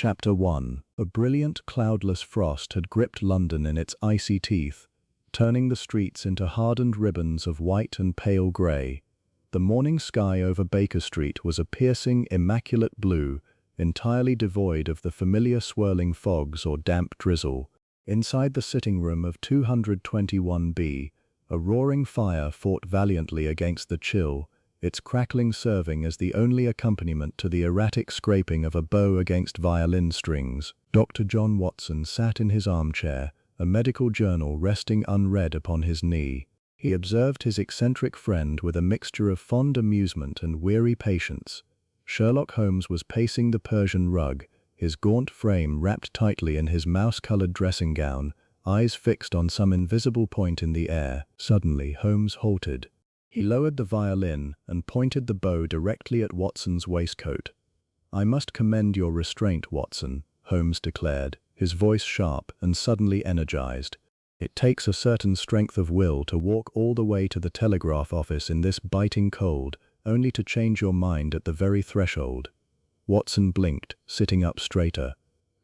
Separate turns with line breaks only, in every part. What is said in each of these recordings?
Chapter 1. A brilliant, cloudless frost had gripped London in its icy teeth, turning the streets into hardened ribbons of white and pale grey. The morning sky over Baker Street was a piercing, immaculate blue, entirely devoid of the familiar swirling fogs or damp drizzle. Inside the sitting room of 221B, a roaring fire fought valiantly against the chill, its crackling serving as the only accompaniment to the erratic scraping of a bow against violin strings. Dr. John Watson sat in his armchair, a medical journal resting unread upon his knee. He observed his eccentric friend with a mixture of fond amusement and weary patience. Sherlock Holmes was pacing the Persian rug, his gaunt frame wrapped tightly in his mouse-colored dressing gown, eyes fixed on some invisible point in the air. Suddenly, Holmes halted. He lowered the violin and pointed the bow directly at Watson's waistcoat. "I must commend your restraint, Watson," Holmes declared, his voice sharp and suddenly energized. "It takes a certain strength of will to walk all the way to the telegraph office in this biting cold, only to change your mind at the very threshold." Watson blinked, sitting up straighter.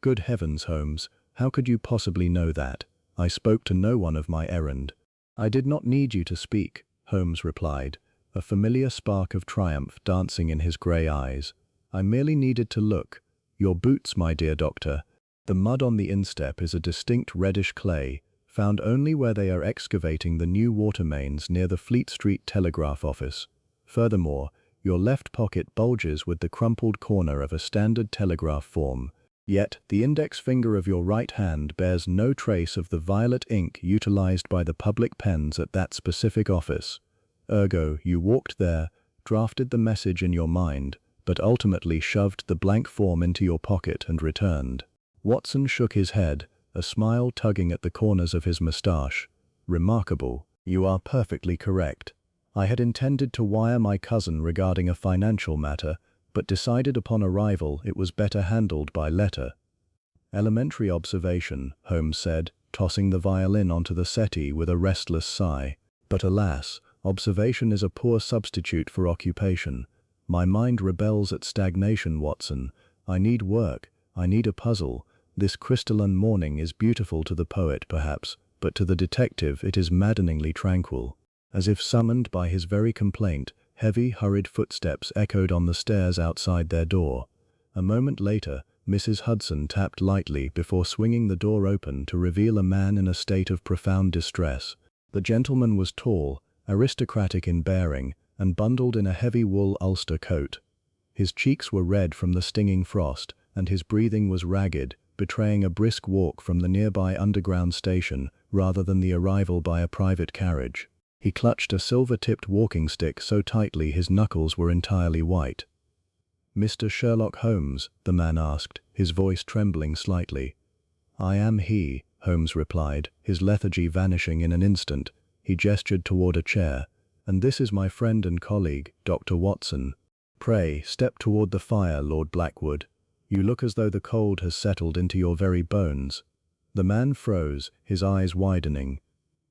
"Good heavens, Holmes, how could you possibly know that? I spoke to no one of my errand." "I did not need you to speak," Holmes replied, a familiar spark of triumph dancing in his grey eyes. "I merely needed to look. Your boots, my dear doctor. The mud on the instep is a distinct reddish clay, found only where they are excavating the new water mains near the Fleet Street Telegraph Office. Furthermore, your left pocket bulges with the crumpled corner of a standard telegraph form. Yet, the index finger of your right hand bears no trace of the violet ink utilized by the public pens at that specific office. Ergo, you walked there, drafted the message in your mind, but ultimately shoved the blank form into your pocket and returned." Watson shook his head, a smile tugging at the corners of his moustache. "Remarkable. You are perfectly correct. I had intended to wire my cousin regarding a financial matter, but decided upon arrival it was better handled by letter." "Elementary observation," Holmes said, tossing the violin onto the settee with a restless sigh. "But alas, observation is a poor substitute for occupation. My mind rebels at stagnation, Watson. I need work. I need a puzzle. This crystalline morning is beautiful to the poet, perhaps, but to the detective it is maddeningly tranquil." As if summoned by his very complaint, heavy, hurried footsteps echoed on the stairs outside their door. A moment later, Mrs. Hudson tapped lightly before swinging the door open to reveal a man in a state of profound distress. The gentleman was tall, aristocratic in bearing, and bundled in a heavy wool ulster coat. His cheeks were red from the stinging frost, and his breathing was ragged, betraying a brisk walk from the nearby underground station rather than the arrival by a private carriage. He clutched a silver-tipped walking stick so tightly his knuckles were entirely white. "Mr. Sherlock Holmes?" the man asked, his voice trembling slightly. "I am he," Holmes replied, his lethargy vanishing in an instant. He gestured toward a chair. "And this is my friend and colleague, Dr. Watson. Pray, step toward the fire, Lord Blackwood. You look as though the cold has settled into your very bones." The man froze, his eyes widening.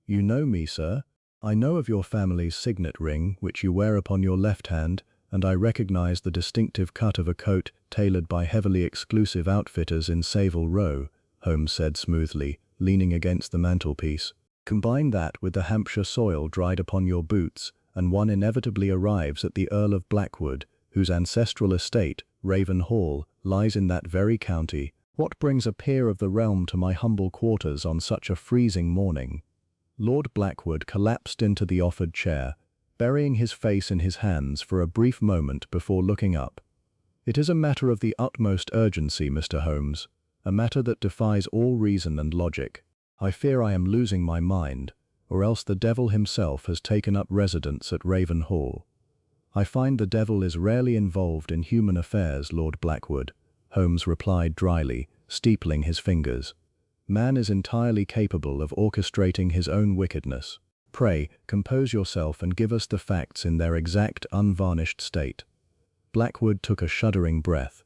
"You know me, sir? I know of your family's signet ring, which you wear upon your left hand, and I recognize the distinctive cut of a coat tailored by heavily exclusive outfitters in Savile Row," Holmes said smoothly, leaning against the mantelpiece. "Combine that with the Hampshire soil dried upon your boots, and one inevitably arrives at the Earl of Blackwood, whose ancestral estate, Raven Hall, lies in that very county. What brings a peer of the realm to my humble quarters on such a freezing morning?" Lord Blackwood collapsed into the offered chair, burying his face in his hands for a brief moment before looking up. "It is a matter of the utmost urgency, Mr. Holmes, a matter that defies all reason and logic. I fear I am losing my mind, or else the devil himself has taken up residence at Raven Hall." "I find the devil is rarely involved in human affairs, Lord Blackwood," Holmes replied dryly, steepling his fingers. "Man is entirely capable of orchestrating his own wickedness. Pray, compose yourself and give us the facts in their exact, unvarnished state." Blackwood took a shuddering breath.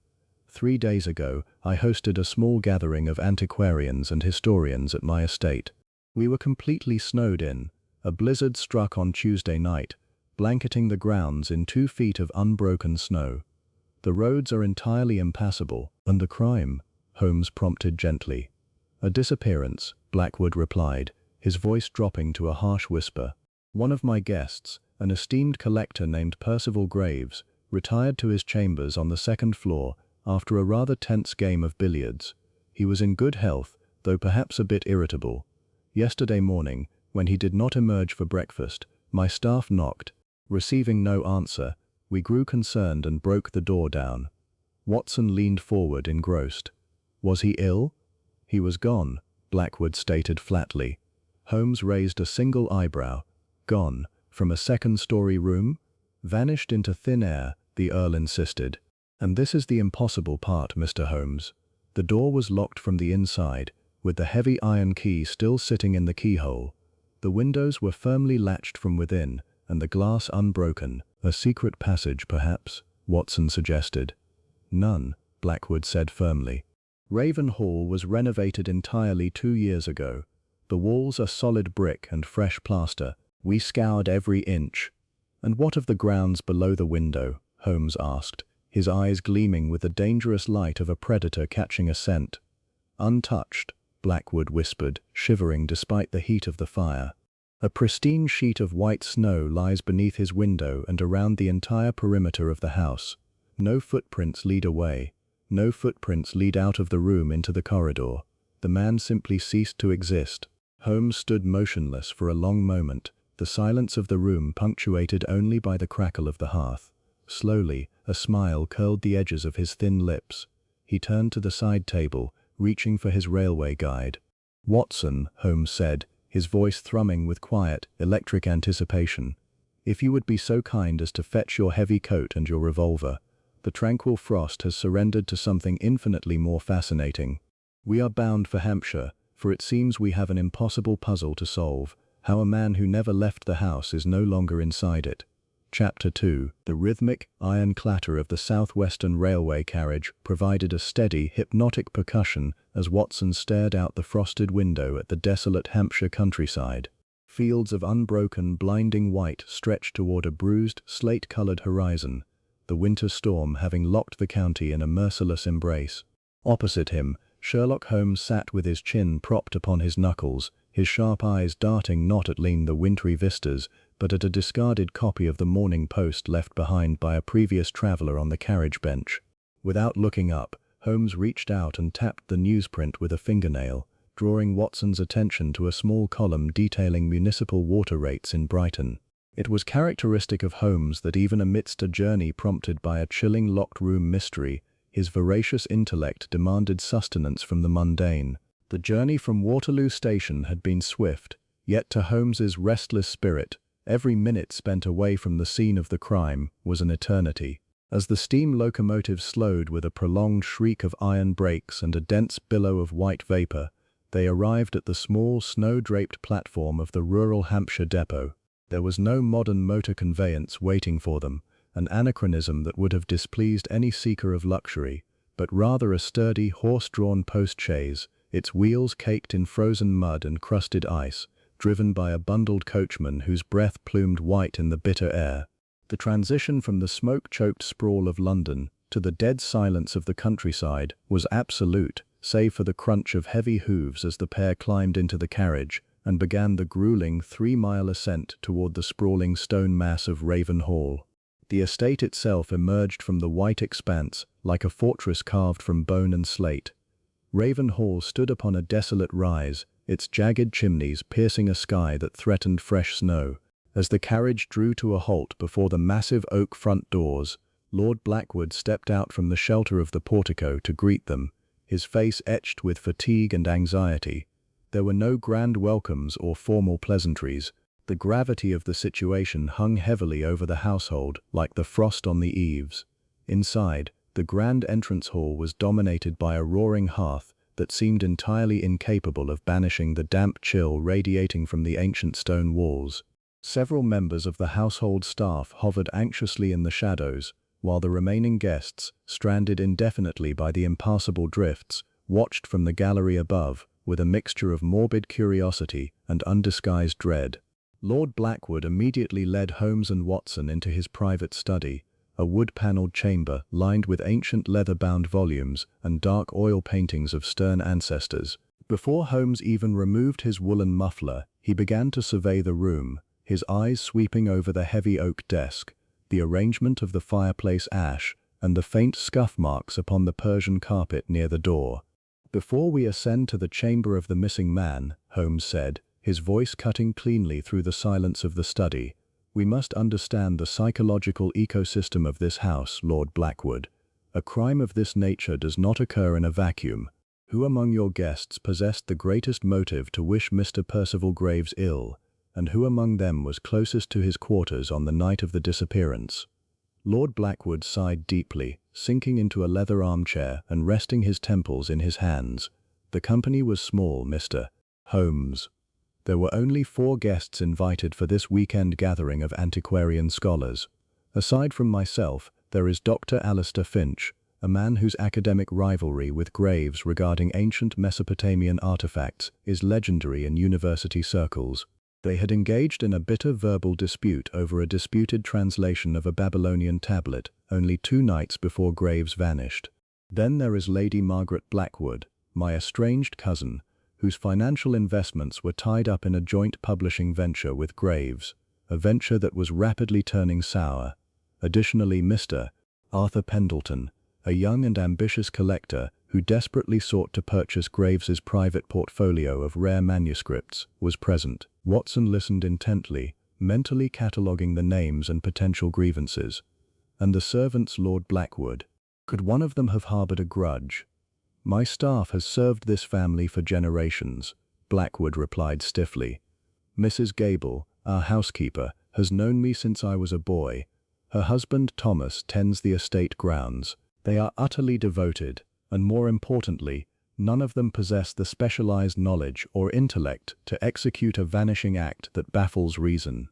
3 days ago, I hosted a small gathering of antiquarians and historians at my estate. We were completely snowed in. A blizzard struck on Tuesday night, blanketing the grounds in 2 feet of unbroken snow. The roads are entirely impassable, and the crime, Holmes prompted gently. A disappearance, Blackwood replied, his voice dropping to a harsh whisper. One of my guests, an esteemed collector named Percival Graves, retired to his chambers on the second floor after a rather tense game of billiards. He was in good health, though perhaps a bit irritable. Yesterday morning, when he did not emerge for breakfast, my staff knocked. Receiving no answer, we grew concerned and broke the door down. Watson leaned forward, engrossed. Was he ill? He was gone, Blackwood stated flatly. Holmes raised a single eyebrow. Gone, from a second-story room? Vanished into thin air, the Earl insisted. And this is the impossible part, Mr. Holmes. The door was locked from the inside, with the heavy iron key still sitting in the keyhole. The windows were firmly latched from within, and the glass unbroken. A secret passage, perhaps, Watson suggested. None, Blackwood said firmly. Raven Hall was renovated entirely 2 years ago. The walls are solid brick and fresh plaster. We scoured every inch. And what of the grounds below the window? Holmes asked, his eyes gleaming with the dangerous light of a predator catching a scent. Untouched, Blackwood whispered, shivering despite the heat of the fire. A pristine sheet of white snow lies beneath his window and around the entire perimeter of the house. No footprints lead away. No footprints lead out of the room into the corridor. The man simply ceased to exist. Holmes stood motionless for a long moment, the silence of the room punctuated only by the crackle of the hearth. Slowly, a smile curled the edges of his thin lips. He turned to the side table, reaching for his railway guide. "Watson," Holmes said, his voice thrumming with quiet, electric anticipation. "If you would be so kind as to fetch your heavy coat and your revolver. The tranquil frost has surrendered to something infinitely more fascinating. We are bound for Hampshire, for it seems we have an impossible puzzle to solve, how a man who never left the house is no longer inside it." Chapter 2. The rhythmic, iron clatter of the Southwestern Railway carriage provided a steady, hypnotic percussion as Watson stared out the frosted window at the desolate Hampshire countryside. Fields of unbroken, blinding white stretched toward a bruised, slate-colored horizon, the winter storm having locked the county in a merciless embrace. Opposite him, Sherlock Holmes sat with his chin propped upon his knuckles, his sharp eyes darting not at the wintry vistas, but at a discarded copy of the Morning Post left behind by a previous traveller on the carriage bench. Without looking up, Holmes reached out and tapped the newsprint with a fingernail, drawing Watson's attention to a small column detailing municipal water rates in Brighton. It was characteristic of Holmes that even amidst a journey prompted by a chilling locked-room mystery, his voracious intellect demanded sustenance from the mundane. The journey from Waterloo Station had been swift, yet to Holmes's restless spirit, every minute spent away from the scene of the crime was an eternity. As the steam locomotive slowed with a prolonged shriek of iron brakes and a dense billow of white vapor, they arrived at the small, snow-draped platform of the rural Hampshire depot. There was no modern motor conveyance waiting for them, an anachronism that would have displeased any seeker of luxury, but rather a sturdy, horse-drawn post-chaise, its wheels caked in frozen mud and crusted ice, driven by a bundled coachman whose breath plumed white in the bitter air. The transition from the smoke-choked sprawl of London to the dead silence of the countryside was absolute, save for the crunch of heavy hooves as the pair climbed into the carriage and began the grueling 3-mile ascent toward the sprawling stone mass of Raven Hall. The estate itself emerged from the white expanse like a fortress carved from bone and slate. Raven Hall stood upon a desolate rise, its jagged chimneys piercing a sky that threatened fresh snow. As the carriage drew to a halt before the massive oak front doors, Lord Blackwood stepped out from the shelter of the portico to greet them, his face etched with fatigue and anxiety. There were no grand welcomes or formal pleasantries. The gravity of the situation hung heavily over the household like the frost on the eaves. Inside, the grand entrance hall was dominated by a roaring hearth that seemed entirely incapable of banishing the damp chill radiating from the ancient stone walls. Several members of the household staff hovered anxiously in the shadows, while the remaining guests, stranded indefinitely by the impassable drifts, watched from the gallery above with a mixture of morbid curiosity and undisguised dread. Lord Blackwood immediately led Holmes and Watson into his private study, a wood-paneled chamber lined with ancient leather-bound volumes and dark oil paintings of stern ancestors. Before Holmes even removed his woolen muffler, he began to survey the room, his eyes sweeping over the heavy oak desk, the arrangement of the fireplace ash, and the faint scuff marks upon the Persian carpet near the door. "Before we ascend to the chamber of the missing man," Holmes said, his voice cutting cleanly through the silence of the study, "we must understand the psychological ecosystem of this house, Lord Blackwood. A crime of this nature does not occur in a vacuum. Who among your guests possessed the greatest motive to wish Mr. Percival Graves ill, and who among them was closest to his quarters on the night of the disappearance?" Lord Blackwood sighed deeply, sinking into a leather armchair and resting his temples in his hands. "The company was small, Mr. Holmes. There were only 4 guests invited for this weekend gathering of antiquarian scholars. Aside from myself, there is Dr. Alistair Finch, a man whose academic rivalry with Graves regarding ancient Mesopotamian artifacts is legendary in university circles. They had engaged in a bitter verbal dispute over a disputed translation of a Babylonian tablet only 2 nights before Graves vanished. Then there is Lady Margaret Blackwood, my estranged cousin, whose financial investments were tied up in a joint publishing venture with Graves, a venture that was rapidly turning sour. Additionally, Mr. Arthur Pendleton, a young and ambitious collector who desperately sought to purchase Graves's private portfolio of rare manuscripts, was present. Watson listened intently, mentally cataloguing the names and potential grievances. "And the servants, Lord Blackwood. Could one of them have harbored a grudge?" "My staff has served this family for generations," Blackwood replied stiffly. "Mrs. Gable, our housekeeper, has known me since I was a boy. Her husband, Thomas, tends the estate grounds. They are utterly devoted, and more importantly, none of them possess the specialized knowledge or intellect to execute a vanishing act that baffles reason."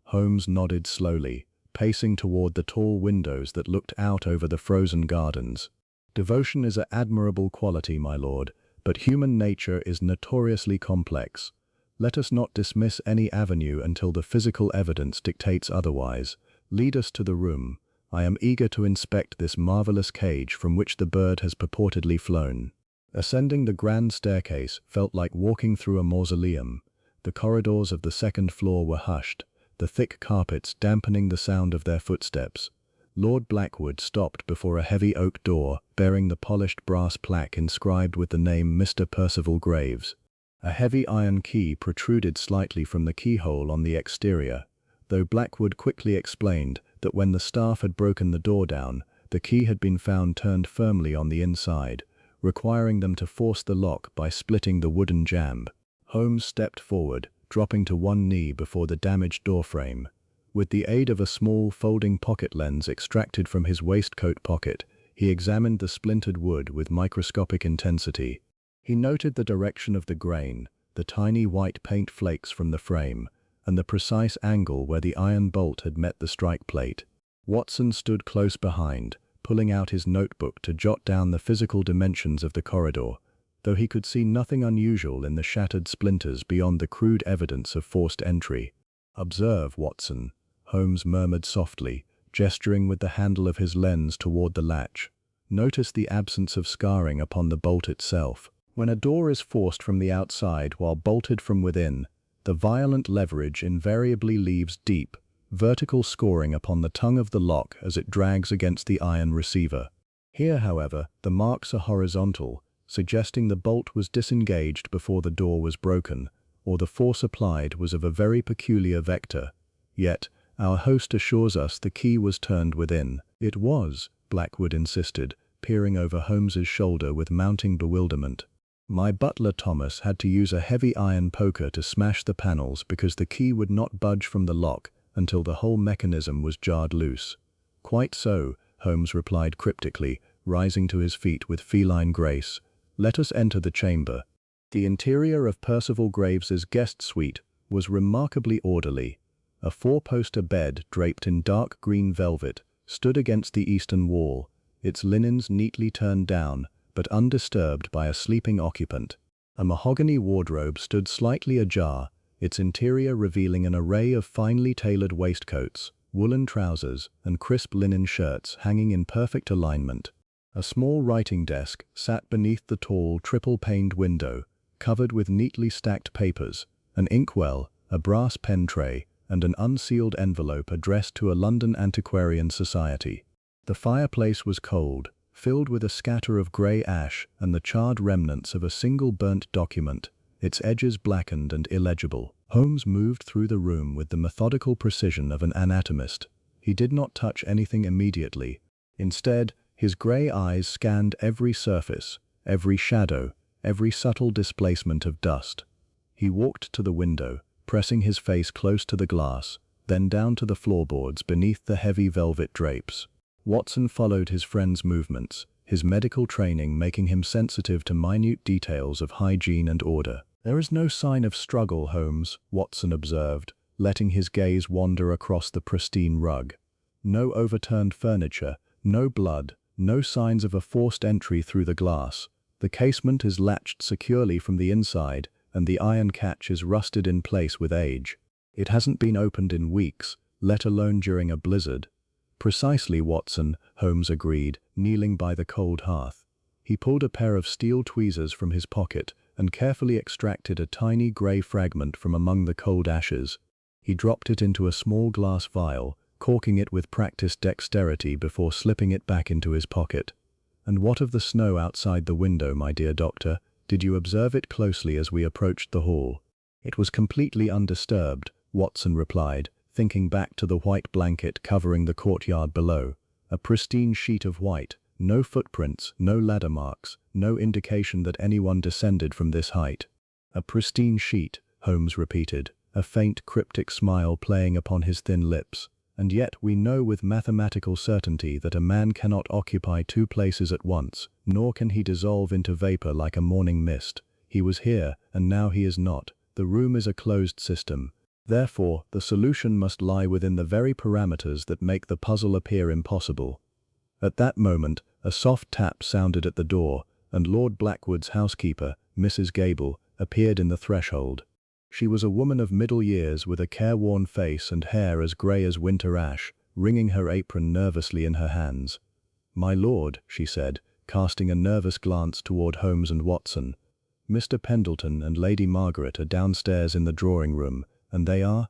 Holmes nodded slowly, pacing toward the tall windows that looked out over the frozen gardens. "Devotion is an admirable quality, my lord, but human nature is notoriously complex. Let us not dismiss any avenue until the physical evidence dictates otherwise. Lead us to the room. I am eager to inspect this marvelous cage from which the bird has purportedly flown." Ascending the grand staircase felt like walking through a mausoleum. The corridors of the second floor were hushed, the thick carpets dampening the sound of their footsteps. Lord Blackwood stopped before a heavy oak door bearing the polished brass plaque inscribed with the name Mr. Percival Graves. A heavy iron key protruded slightly from the keyhole on the exterior, though Blackwood quickly explained that when the staff had broken the door down, the key had been found turned firmly on the inside, requiring them to force the lock by splitting the wooden jamb. Holmes stepped forward, dropping to one knee before the damaged doorframe. With the aid of a small folding pocket lens extracted from his waistcoat pocket, he examined the splintered wood with microscopic intensity. He noted the direction of the grain, the tiny white paint flakes from the frame, and the precise angle where the iron bolt had met the strike plate. Watson stood close behind, pulling out his notebook to jot down the physical dimensions of the corridor, though he could see nothing unusual in the shattered splinters beyond the crude evidence of forced entry. "Observe, Watson," Holmes murmured softly, gesturing with the handle of his lens toward the latch. "Notice the absence of scarring upon the bolt itself. When a door is forced from the outside while bolted from within, the violent leverage invariably leaves deep, vertical scoring upon the tongue of the lock as it drags against the iron receiver. Here, however, the marks are horizontal, suggesting the bolt was disengaged before the door was broken, or the force applied was of a very peculiar vector. Yet, our host assures us the key was turned within." "It was," Blackwood insisted, peering over Holmes's shoulder with mounting bewilderment. "My butler Thomas had to use a heavy iron poker to smash the panels because the key would not budge from the lock until the whole mechanism was jarred loose." "Quite so," Holmes replied cryptically, rising to his feet with feline grace. "Let us enter the chamber." The interior of Percival Graves's guest suite was remarkably orderly. A 4-poster bed draped in dark green velvet stood against the eastern wall, its linens neatly turned down but undisturbed by a sleeping occupant. A mahogany wardrobe stood slightly ajar, its interior revealing an array of finely tailored waistcoats, woolen trousers, and crisp linen shirts hanging in perfect alignment. A small writing desk sat beneath the tall, triple-paned window, covered with neatly stacked papers, an inkwell, a brass pen tray, and an unsealed envelope addressed to a London antiquarian society. The fireplace was cold, filled with a scatter of grey ash and the charred remnants of a single burnt document, its edges blackened and illegible. Holmes moved through the room with the methodical precision of an anatomist. He did not touch anything immediately. Instead, his grey eyes scanned every surface, every shadow, every subtle displacement of dust. He walked to the window, pressing his face close to the glass, then down to the floorboards beneath the heavy velvet drapes. Watson followed his friend's movements, his medical training making him sensitive to minute details of hygiene and order. "There is no sign of struggle, Holmes," Watson observed, letting his gaze wander across the pristine rug. "No overturned furniture, no blood, no signs of a forced entry through the glass. The casement is latched securely from the inside, and the iron catch is rusted in place with age. It hasn't been opened in weeks, let alone during a blizzard." "Precisely, Watson," Holmes agreed, kneeling by the cold hearth. He pulled a pair of steel tweezers from his pocket and carefully extracted a tiny grey fragment from among the cold ashes. He dropped it into a small glass vial, corking it with practiced dexterity before slipping it back into his pocket. "And what of the snow outside the window, my dear doctor? Did you observe it closely as we approached the hall?" "It was completely undisturbed," Watson replied, thinking back to the white blanket covering the courtyard below. A pristine sheet of white, no footprints, no ladder marks, no indication that anyone descended from this height. "A pristine sheet," Holmes repeated, a faint cryptic smile playing upon his thin lips. "And yet we know with mathematical certainty that a man cannot occupy two places at once, nor can he dissolve into vapor like a morning mist. He was here, and now he is not. The room is a closed system. Therefore, the solution must lie within the very parameters that make the puzzle appear impossible." At that moment, a soft tap sounded at the door, and Lord Blackwood's housekeeper, Mrs. Gable, appeared in the threshold. She was a woman of middle years with a careworn face and hair as grey as winter ash, wringing her apron nervously in her hands. "My lord," she said, casting a nervous glance toward Holmes and Watson, "Mr. Pendleton and Lady Margaret are downstairs in the drawing-room, and they are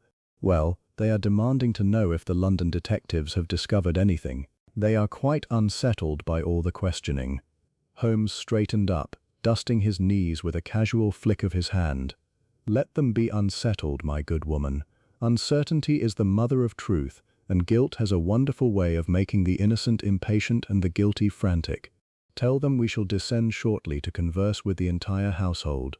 demanding to know if the London detectives have discovered anything. They are quite unsettled by all the questioning." Holmes straightened up, dusting his knees with a casual flick of his hand. "Let them be unsettled, my good woman. Uncertainty is the mother of truth, and guilt has a wonderful way of making the innocent impatient and the guilty frantic. Tell them we shall descend shortly to converse with the entire household."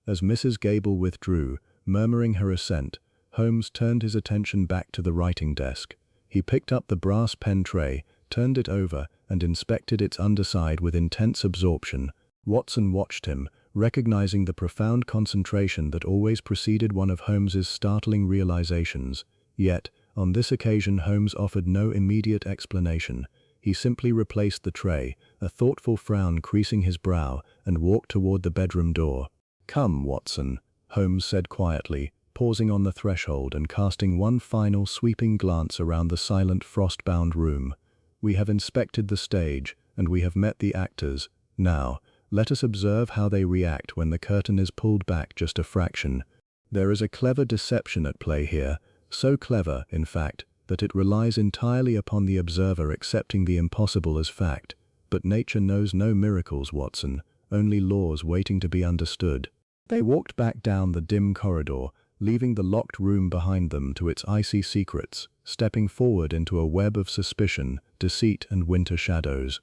As Mrs. Gable withdrew, murmuring her assent, Holmes turned his attention back to the writing desk. He picked up the brass pen tray, turned it over, and inspected its underside with intense absorption. Watson watched him, recognizing the profound concentration that always preceded one of Holmes's startling realizations. Yet, on this occasion Holmes offered no immediate explanation. He simply replaced the tray, a thoughtful frown creasing his brow, and walked toward the bedroom door. "Come, Watson," Holmes said quietly, pausing on the threshold and casting one final sweeping glance around the silent frost-bound room. "We have inspected the stage, and we have met the actors. Now, let us observe how they react when the curtain is pulled back just a fraction. There is a clever deception at play here, so clever, in fact, that it relies entirely upon the observer accepting the impossible as fact. But nature knows no miracles, Watson, only laws waiting to be understood." They walked back down the dim corridor, leaving the locked room behind them to its icy secrets, stepping forward into a web of suspicion, deceit, and winter shadows.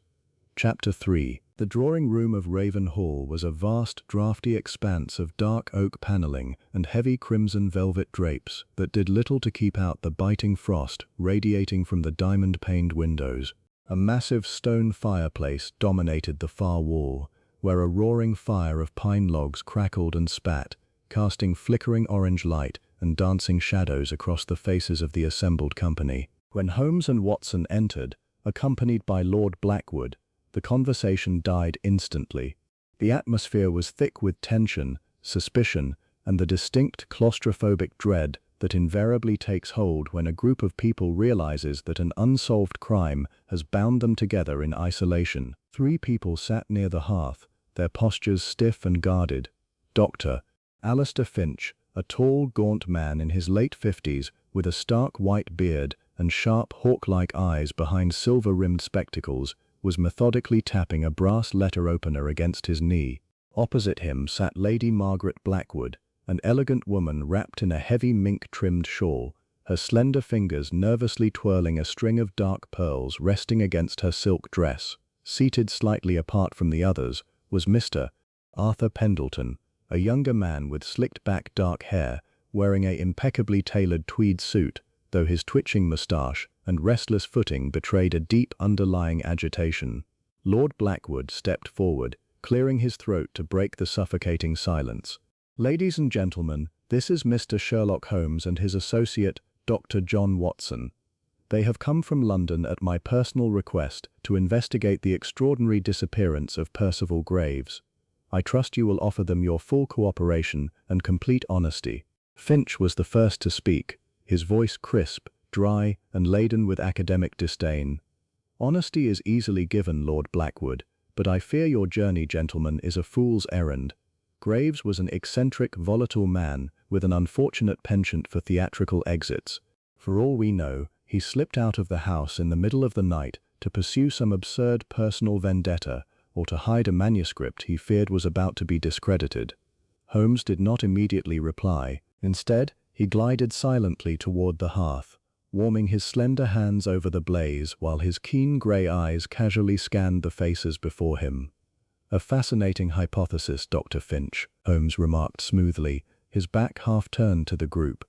Chapter 3. The drawing-room of Raven Hall was a vast, draughty expanse of dark oak paneling and heavy crimson velvet drapes that did little to keep out the biting frost radiating from the diamond-paned windows. A massive stone fireplace dominated the far wall, where a roaring fire of pine logs crackled and spat, casting flickering orange light and dancing shadows across the faces of the assembled company. When Holmes and Watson entered, accompanied by Lord Blackwood, the conversation died instantly. The atmosphere was thick with tension, suspicion, and the distinct claustrophobic dread that invariably takes hold when a group of people realizes that an unsolved crime has bound them together in isolation. 3 people sat near the hearth, their postures stiff and guarded. Dr. Alistair Finch, a tall, gaunt man in his late 50s with a stark white beard and sharp hawk-like eyes behind silver-rimmed spectacles, was methodically tapping a brass letter opener against his knee. Opposite him sat Lady Margaret Blackwood, an elegant woman wrapped in a heavy mink-trimmed shawl, her slender fingers nervously twirling a string of dark pearls resting against her silk dress. Seated slightly apart from the others was Mr. Arthur Pendleton, a younger man with slicked-back dark hair, wearing an impeccably tailored tweed suit, though his twitching moustache and restless footing betrayed a deep underlying agitation. Lord Blackwood stepped forward, clearing his throat to break the suffocating silence. "Ladies and gentlemen, this is Mr. Sherlock Holmes and his associate, Dr. John Watson. They have come from London at my personal request to investigate the extraordinary disappearance of Percival Graves. I trust you will offer them your full cooperation and complete honesty." Finch was the first to speak, his voice crisp, dry, and laden with academic disdain. "Honesty is easily given, Lord Blackwood, but I fear your journey, gentlemen, is a fool's errand. Graves was an eccentric, volatile man with an unfortunate penchant for theatrical exits. For all we know, he slipped out of the house in the middle of the night to pursue some absurd personal vendetta or to hide a manuscript he feared was about to be discredited." Holmes did not immediately reply. Instead, he glided silently toward the hearth, warming his slender hands over the blaze while his keen grey eyes casually scanned the faces before him. "A fascinating hypothesis, Dr. Finch," Holmes remarked smoothly, his back half turned to the group.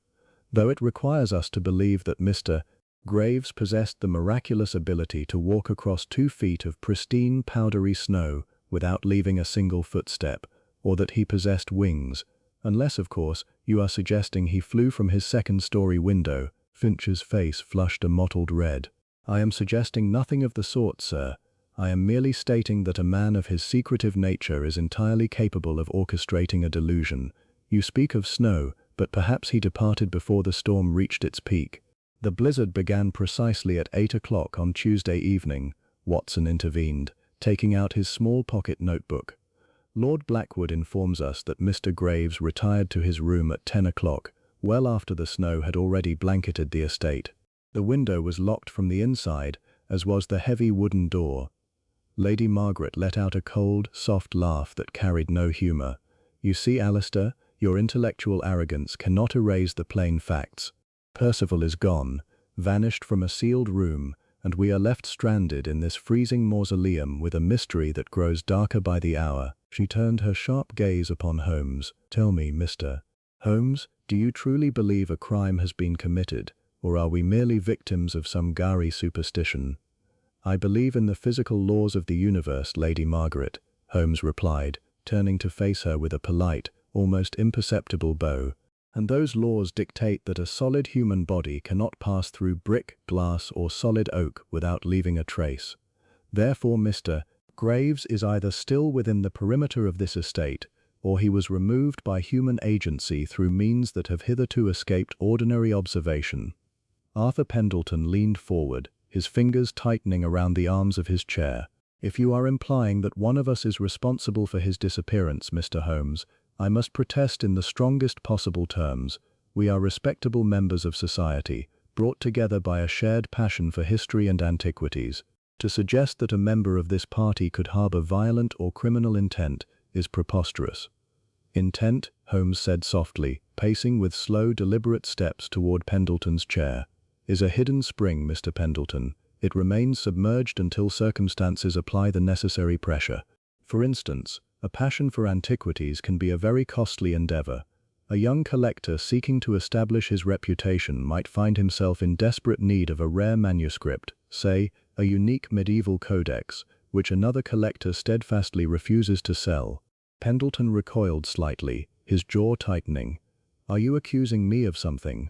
"Though it requires us to believe that Mr. Graves possessed the miraculous ability to walk across 2 feet of pristine, powdery snow without leaving a single footstep, or that he possessed wings, unless, of course, you are suggesting he flew from his second-story window." Finch's face flushed a mottled red. "I am suggesting nothing of the sort, sir. I am merely stating that a man of his secretive nature is entirely capable of orchestrating a delusion. You speak of snow, but perhaps he departed before the storm reached its peak." "The blizzard began precisely at 8 o'clock on Tuesday evening," Watson intervened, taking out his small pocket notebook. "Lord Blackwood informs us that Mr. Graves retired to his room at 10 o'clock, well after the snow had already blanketed the estate. The window was locked from the inside, as was the heavy wooden door." Lady Margaret let out a cold, soft laugh that carried no humor. "You see, Alistair, your intellectual arrogance cannot erase the plain facts. Percival is gone, vanished from a sealed room, and we are left stranded in this freezing mausoleum with a mystery that grows darker by the hour." She turned her sharp gaze upon Holmes. "Tell me, Mr. Holmes, do you truly believe a crime has been committed, or are we merely victims of some gaury superstition?" "I believe in the physical laws of the universe, Lady Margaret," Holmes replied, turning to face her with a polite, almost imperceptible bow. "And those laws dictate that a solid human body cannot pass through brick, glass, or solid oak without leaving a trace. Therefore, Mr. Graves is either still within the perimeter of this estate, or he was removed by human agency through means that have hitherto escaped ordinary observation." Arthur Pendleton leaned forward, his fingers tightening around the arms of his chair. "If you are implying that one of us is responsible for his disappearance, Mr. Holmes, I must protest in the strongest possible terms. We are respectable members of society, brought together by a shared passion for history and antiquities. To suggest that a member of this party could harbor violent or criminal intent is preposterous." "Intent," Holmes said softly, pacing with slow, deliberate steps toward Pendleton's chair, "is a hidden spring, Mr. Pendleton. It remains submerged until circumstances apply the necessary pressure. For instance, a passion for antiquities can be a very costly endeavor. A young collector seeking to establish his reputation might find himself in desperate need of a rare manuscript, say, a unique medieval codex, which another collector steadfastly refuses to sell." Pendleton recoiled slightly, his jaw tightening. "Are you accusing me of something?"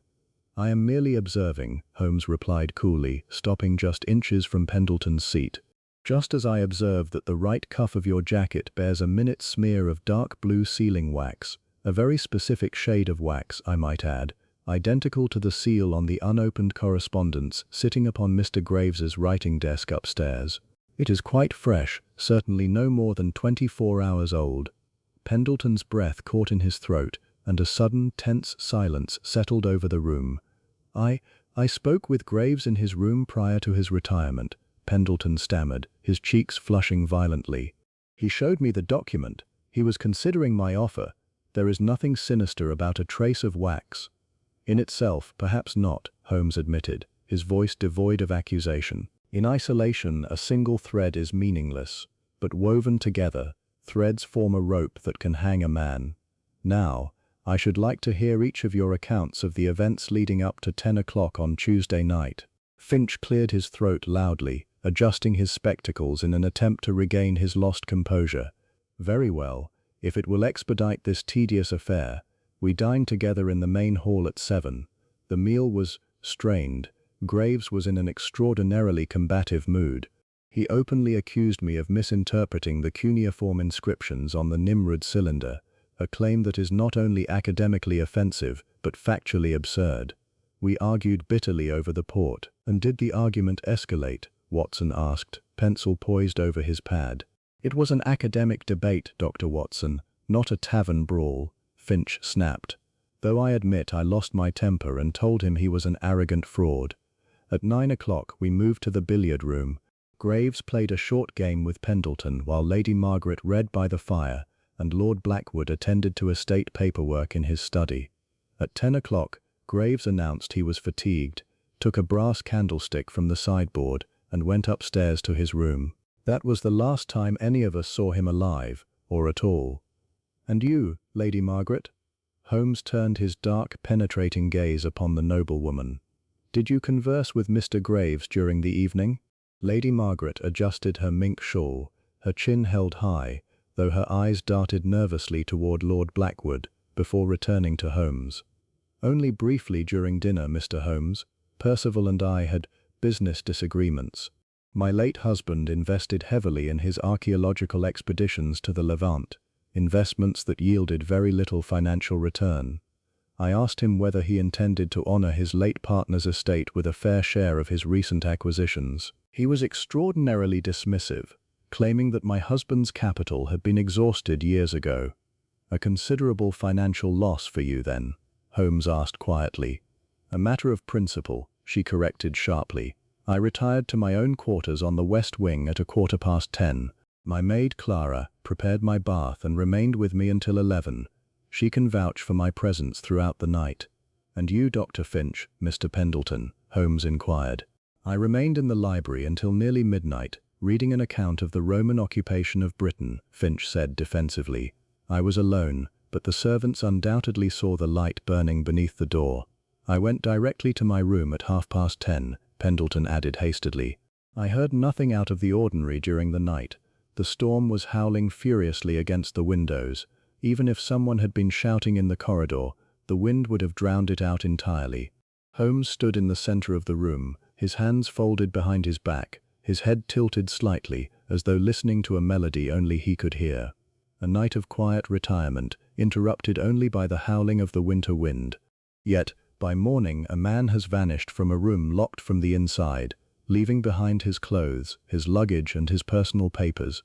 "I am merely observing," Holmes replied coolly, stopping just inches from Pendleton's seat. "Just as I observe that the right cuff of your jacket bears a minute smear of dark blue sealing wax, a very specific shade of wax, I might add, identical to the seal on the unopened correspondence sitting upon Mr. Graves's writing desk upstairs. It is quite fresh, certainly no more than 24 hours old. Pendleton's breath caught in his throat, and a sudden, tense silence settled over the room. I spoke with Graves in his room prior to his retirement," Pendleton stammered, his cheeks flushing violently. "He showed me the document. He was considering my offer. There is nothing sinister about a trace of wax." "In itself, perhaps not," Holmes admitted, his voice devoid of accusation. "In isolation, a single thread is meaningless. But woven together, threads form a rope that can hang a man. Now, I should like to hear each of your accounts of the events leading up to 10 o'clock on Tuesday night." Finch cleared his throat loudly, adjusting his spectacles in an attempt to regain his lost composure. "Very well, if it will expedite this tedious affair. We dined together in the main hall at 7. The meal was strained. Graves was in an extraordinarily combative mood. He openly accused me of misinterpreting the cuneiform inscriptions on the Nimrod cylinder, a claim that is not only academically offensive, but factually absurd. We argued bitterly over the port. "And did the argument escalate?" Watson asked, pencil poised over his pad. "It was an academic debate, Dr. Watson, not a tavern brawl," Finch snapped. "Though I admit I lost my temper and told him he was an arrogant fraud. At 9 o'clock we moved to the billiard room. Graves played a short game with Pendleton while Lady Margaret read by the fire, and Lord Blackwood attended to estate paperwork in his study. At 10 o'clock, Graves announced he was fatigued, took a brass candlestick from the sideboard, and went upstairs to his room. That was the last time any of us saw him alive, or at all." "And you, Lady Margaret?" Holmes turned his dark, penetrating gaze upon the noblewoman. "Did you converse with Mr. Graves during the evening?" Lady Margaret adjusted her mink shawl, her chin held high, though her eyes darted nervously toward Lord Blackwood, before returning to Holmes. "Only briefly during dinner, Mr. Holmes. Percival and I had business disagreements. My late husband invested heavily in his archaeological expeditions to the Levant, investments that yielded very little financial return. I asked him whether he intended to honor his late partner's estate with a fair share of his recent acquisitions. He was extraordinarily dismissive, claiming that my husband's capital had been exhausted years ago. "A considerable financial loss for you, then?" Holmes asked quietly. "A matter of principle," she corrected sharply. "I retired to my own quarters on the west wing at 10:15. My maid, Clara, prepared my bath and remained with me until 11. She can vouch for my presence throughout the night." "And you, Dr. Finch, Mr. Pendleton?" Holmes inquired. "I remained in the library until nearly midnight, reading an account of the Roman occupation of Britain," Finch said defensively. "I was alone, but the servants undoubtedly saw the light burning beneath the door. I went directly to my room at 10:30, Pendleton added hastily. "I heard nothing out of the ordinary during the night. The storm was howling furiously against the windows. Even if someone had been shouting in the corridor, the wind would have drowned it out entirely." Holmes stood in the center of the room, his hands folded behind his back, his head tilted slightly, as though listening to a melody only he could hear. A night of quiet retirement, interrupted only by the howling of the winter wind. Yet, by morning, a man has vanished from a room locked from the inside, leaving behind his clothes, his luggage, and his personal papers.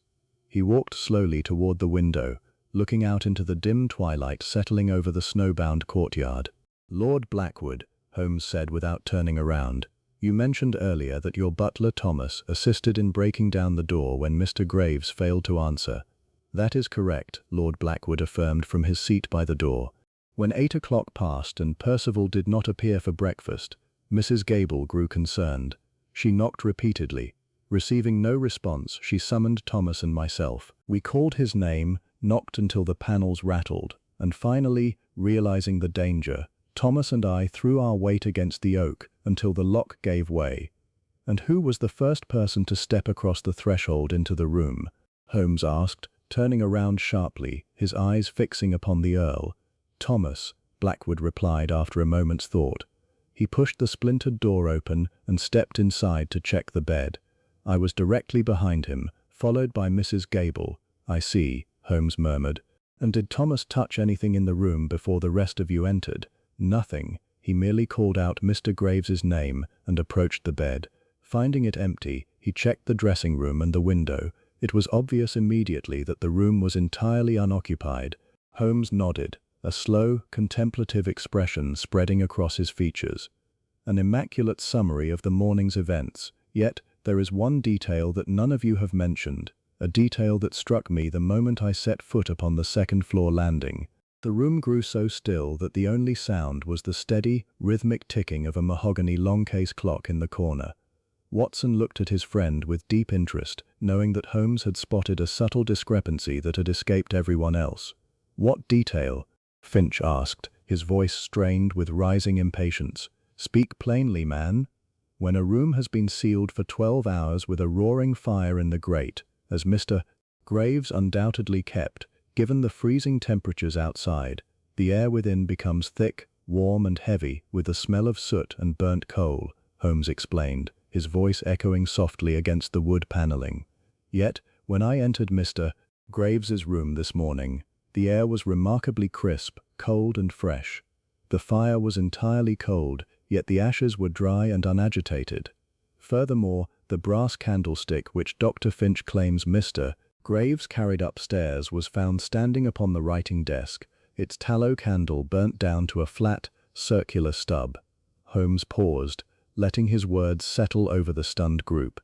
He walked slowly toward the window, looking out into the dim twilight settling over the snowbound courtyard. "Lord Blackwood," Holmes said without turning around, "you mentioned earlier that your butler Thomas assisted in breaking down the door when Mr. Graves failed to answer." "That is correct," Lord Blackwood affirmed from his seat by the door. "When 8 o'clock passed and Percival did not appear for breakfast, Mrs. Gable grew concerned. She knocked repeatedly. Receiving no response, she summoned Thomas and myself. We called his name, knocked until the panels rattled, and finally, realizing the danger, Thomas and I threw our weight against the oak until the lock gave way." "And who was the first person to step across the threshold into the room?" Holmes asked, turning around sharply, his eyes fixing upon the Earl. "Thomas," Blackwood replied after a moment's thought. "He pushed the splintered door open and stepped inside to check the bed. I was directly behind him, followed by Mrs. Gable." "I see," Holmes murmured. "And did Thomas touch anything in the room before the rest of you entered?" "Nothing. He merely called out Mr. Graves's name and approached the bed. Finding it empty, he checked the dressing room and the window. It was obvious immediately that the room was entirely unoccupied. Holmes nodded, a slow, contemplative expression spreading across his features. An immaculate summary of the morning's events, yet there is one detail that none of you have mentioned, a detail that struck me the moment I set foot upon the second-floor landing. The room grew so still that the only sound was the steady, rhythmic ticking of a mahogany long-case clock in the corner. Watson looked at his friend with deep interest, knowing that Holmes had spotted a subtle discrepancy that had escaped everyone else. "What detail?" Finch asked, his voice strained with rising impatience. "Speak plainly, man." "When a room has been sealed for 12 hours with a roaring fire in the grate, as Mr. Graves undoubtedly kept, given the freezing temperatures outside, the air within becomes thick, warm and heavy with the smell of soot and burnt coal," Holmes explained, his voice echoing softly against the wood paneling. "Yet, when I entered Mr. Graves's room this morning, the air was remarkably crisp, cold and fresh. The fire was entirely cold, yet the ashes were dry and unagitated. Furthermore, the brass candlestick which Dr. Finch claims Mr. Graves carried upstairs was found standing upon the writing desk, its tallow candle burnt down to a flat, circular stub." Holmes paused, letting his words settle over the stunned group.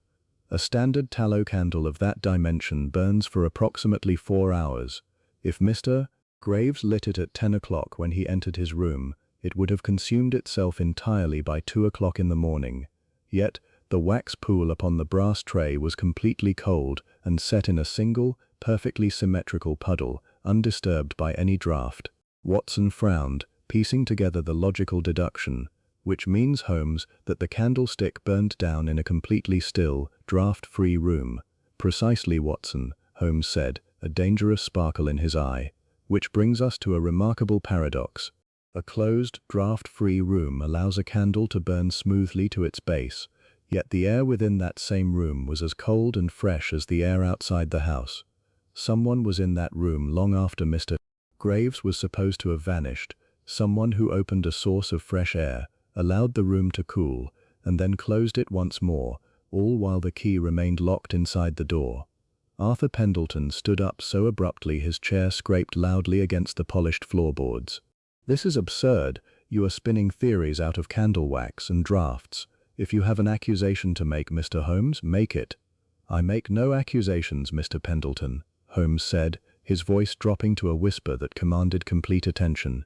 "A standard tallow candle of that dimension burns for approximately 4 hours. If Mr. Graves lit it at 10 o'clock when he entered his room, it would have consumed itself entirely by 2 o'clock in the morning. Yet, the wax pool upon the brass tray was completely cold and set in a single, perfectly symmetrical puddle, undisturbed by any draught." Watson frowned, piecing together the logical deduction. "Which means, Holmes, that the candlestick burned down in a completely still, draught-free room." "Precisely, Watson," Holmes said, a dangerous sparkle in his eye. "Which brings us to a remarkable paradox. A closed, draught-free room allows a candle to burn smoothly to its base, yet the air within that same room was as cold and fresh as the air outside the house. Someone was in that room long after Mr. Graves was supposed to have vanished, someone who opened a source of fresh air, allowed the room to cool, and then closed it once more, all while the key remained locked inside the door." Arthur Pendleton stood up so abruptly his chair scraped loudly against the polished floorboards. "This is absurd. You are spinning theories out of candle wax and draughts. If you have an accusation to make, Mr. Holmes, make it." "I make no accusations, Mr. Pendleton," Holmes said, his voice dropping to a whisper that commanded complete attention.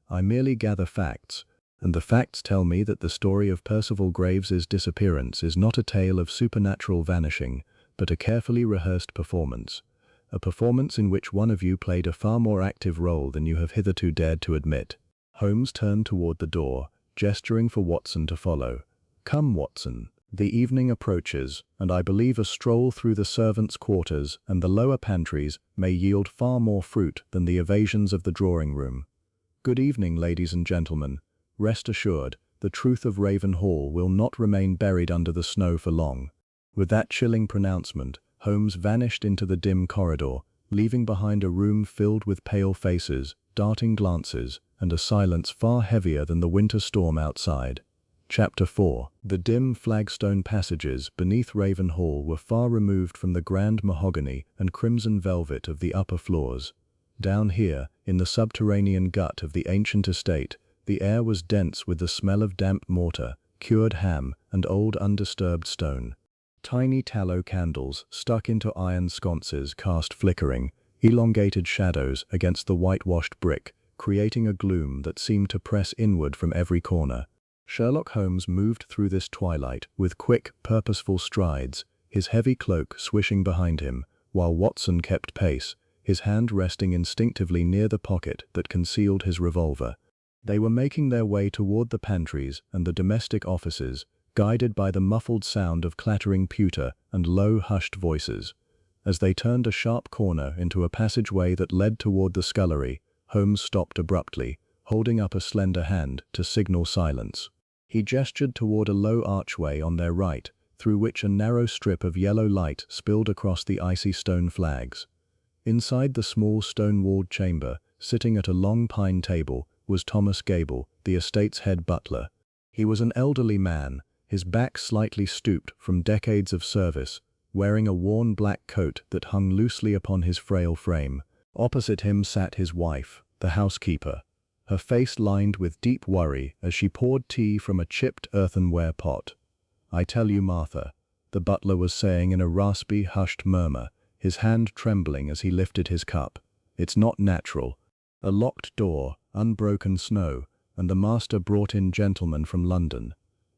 "I merely gather facts, and the facts tell me that the story of Percival Graves's disappearance is not a tale of supernatural vanishing, but a carefully rehearsed performance. A performance in which one of you played a far more active role than you have hitherto dared to admit." Holmes turned toward the door, gesturing for Watson to follow. "Come, Watson. The evening approaches, and I believe a stroll through the servants' quarters and the lower pantries may yield far more fruit than the evasions of the drawing-room. Good evening, ladies and gentlemen. Rest assured, the truth of Raven Hall will not remain buried under the snow for long." With that chilling pronouncement, Holmes vanished into the dim corridor, leaving behind a room filled with pale faces, darting glances, and a silence far heavier than the winter storm outside. Chapter 4. The dim flagstone passages beneath Raven Hall were far removed from the grand mahogany and crimson velvet of the upper floors. Down here, in the subterranean gut of the ancient estate, the air was dense with the smell of damp mortar, cured ham, and old undisturbed stone. Tiny tallow candles stuck into iron sconces cast flickering, elongated shadows against the whitewashed brick, creating a gloom that seemed to press inward from every corner. Sherlock Holmes moved through this twilight with quick, purposeful strides, his heavy cloak swishing behind him, while Watson kept pace, his hand resting instinctively near the pocket that concealed his revolver. They were making their way toward the pantries and the domestic offices, guided by the muffled sound of clattering pewter and low, hushed voices. As they turned a sharp corner into a passageway that led toward the scullery, Holmes stopped abruptly, holding up a slender hand to signal silence. He gestured toward a low archway on their right, through which a narrow strip of yellow light spilled across the icy stone flags. Inside the small stone-walled chamber, sitting at a long pine table, was Thomas Gable, the estate's head butler. He was an elderly man, his back slightly stooped from decades of service, wearing a worn black coat that hung loosely upon his frail frame. Opposite him sat his wife, the housekeeper, her face lined with deep worry as she poured tea from a chipped earthenware pot. "I tell you, Martha," the butler was saying in a raspy, hushed murmur, his hand trembling as he lifted his cup. "It's not natural. A locked door, unbroken snow, and the master brought in gentlemen from London.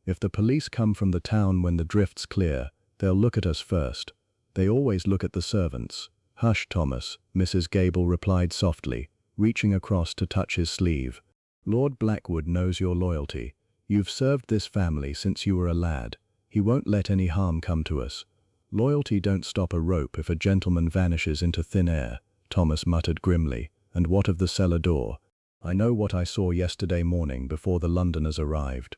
If the police come from the town when the drift's clear, they'll look at us first. They always look at the servants." "Hush, Thomas," Mrs. Gable replied softly, reaching across to touch his sleeve. "Lord Blackwood knows your loyalty. You've served this family since you were a lad. He won't let any harm come to us." "Loyalty don't stop a rope if a gentleman vanishes into thin air," Thomas muttered grimly. "And what of the cellar door?" "I know what I saw yesterday morning before the Londoners arrived."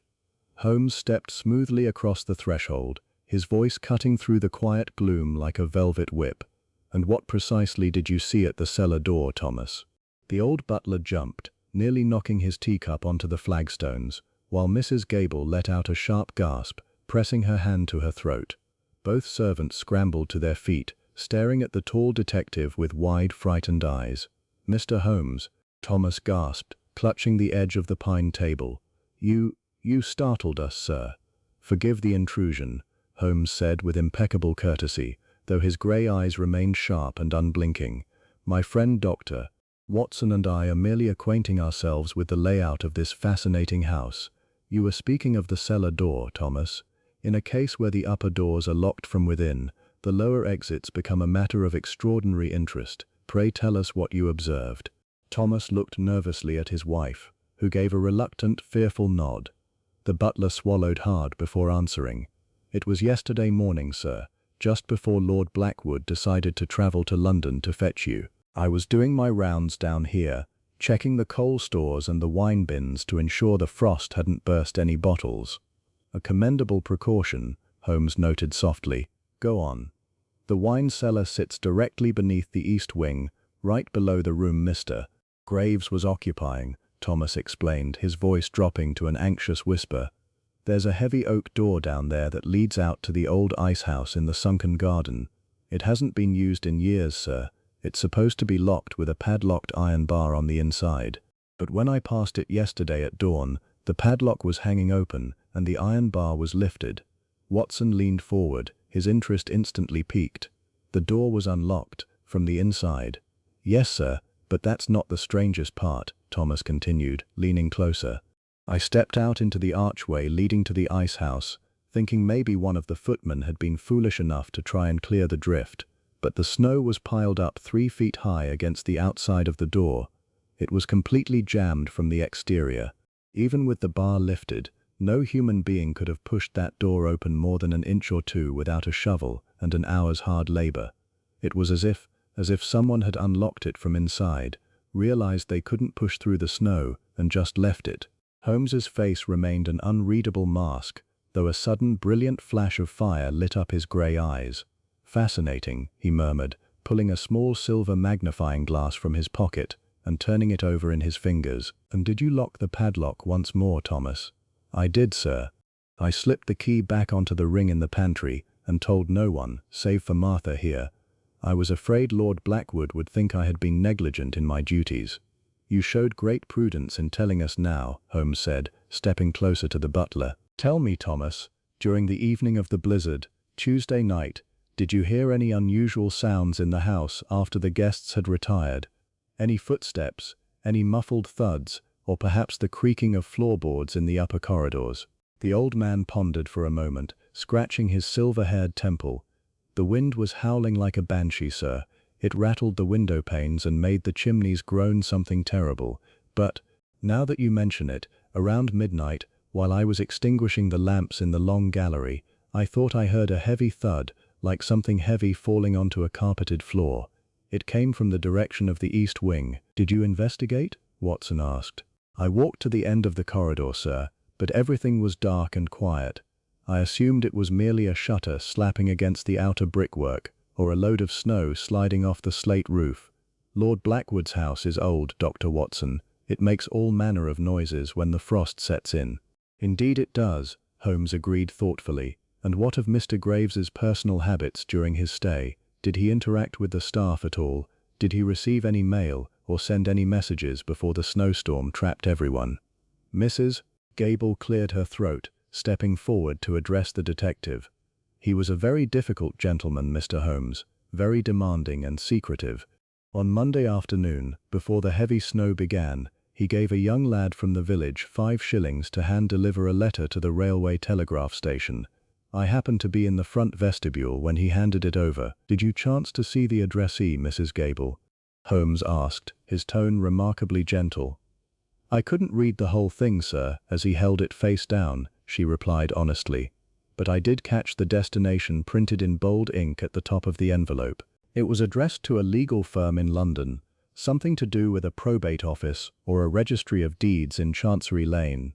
Holmes stepped smoothly across the threshold, his voice cutting through the quiet gloom like a velvet whip. "And what precisely did you see at the cellar door, Thomas?" The old butler jumped, nearly knocking his teacup onto the flagstones, while Mrs. Gable let out a sharp gasp, pressing her hand to her throat. Both servants scrambled to their feet, staring at the tall detective with wide, frightened eyes. "Mr. Holmes," Thomas gasped, clutching the edge of the pine table. You startled us, sir." "Forgive the intrusion," Holmes said with impeccable courtesy, though his grey eyes remained sharp and unblinking. "My friend Dr. Watson and I are merely acquainting ourselves with the layout of this fascinating house. You were speaking of the cellar door, Thomas. In a case where the upper doors are locked from within, the lower exits become a matter of extraordinary interest. Pray tell us what you observed." Thomas looked nervously at his wife, who gave a reluctant, fearful nod. The butler swallowed hard before answering. "It was yesterday morning, sir, just before Lord Blackwood decided to travel to London to fetch you. I was doing my rounds down here, checking the coal stores and the wine bins to ensure the frost hadn't burst any bottles." "A commendable precaution," Holmes noted softly. "Go on." "The wine cellar sits directly beneath the east wing, right below the room Mr. Graves was occupying," Thomas explained, his voice dropping to an anxious whisper. "There's a heavy oak door down there that leads out to the old ice house in the sunken garden. It hasn't been used in years, sir. It's supposed to be locked with a padlocked iron bar on the inside. But when I passed it yesterday at dawn, the padlock was hanging open and the iron bar was lifted." Watson leaned forward, his interest instantly piqued. "The door was unlocked from the inside." "Yes, sir, but that's not the strangest part," Thomas continued, leaning closer. "I stepped out into the archway leading to the ice house, thinking maybe one of the footmen had been foolish enough to try and clear the drift, but the snow was piled up 3 feet high against the outside of the door. It was completely jammed from the exterior. Even with the bar lifted, no human being could have pushed that door open more than an inch or two without a shovel and an hour's hard labor. It was as if someone had unlocked it from inside, realized they couldn't push through the snow, and just left it." Holmes's face remained an unreadable mask, though a sudden brilliant flash of fire lit up his grey eyes. "Fascinating," he murmured, pulling a small silver magnifying glass from his pocket and turning it over in his fingers. "And did you lock the padlock once more, Thomas?" "I did, sir. I slipped the key back onto the ring in the pantry and told no one, save for Martha here. I was afraid Lord Blackwood would think I had been negligent in my duties." "You showed great prudence in telling us now," Holmes said, stepping closer to the butler. "Tell me, Thomas, during the evening of the blizzard, Tuesday night, did you hear any unusual sounds in the house after the guests had retired? Any footsteps, any muffled thuds, or perhaps the creaking of floorboards in the upper corridors?" The old man pondered for a moment, scratching his silver-haired temple. "The wind was howling like a banshee, sir. It rattled the window panes and made the chimneys groan something terrible. But, now that you mention it, around midnight, while I was extinguishing the lamps in the long gallery, I thought I heard a heavy thud, like something heavy falling onto a carpeted floor. It came from the direction of the east wing." "Did you investigate?" Watson asked. "I walked to the end of the corridor, sir, but everything was dark and quiet. I assumed it was merely a shutter slapping against the outer brickwork, or a load of snow sliding off the slate roof. Lord Blackwood's house is old, Dr. Watson, It makes all manner of noises when the frost sets in. Indeed it does, Holmes agreed thoughtfully. And what of Mr. Graves's personal habits during his stay? Did he interact with the staff at all? Did he receive any mail or send any messages before the snowstorm trapped everyone? Mrs. Gable cleared her throat, stepping forward to address the detective. He was a very difficult gentleman, Mr. Holmes, very demanding and secretive. On Monday afternoon, before the heavy snow began, he gave a young lad from the village 5 shillings to hand-deliver a letter to the railway telegraph station. I happened to be in the front vestibule when he handed it over. Did you chance to see the addressee, Mrs. Gable? Holmes asked, his tone remarkably gentle. I couldn't read the whole thing, sir, as he held it face down, she replied honestly. But I did catch the destination printed in bold ink at the top of the envelope. It was addressed to a legal firm in London, something to do with a probate office or a registry of deeds in Chancery Lane.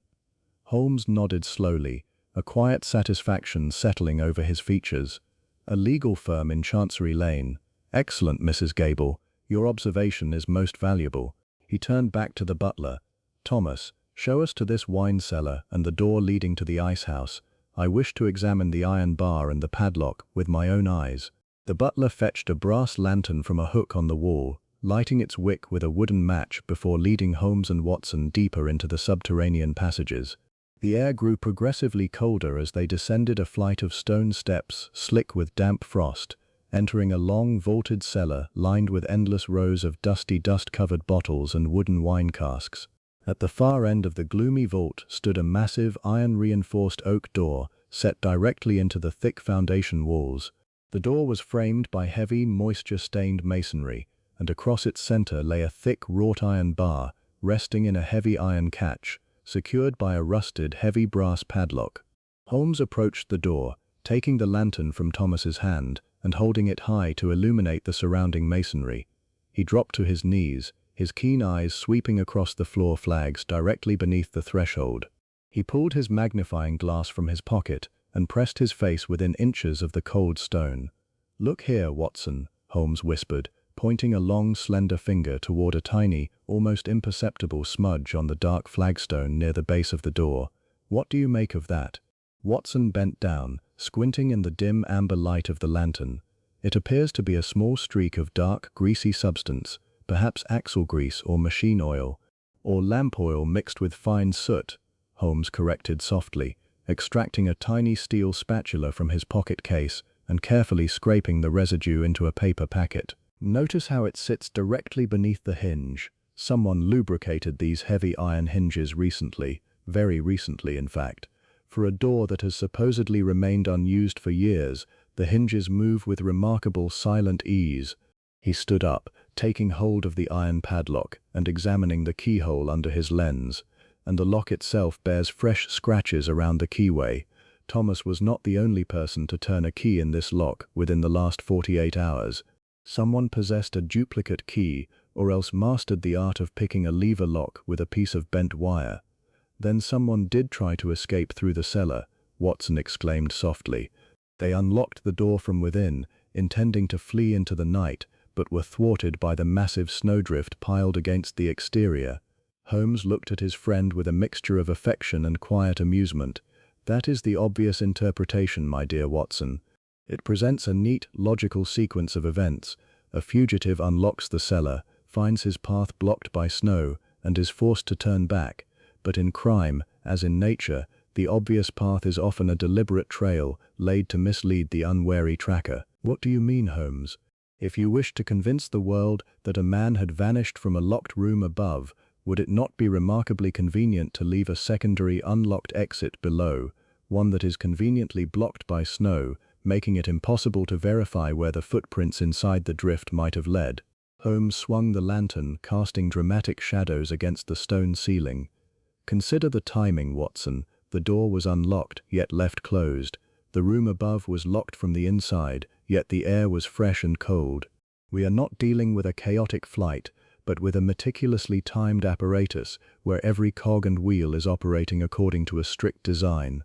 Holmes nodded slowly, a quiet satisfaction settling over his features. A legal firm in Chancery Lane. Excellent, Mrs. Gable. Your observation is most valuable. He turned back to the butler. Thomas, show us to this wine cellar and the door leading to the ice house. I wish to examine the iron bar and the padlock with my own eyes. The butler fetched a brass lantern from a hook on the wall, lighting its wick with a wooden match before leading Holmes and Watson deeper into the subterranean passages. The air grew progressively colder as they descended a flight of stone steps slick with damp frost, entering a long vaulted cellar lined with endless rows of dusty dust-covered bottles and wooden wine casks. At the far end of the gloomy vault stood a massive iron-reinforced oak door set directly into the thick foundation walls. The door was framed by heavy, moisture-stained masonry, and across its center lay a thick wrought-iron bar resting in a heavy iron catch, secured by a rusted, heavy brass padlock. Holmes approached the door, taking the lantern from Thomas's hand and holding it high to illuminate the surrounding masonry. He dropped to his knees, his keen eyes sweeping across the floor flags directly beneath the threshold. He pulled his magnifying glass from his pocket and pressed his face within inches of the cold stone. "Look here, Watson," Holmes whispered, pointing a long, slender finger toward a tiny, almost imperceptible smudge on the dark flagstone near the base of the door. "What do you make of that?" Watson bent down, squinting in the dim amber light of the lantern. "It appears to be a small streak of dark, greasy substance, perhaps axle grease or machine oil, or lamp oil mixed with fine soot," Holmes corrected softly, extracting a tiny steel spatula from his pocket case and carefully scraping the residue into a paper packet. "Notice how it sits directly beneath the hinge. Someone lubricated these heavy iron hinges recently, very recently in fact. For a door that has supposedly remained unused for years, the hinges move with remarkable silent ease." He stood up, taking hold of the iron padlock and examining the keyhole under his lens. "And the lock itself bears fresh scratches around the keyway. Thomas was not the only person to turn a key in this lock within the last 48 hours. Someone possessed a duplicate key, or else mastered the art of picking a lever lock with a piece of bent wire. Then someone did try to escape through the cellar," Watson exclaimed softly. "They unlocked the door from within, intending to flee into the night, but were thwarted by the massive snowdrift piled against the exterior." Holmes looked at his friend with a mixture of affection and quiet amusement. "That is the obvious interpretation, my dear Watson. It presents a neat, logical sequence of events. A fugitive unlocks the cellar, finds his path blocked by snow, and is forced to turn back. But in crime, as in nature, the obvious path is often a deliberate trail laid to mislead the unwary tracker." "What do you mean, Holmes?" "If you wished to convince the world that a man had vanished from a locked room above, would it not be remarkably convenient to leave a secondary unlocked exit below, one that is conveniently blocked by snow, making it impossible to verify where the footprints inside the drift might have led?" Holmes swung the lantern, casting dramatic shadows against the stone ceiling. "Consider the timing, Watson. The door was unlocked, yet left closed. The room above was locked from the inside, yet the air was fresh and cold. We are not dealing with a chaotic flight, but with a meticulously timed apparatus where every cog and wheel is operating according to a strict design."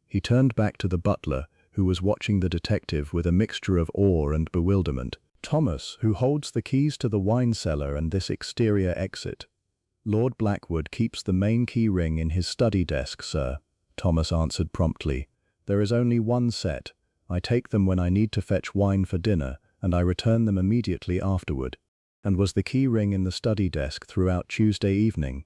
He turned back to the butler, who was watching the detective with a mixture of awe and bewilderment. "Thomas, who holds the keys to the wine cellar and this exterior exit?" Lord Blackwood keeps the main key ring in his study desk, sir, Thomas answered promptly. There is only one set. I take them when I need to fetch wine for dinner, and I return them immediately afterward. And was the key ring in the study desk throughout Tuesday evening?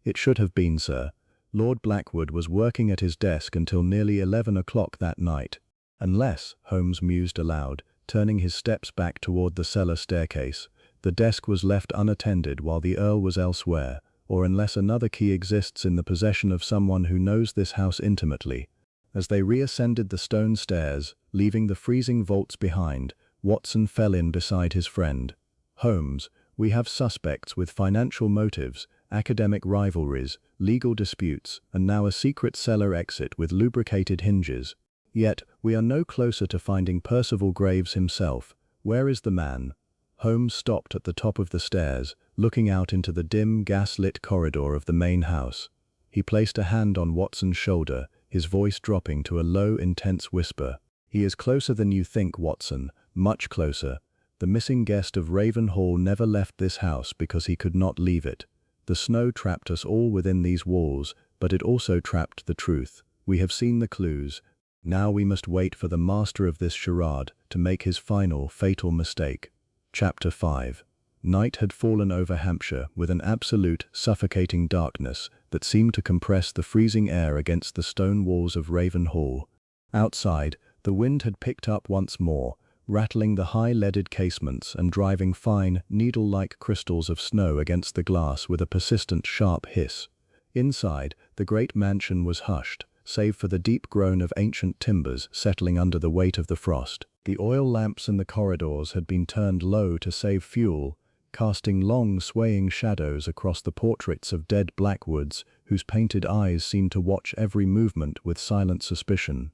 It should have been, sir. Lord Blackwood was working at his desk until nearly 11 o'clock that night. Unless, Holmes mused aloud, turning his steps back toward the cellar staircase, the desk was left unattended while the Earl was elsewhere, or unless another key exists in the possession of someone who knows this house intimately. As they reascended the stone stairs, leaving the freezing vaults behind, Watson fell in beside his friend. Holmes, we have suspects with financial motives, academic rivalries, legal disputes, and now a secret cellar exit with lubricated hinges. Yet, we are no closer to finding Percival Graves himself. Where is the man? Holmes stopped at the top of the stairs, looking out into the dim, gas-lit corridor of the main house. He placed a hand on Watson's shoulder, his voice dropping to a low, intense whisper. He is closer than you think, Watson, much closer. The missing guest of Ravenhall never left this house because he could not leave it. The snow trapped us all within these walls, but it also trapped the truth. We have seen the clues. Now we must wait for the master of this charade to make his final, fatal mistake. Chapter 5. Night had fallen over Hampshire with an absolute, suffocating darkness that seemed to compress the freezing air against the stone walls of Ravenhall. Outside, the wind had picked up once more, rattling the high leaded casements and driving fine, needle-like crystals of snow against the glass with a persistent, sharp hiss. Inside, the great mansion was hushed, save for the deep groan of ancient timbers settling under the weight of the frost. The oil lamps in the corridors had been turned low to save fuel, casting long, swaying shadows across the portraits of dead Blackwoods, whose painted eyes seemed to watch every movement with silent suspicion.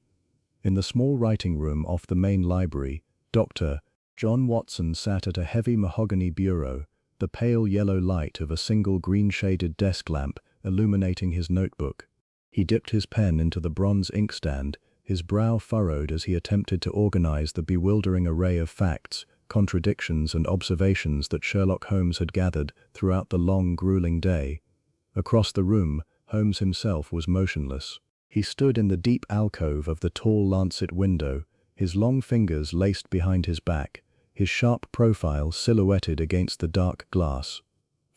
In the small writing room off the main library, Dr. John Watson sat at a heavy mahogany bureau, the pale yellow light of a single green-shaded desk lamp illuminating his notebook. He dipped his pen into the bronze inkstand, his brow furrowed as he attempted to organize the bewildering array of facts, contradictions and observations that Sherlock Holmes had gathered throughout the long, grueling day. Across the room, Holmes himself was motionless. He stood in the deep alcove of the tall lancet window, his long fingers laced behind his back, his sharp profile silhouetted against the dark glass.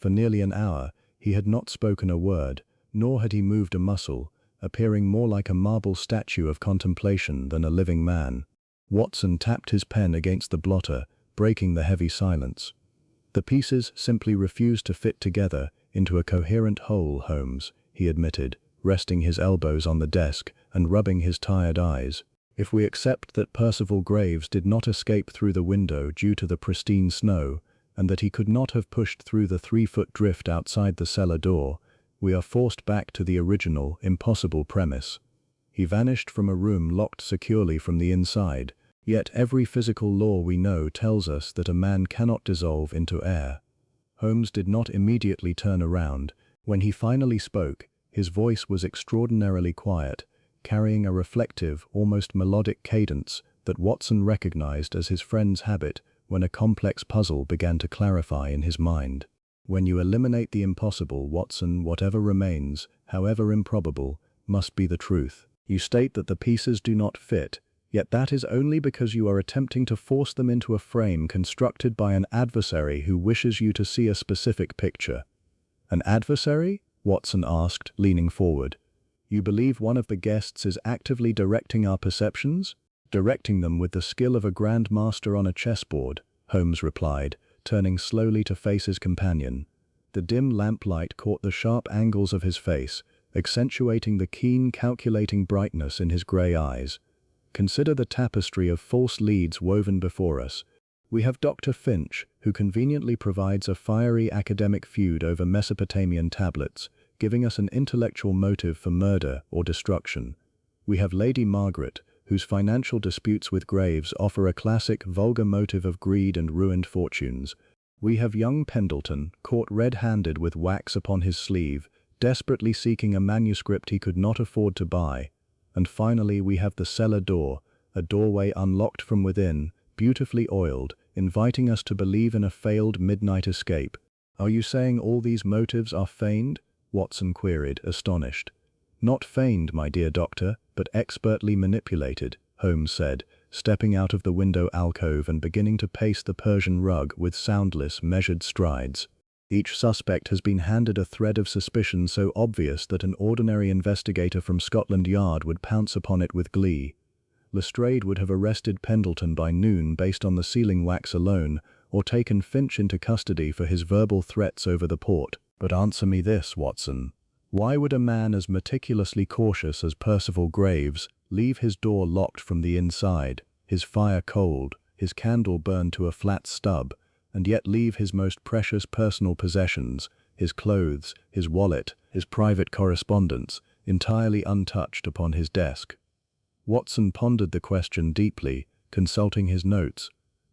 For nearly an hour, he had not spoken a word, nor had he moved a muscle, appearing more like a marble statue of contemplation than a living man. Watson tapped his pen against the blotter, breaking the heavy silence. The pieces simply refused to fit together into a coherent whole, Holmes, he admitted, resting his elbows on the desk and rubbing his tired eyes. If we accept that Percival Graves did not escape through the window due to the pristine snow, and that he could not have pushed through the 3-foot drift outside the cellar door, we are forced back to the original, impossible premise. He vanished from a room locked securely from the inside, yet every physical law we know tells us that a man cannot dissolve into air. Holmes did not immediately turn around. When he finally spoke, his voice was extraordinarily quiet, carrying a reflective, almost melodic cadence that Watson recognized as his friend's habit when a complex puzzle began to clarify in his mind. When you eliminate the impossible, Watson, whatever remains, however improbable, must be the truth. You state that the pieces do not fit, yet that is only because you are attempting to force them into a frame constructed by an adversary who wishes you to see a specific picture. An adversary? Watson asked, leaning forward. You believe one of the guests is actively directing our perceptions? Directing them with the skill of a grand master on a chessboard, Holmes replied, turning slowly to face his companion. The dim lamplight caught the sharp angles of his face, accentuating the keen, calculating brightness in his grey eyes. Consider the tapestry of false leads woven before us. We have Dr. Finch, who conveniently provides a fiery academic feud over Mesopotamian tablets, giving us an intellectual motive for murder or destruction. We have Lady Margaret, whose financial disputes with Graves offer a classic, vulgar motive of greed and ruined fortunes. We have young Pendleton, caught red-handed with wax upon his sleeve, desperately seeking a manuscript he could not afford to buy. And finally we have the cellar door, a doorway unlocked from within, beautifully oiled, inviting us to believe in a failed midnight escape. Are you saying all these motives are feigned? Watson queried, astonished. Not feigned, my dear doctor, but expertly manipulated, Holmes said, stepping out of the window alcove and beginning to pace the Persian rug with soundless, measured strides. Each suspect has been handed a thread of suspicion so obvious that an ordinary investigator from Scotland Yard would pounce upon it with glee. Lestrade would have arrested Pendleton by noon based on the sealing wax alone, or taken Finch into custody for his verbal threats over the port. But answer me this, Watson. Why would a man as meticulously cautious as Percival Graves leave his door locked from the inside, his fire cold, his candle burned to a flat stub, and yet leave his most precious personal possessions, his clothes, his wallet, his private correspondence, entirely untouched upon his desk? Watson pondered the question deeply, consulting his notes.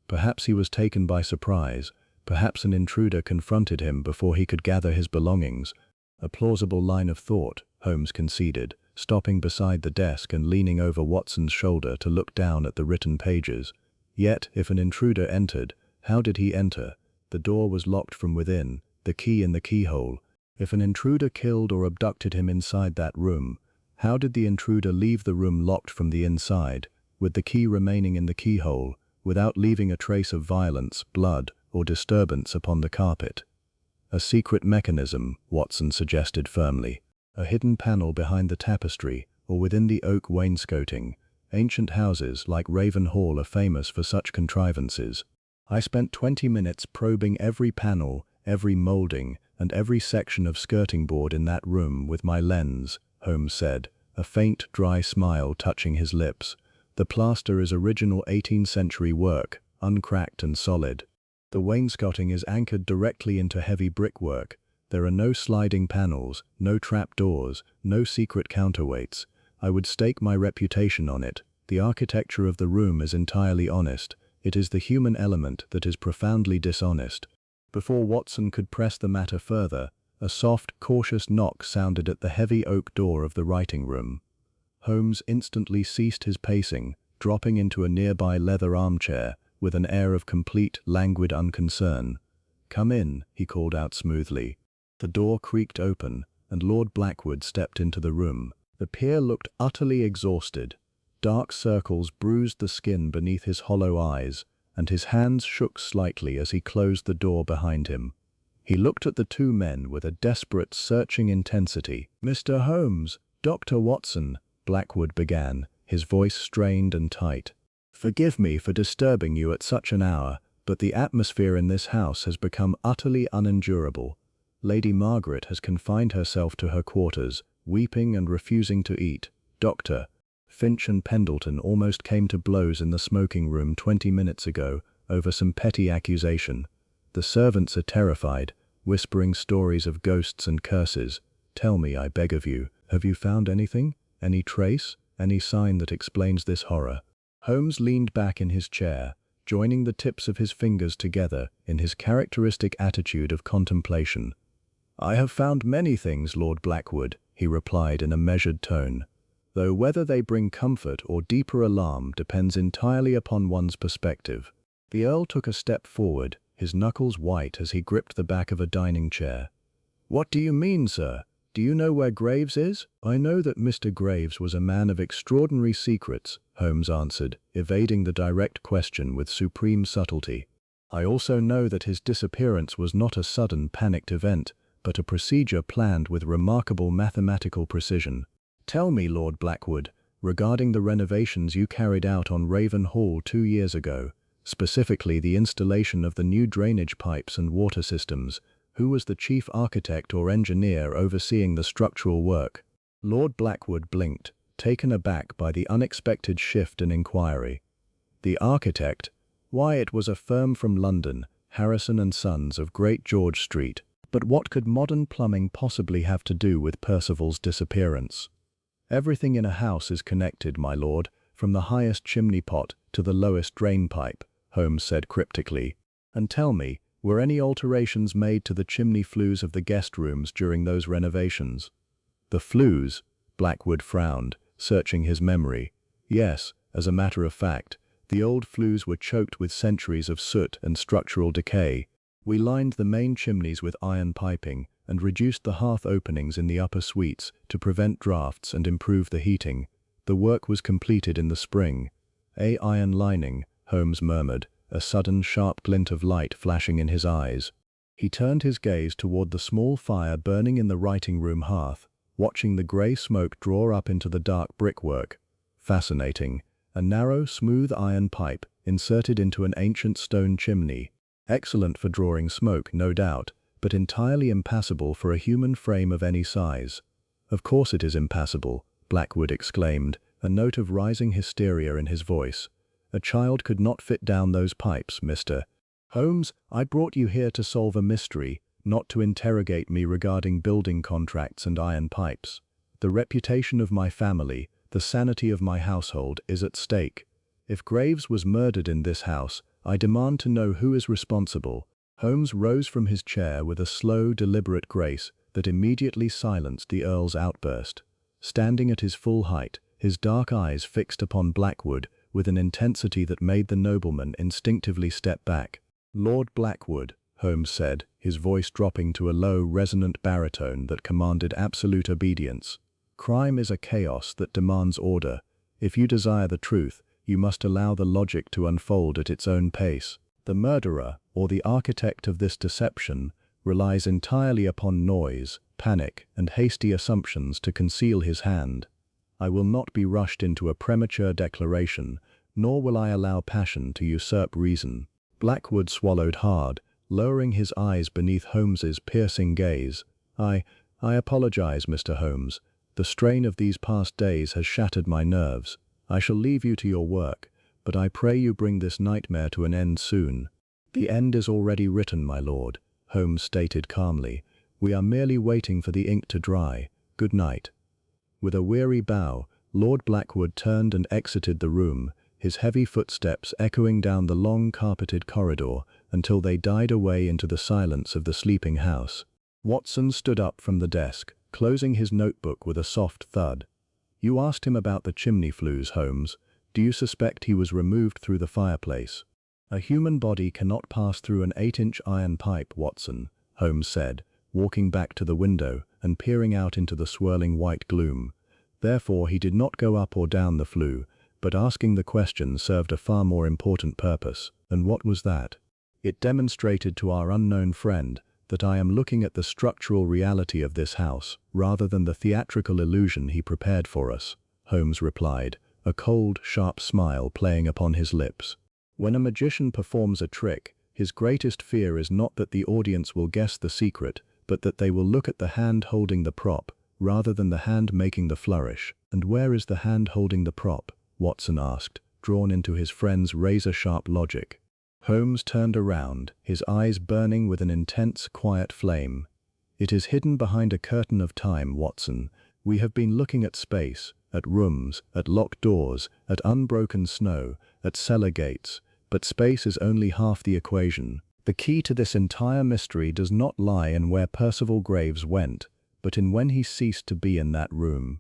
Perhaps he was taken by surprise. Perhaps an intruder confronted him before he could gather his belongings. A plausible line of thought, Holmes conceded, stopping beside the desk and leaning over Watson's shoulder to look down at the written pages. Yet, if an intruder entered, how did he enter? The door was locked from within, the key in the keyhole. If an intruder killed or abducted him inside that room, how did the intruder leave the room locked from the inside, with the key remaining in the keyhole, without leaving a trace of violence, blood, or disturbance upon the carpet? A secret mechanism, Watson suggested firmly. A hidden panel behind the tapestry, or within the oak wainscoting. Ancient houses like Raven Hall are famous for such contrivances. I spent 20 minutes probing every panel, every molding, and every section of skirting board in that room with my lens, Holmes said, a faint, dry smile touching his lips. The plaster is original 18th century work, uncracked and solid. The wainscoting is anchored directly into heavy brickwork. There are no sliding panels, no trapdoors, no secret counterweights. I would stake my reputation on it. The architecture of the room is entirely honest. It is the human element that is profoundly dishonest. Before Watson could press the matter further, a soft, cautious knock sounded at the heavy oak door of the writing room. Holmes instantly ceased his pacing, dropping into a nearby leather armchair, with an air of complete, languid unconcern. "Come in," he called out smoothly. The door creaked open, and Lord Blackwood stepped into the room. The peer looked utterly exhausted. Dark circles bruised the skin beneath his hollow eyes, and his hands shook slightly as he closed the door behind him. He looked at the two men with a desperate, searching intensity. "Mr. Holmes, Dr. Watson," Blackwood began, his voice strained and tight. "Forgive me for disturbing you at such an hour, but the atmosphere in this house has become utterly unendurable. Lady Margaret has confined herself to her quarters, weeping and refusing to eat. Doctor, Finch and Pendleton almost came to blows in the smoking room 20 minutes ago over some petty accusation. The servants are terrified, whispering stories of ghosts and curses. Tell me, I beg of you, have you found anything? Any trace? Any sign that explains this horror?" Holmes leaned back in his chair, joining the tips of his fingers together in his characteristic attitude of contemplation. "I have found many things, Lord Blackwood," he replied in a measured tone, "though whether they bring comfort or deeper alarm depends entirely upon one's perspective." The Earl took a step forward, his knuckles white as he gripped the back of a dining chair. "What do you mean, sir? Do you know where Graves is?" "I know that Mr. Graves was a man of extraordinary secrets," Holmes answered, evading the direct question with supreme subtlety. "I also know that his disappearance was not a sudden, panicked event, but a procedure planned with remarkable mathematical precision. Tell me, Lord Blackwood, regarding the renovations you carried out on Raven Hall 2 years ago, specifically the installation of the new drainage pipes and water systems, who was the chief architect or engineer overseeing the structural work?" Lord Blackwood blinked, taken aback by the unexpected shift in inquiry. "The architect? Why, it was a firm from London, Harrison and Sons of Great George Street. But what could modern plumbing possibly have to do with Percival's disappearance?" "Everything in a house is connected, my lord, from the highest chimney pot to the lowest drain pipe," Holmes said cryptically. "And tell me, were any alterations made to the chimney flues of the guest rooms during those renovations?" "The flues?" Blackwood frowned, searching his memory. "Yes, as a matter of fact, the old flues were choked with centuries of soot and structural decay. We lined the main chimneys with iron piping and reduced the hearth openings in the upper suites to prevent drafts and improve the heating. The work was completed in the spring. "A iron lining," Holmes murmured, a sudden sharp glint of light flashing in his eyes. He turned his gaze toward the small fire burning in the writing-room hearth, watching the grey smoke draw up into the dark brickwork. Fascinating. A narrow, smooth iron pipe inserted into an ancient stone chimney. Excellent for drawing smoke, no doubt, but entirely impassable for a human frame of any size. "Of course it is impassable," Blackwood exclaimed, a note of rising hysteria in his voice. "A child could not fit down those pipes, Mr. Holmes. I brought you here to solve a mystery, not to interrogate me regarding building contracts and iron pipes. The reputation of my family, the sanity of my household is at stake. If Graves was murdered in this house, I demand to know who is responsible." Holmes rose from his chair with a slow, deliberate grace that immediately silenced the Earl's outburst. Standing at his full height, his dark eyes fixed upon Blackwood with an intensity that made the nobleman instinctively step back. "Lord Blackwood," Holmes said, his voice dropping to a low, resonant baritone that commanded absolute obedience. "Crime is a chaos that demands order. If you desire the truth, you must allow the logic to unfold at its own pace. The murderer, or the architect of this deception, relies entirely upon noise, panic, and hasty assumptions to conceal his hand. I will not be rushed into a premature declaration, nor will I allow passion to usurp reason." Blackwood swallowed hard, lowering his eyes beneath Holmes's piercing gaze. I apologize, Mr. Holmes. The strain of these past days has shattered my nerves. I shall leave you to your work, but I pray you bring this nightmare to an end soon." "The end is already written, my lord," Holmes stated calmly. "We are merely waiting for the ink to dry. Good night." With a weary bow, Lord Blackwood turned and exited the room, his heavy footsteps echoing down the long carpeted corridor until they died away into the silence of the sleeping house. Watson stood up from the desk, closing his notebook with a soft thud. "You asked him about the chimney flues, Holmes. Do you suspect he was removed through the fireplace?" "A human body cannot pass through an 8-inch iron pipe, Watson," Holmes said, walking back to the window and peering out into the swirling white gloom. "Therefore he did not go up or down the flue, but asking the question served a far more important purpose." "And what was that?" "It demonstrated to our unknown friend that I am looking at the structural reality of this house, rather than the theatrical illusion he prepared for us," Holmes replied, a cold, sharp smile playing upon his lips. "When a magician performs a trick, his greatest fear is not that the audience will guess the secret, but that they will look at the hand holding the prop, rather than the hand making the flourish." "And where is the hand holding the prop?" Watson asked, drawn into his friend's razor-sharp logic. Holmes turned around, his eyes burning with an intense, quiet flame. "It is hidden behind a curtain of time, Watson. We have been looking at space, at rooms, at locked doors, at unbroken snow, at cellar gates, but space is only half the equation. The key to this entire mystery does not lie in where Percival Graves went, but in when he ceased to be in that room."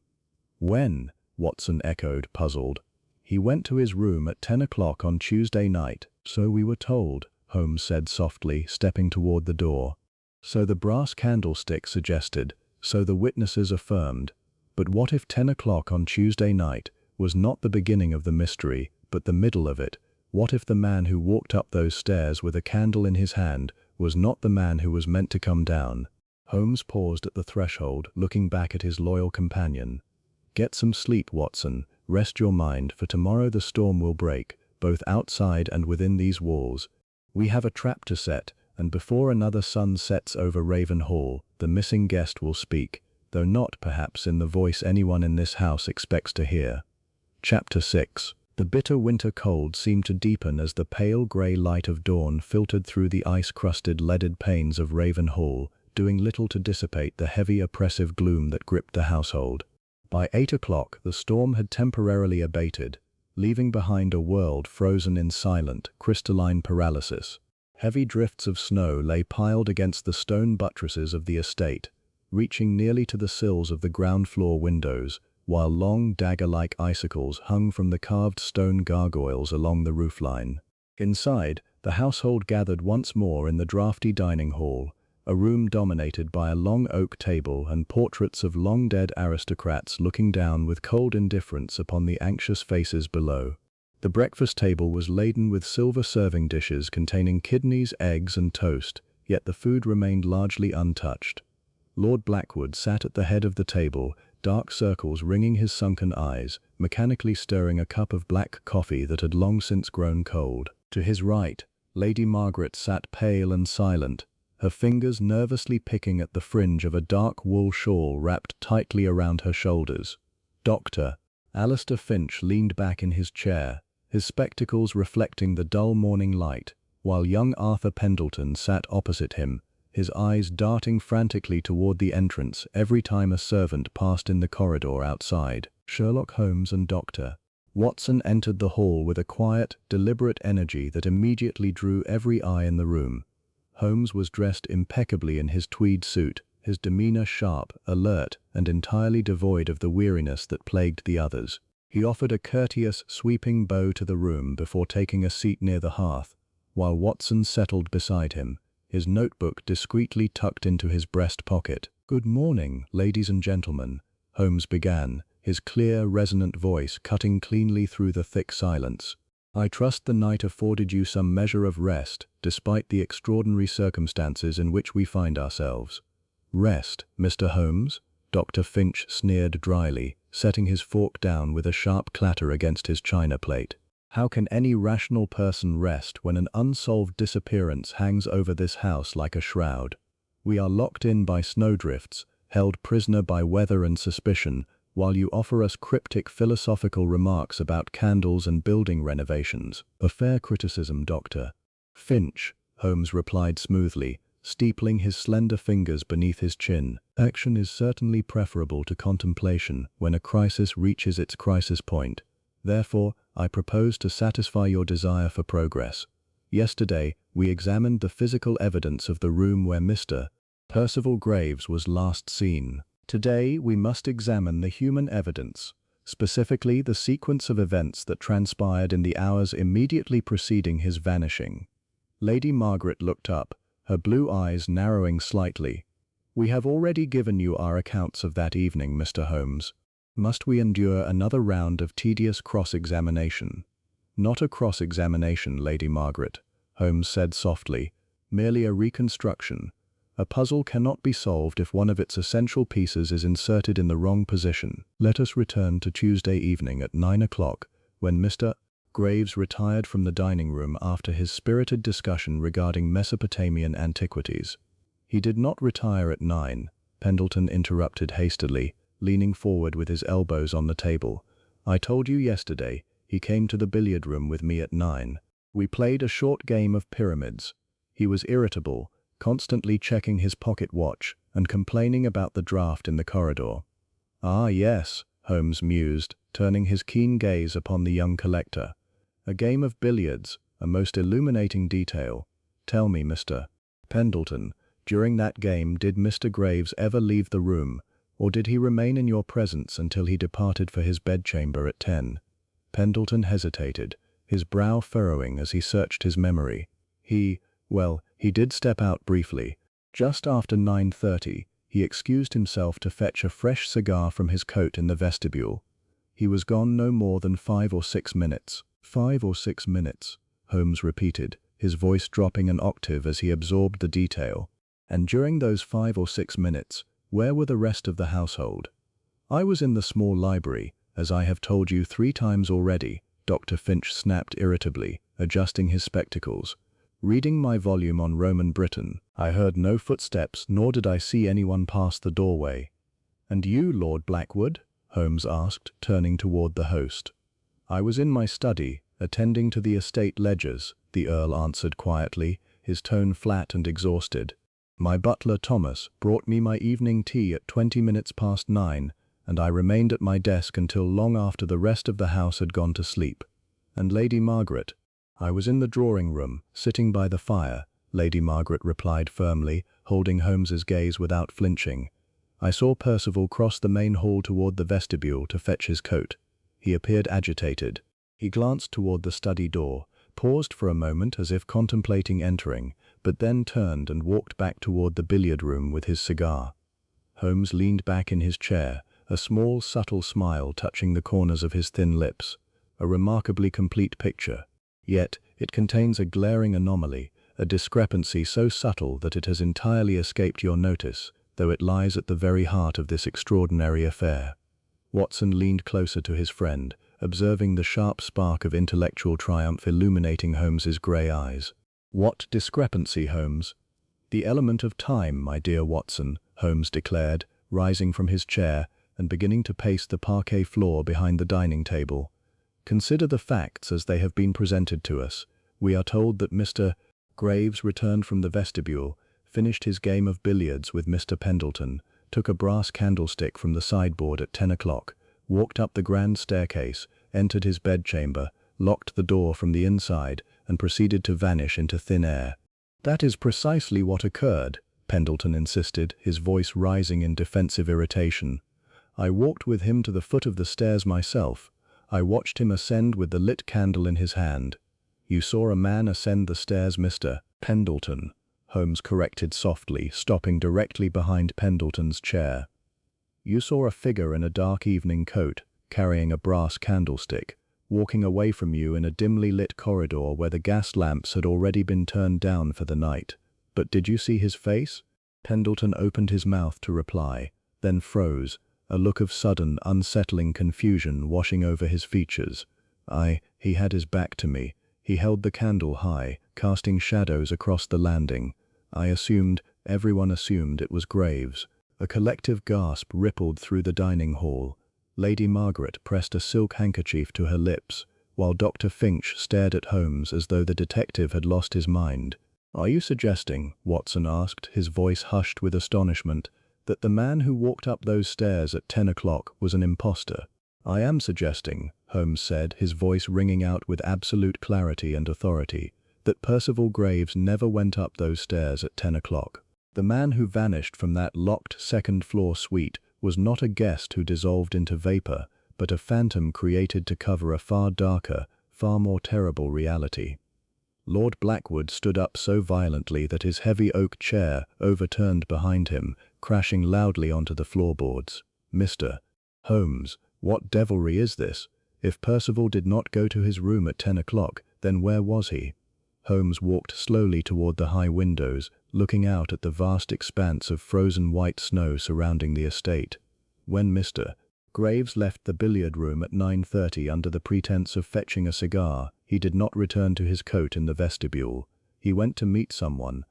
"When?" Watson echoed, puzzled. "He went to his room at 10 o'clock on Tuesday night, so we were told," Holmes said softly, stepping toward the door. "So the brass candlestick suggested, so the witnesses affirmed. But what if 10 o'clock on Tuesday night was not the beginning of the mystery, but the middle of it? What if the man who walked up those stairs with a candle in his hand was not the man who was meant to come down?" Holmes paused at the threshold, looking back at his loyal companion. "Get some sleep, Watson. Rest your mind, for tomorrow the storm will break, both outside and within these walls. We have a trap to set, and before another sun sets over Raven Hall, the missing guest will speak, though not, perhaps, in the voice anyone in this house expects to hear." Chapter 6. The bitter winter cold seemed to deepen as the pale grey light of dawn filtered through the ice-crusted leaded panes of Raven Hall, doing little to dissipate the heavy, oppressive gloom that gripped the household. By 8 o'clock, the storm had temporarily abated, leaving behind a world frozen in silent, crystalline paralysis. Heavy drifts of snow lay piled against the stone buttresses of the estate, reaching nearly to the sills of the ground-floor windows, while long, dagger-like icicles hung from the carved stone gargoyles along the roofline. Inside, The household gathered once more in the draughty dining hall, a room dominated by a long oak table and portraits of long-dead aristocrats looking down with cold indifference upon the anxious faces below. The breakfast table was laden with silver serving dishes containing kidneys, eggs, and toast, yet the food remained largely untouched. Lord Blackwood sat at the head of the table, dark circles ringing his sunken eyes, mechanically stirring a cup of black coffee that had long since grown cold. To his right, Lady Margaret sat pale and silent, her fingers nervously picking at the fringe of a dark wool shawl wrapped tightly around her shoulders. Dr. Alistair Finch leaned back in his chair, his spectacles reflecting the dull morning light, while young Arthur Pendleton sat opposite him, his eyes darting frantically toward the entrance every time a servant passed in the corridor outside. Sherlock Holmes and Dr. Watson entered the hall with a quiet, deliberate energy that immediately drew every eye in the room. Holmes was dressed impeccably in his tweed suit, his demeanor sharp, alert, and entirely devoid of the weariness that plagued the others. He offered a courteous, sweeping bow to the room before taking a seat near the hearth, while Watson settled beside him, his notebook discreetly tucked into his breast pocket. "Good morning, ladies and gentlemen," Holmes began, his clear, resonant voice cutting cleanly through the thick silence. "I trust the night afforded you some measure of rest, despite the extraordinary circumstances in which we find ourselves." "Rest, Mr. Holmes?" Dr. Finch sneered dryly, setting his fork down with a sharp clatter against his china plate. "How can any rational person rest when an unsolved disappearance hangs over this house like a shroud? We are locked in by snowdrifts, held prisoner by weather and suspicion, while you offer us cryptic philosophical remarks about candles and building renovations." "A fair criticism, Dr. Finch," Holmes replied smoothly, steepling his slender fingers beneath his chin. "Action is certainly preferable to contemplation when a crisis reaches its crisis point. Therefore, I propose to satisfy your desire for progress. Yesterday, we examined the physical evidence of the room where Mr. Percival Graves was last seen. Today, we must examine the human evidence, specifically the sequence of events that transpired in the hours immediately preceding his vanishing." Lady Margaret looked up, her blue eyes narrowing slightly. "We have already given you our accounts of that evening, Mr. Holmes. Must we endure another round of tedious cross-examination?" "Not a cross-examination, Lady Margaret," Holmes said softly, "merely a reconstruction. A puzzle cannot be solved if one of its essential pieces is inserted in the wrong position. Let us return to Tuesday evening at 9 o'clock, when Mr. Graves retired from the dining room after his spirited discussion regarding Mesopotamian antiquities." "He did not retire at 9, Pendleton interrupted hastily, leaning forward with his elbows on the table. "I told you yesterday, he came to the billiard room with me at 9. We played a short game of pyramids. He was irritable, constantly checking his pocket watch and complaining about the draft in the corridor." "Ah, yes," Holmes mused, turning his keen gaze upon the young collector. "A game of billiards, a most illuminating detail. Tell me, Mr. Pendleton, during that game did Mr. Graves ever leave the room, or did he remain in your presence until he departed for his bedchamber at 10? Pendleton hesitated, his brow furrowing as he searched his memory. He did step out briefly. Just after 9:30, he excused himself to fetch a fresh cigar from his coat in the vestibule. He was gone no more than 5 or 6 minutes. 5 or 6 minutes, Holmes repeated, his voice dropping an octave as he absorbed the detail. "And during those 5 or 6 minutes, where were the rest of the household?" "I was in the small library, as I have told you 3 times already," Dr. Finch snapped irritably, adjusting his spectacles. "Reading my volume on Roman Britain. I heard no footsteps, nor did I see anyone pass the doorway." "And you, Lord Blackwood?" Holmes asked, turning toward the host. "I was in my study, attending to the estate ledgers," the Earl answered quietly, his tone flat and exhausted. "My butler, Thomas, brought me my evening tea at 20 minutes past 9, and I remained at my desk until long after the rest of the house had gone to sleep." "And Lady Margaret?" "I was in the drawing-room, sitting by the fire," Lady Margaret replied firmly, holding Holmes's gaze without flinching. "I saw Percival cross the main hall toward the vestibule to fetch his coat. He appeared agitated. He glanced toward the study door, paused for a moment as if contemplating entering, but then turned and walked back toward the billiard room with his cigar. Holmes leaned back in his chair, a small, subtle smile touching the corners of his thin lips. A remarkably complete picture. Yet, it contains a glaring anomaly, a discrepancy so subtle that it has entirely escaped your notice, though it lies at the very heart of this extraordinary affair. Watson leaned closer to his friend, observing the sharp spark of intellectual triumph illuminating Holmes's grey eyes. "What discrepancy, Holmes?" "The element of time, my dear Watson," Holmes declared, rising from his chair and beginning to pace the parquet floor behind the dining table. "Consider the facts as they have been presented to us. We are told that Mr. Graves returned from the vestibule, finished his game of billiards with Mr. Pendleton, took a brass candlestick from the sideboard at 10 o'clock, walked up the grand staircase, entered his bedchamber, locked the door from the inside, and proceeded to vanish into thin air." "That is precisely what occurred," Pendleton insisted, his voice rising in defensive irritation. "I walked with him to the foot of the stairs myself. I watched him ascend with the lit candle in his hand." "You saw a man ascend the stairs, Mr. Pendleton," Holmes corrected softly, stopping directly behind Pendleton's chair. "You saw a figure in a dark evening coat, carrying a brass candlestick, walking away from you in a dimly lit corridor where the gas lamps had already been turned down for the night. But did you see his face?" Pendleton opened his mouth to reply, then froze, a look of sudden, unsettling confusion washing over his features. He had his back to me. He held the candle high, casting shadows across the landing. Everyone assumed it was Graves." A collective gasp rippled through the dining hall. Lady Margaret pressed a silk handkerchief to her lips, while Dr. Finch stared at Holmes as though the detective had lost his mind. "Are you suggesting," Watson asked, his voice hushed with astonishment, "that the man who walked up those stairs at 10 o'clock was an impostor?" "I am suggesting," Holmes said, his voice ringing out with absolute clarity and authority, "that Percival Graves never went up those stairs at 10 o'clock. The man who vanished from that locked second-floor suite was not a guest who dissolved into vapor, but a phantom created to cover a far darker, far more terrible reality." Lord Blackwood stood up so violently that his heavy oak chair overturned behind him, crashing loudly onto the floorboards. "Mr. Holmes, what devilry is this? If Percival did not go to his room at 10 o'clock, then where was he?" Holmes walked slowly toward the high windows, looking out at the vast expanse of frozen white snow surrounding the estate. "When Mr. Graves left the billiard room at 9:30 under the pretense of fetching a cigar, he did not return to his coat in the vestibule. He went to meet someone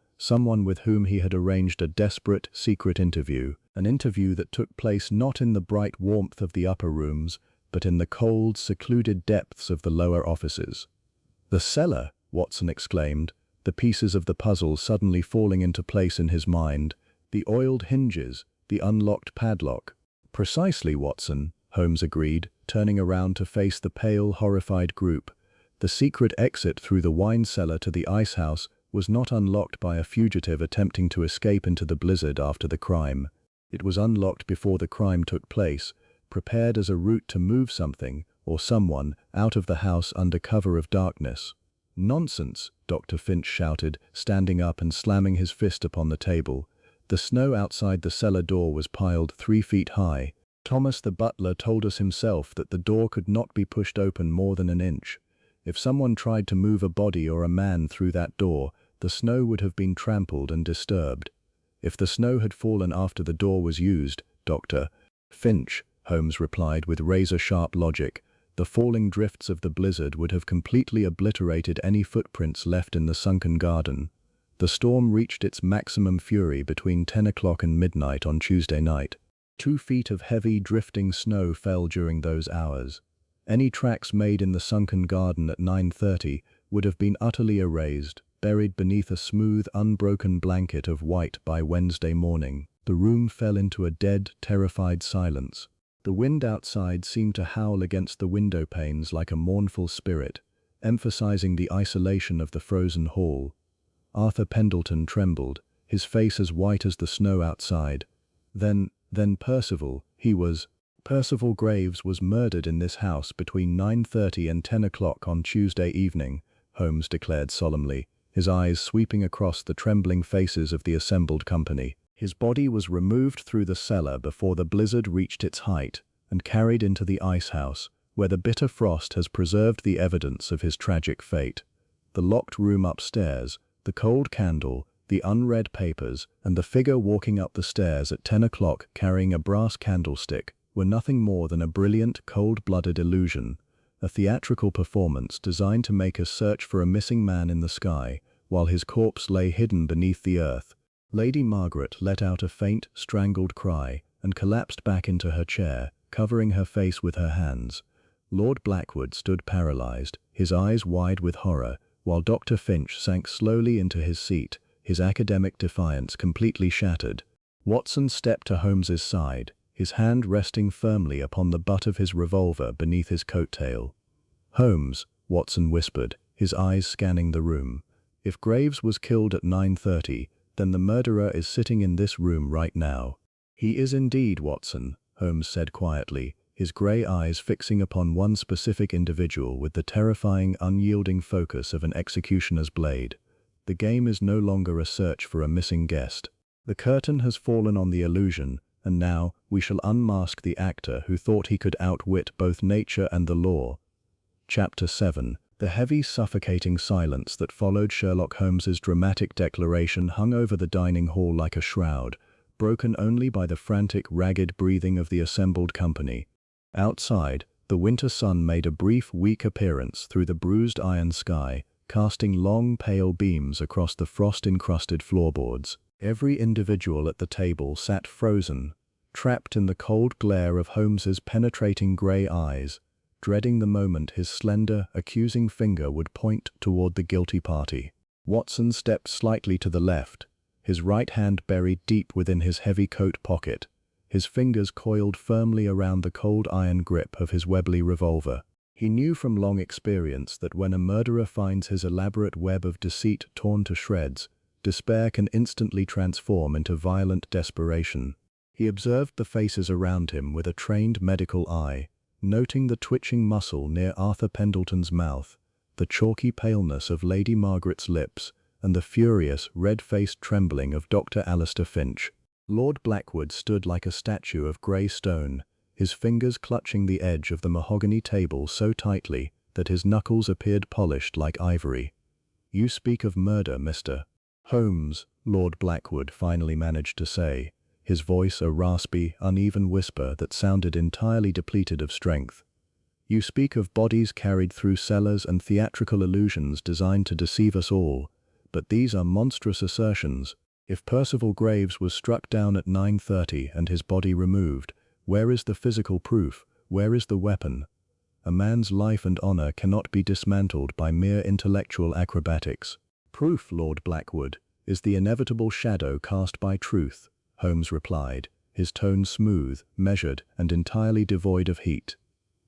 with whom he had arranged a desperate, secret interview, an interview that took place not in the bright warmth of the upper rooms, but in the cold, secluded depths of the lower offices." "The cellar!" Watson exclaimed, the pieces of the puzzle suddenly falling into place in his mind. "The oiled hinges, the unlocked padlock." "Precisely, Watson," Holmes agreed, turning around to face the pale, horrified group. "The secret exit through the wine cellar to the ice house was not unlocked by a fugitive attempting to escape into the blizzard after the crime. It was unlocked before the crime took place, prepared as a route to move something, or someone, out of the house under cover of darkness." "Nonsense," Dr. Finch shouted, standing up and slamming his fist upon the table. "The snow outside the cellar door was piled 3 feet high. Thomas the butler told us himself that the door could not be pushed open more than an inch. If someone tried to move a body or a man through that door, the snow would have been trampled and disturbed." "If the snow had fallen after the door was used, Dr. Finch," Holmes replied with razor-sharp logic, "the falling drifts of the blizzard would have completely obliterated any footprints left in the sunken garden. The storm reached its maximum fury between 10 o'clock and midnight on Tuesday night. 2 feet of heavy, drifting snow fell during those hours. Any tracks made in the sunken garden at 9:30 would have been utterly erased, buried beneath a smooth, unbroken blanket of white by Wednesday morning." The room fell into a dead, terrified silence. The wind outside seemed to howl against the window panes like a mournful spirit, emphasizing the isolation of the frozen hall. Arthur Pendleton trembled, his face as white as the snow outside. Then Percival Graves was murdered in this house between 9:30 and 10 o'clock on Tuesday evening," Holmes declared solemnly, his eyes sweeping across the trembling faces of the assembled company. His body was removed through the cellar before the blizzard reached its height and carried into the ice house, where the bitter frost has preserved the evidence of his tragic fate. The locked room upstairs, the cold candle, the unread papers, and the figure walking up the stairs at 10 o'clock carrying a brass candlestick were nothing more than a brilliant, cold-blooded illusion, a theatrical performance designed to make us search for a missing man in the sky, while his corpse lay hidden beneath the earth. Lady Margaret let out a faint, strangled cry and collapsed back into her chair, covering her face with her hands. Lord Blackwood stood paralyzed, his eyes wide with horror, while Dr. Finch sank slowly into his seat, his academic defiance completely shattered. Watson stepped to Holmes's side, his hand resting firmly upon the butt of his revolver beneath his coat tail. "Holmes," Watson whispered, his eyes scanning the room. "If Graves was killed at 9:30, then the murderer is sitting in this room right now." "He is indeed, Watson," Holmes said quietly, his grey eyes fixing upon one specific individual with the terrifying, unyielding focus of an executioner's blade. "The game is no longer a search for a missing guest. The curtain has fallen on the illusion, and now we shall unmask the actor who thought he could outwit both nature and the law." Chapter 7. The heavy, suffocating silence that followed Sherlock Holmes's dramatic declaration hung over the dining hall like a shroud, broken only by the frantic, ragged breathing of the assembled company. Outside, the winter sun made a brief, weak appearance through the bruised iron sky, casting long, pale beams across the frost-encrusted floorboards. Every individual at the table sat frozen, trapped in the cold glare of Holmes's penetrating grey eyes, dreading the moment his slender, accusing finger would point toward the guilty party. Watson stepped slightly to the left, his right hand buried deep within his heavy coat pocket, his fingers coiled firmly around the cold iron grip of his Webley revolver. He knew from long experience that when a murderer finds his elaborate web of deceit torn to shreds, despair can instantly transform into violent desperation. He observed the faces around him with a trained medical eye, noting the twitching muscle near Arthur Pendleton's mouth, the chalky paleness of Lady Margaret's lips, and the furious, red-faced trembling of Dr. Alistair Finch. Lord Blackwood stood like a statue of grey stone, his fingers clutching the edge of the mahogany table so tightly that his knuckles appeared polished like ivory. "You speak of murder, Mr. Holmes," Lord Blackwood finally managed to say, his voice a raspy, uneven whisper that sounded entirely depleted of strength. "You speak of bodies carried through cellars and theatrical illusions designed to deceive us all, but these are monstrous assertions. If Percival Graves was struck down at 9:30 and his body removed, where is the physical proof? Where is the weapon? A man's life and honor cannot be dismantled by mere intellectual acrobatics." "Proof, Lord Blackwood, is the inevitable shadow cast by truth," Holmes replied, his tone smooth, measured, and entirely devoid of heat.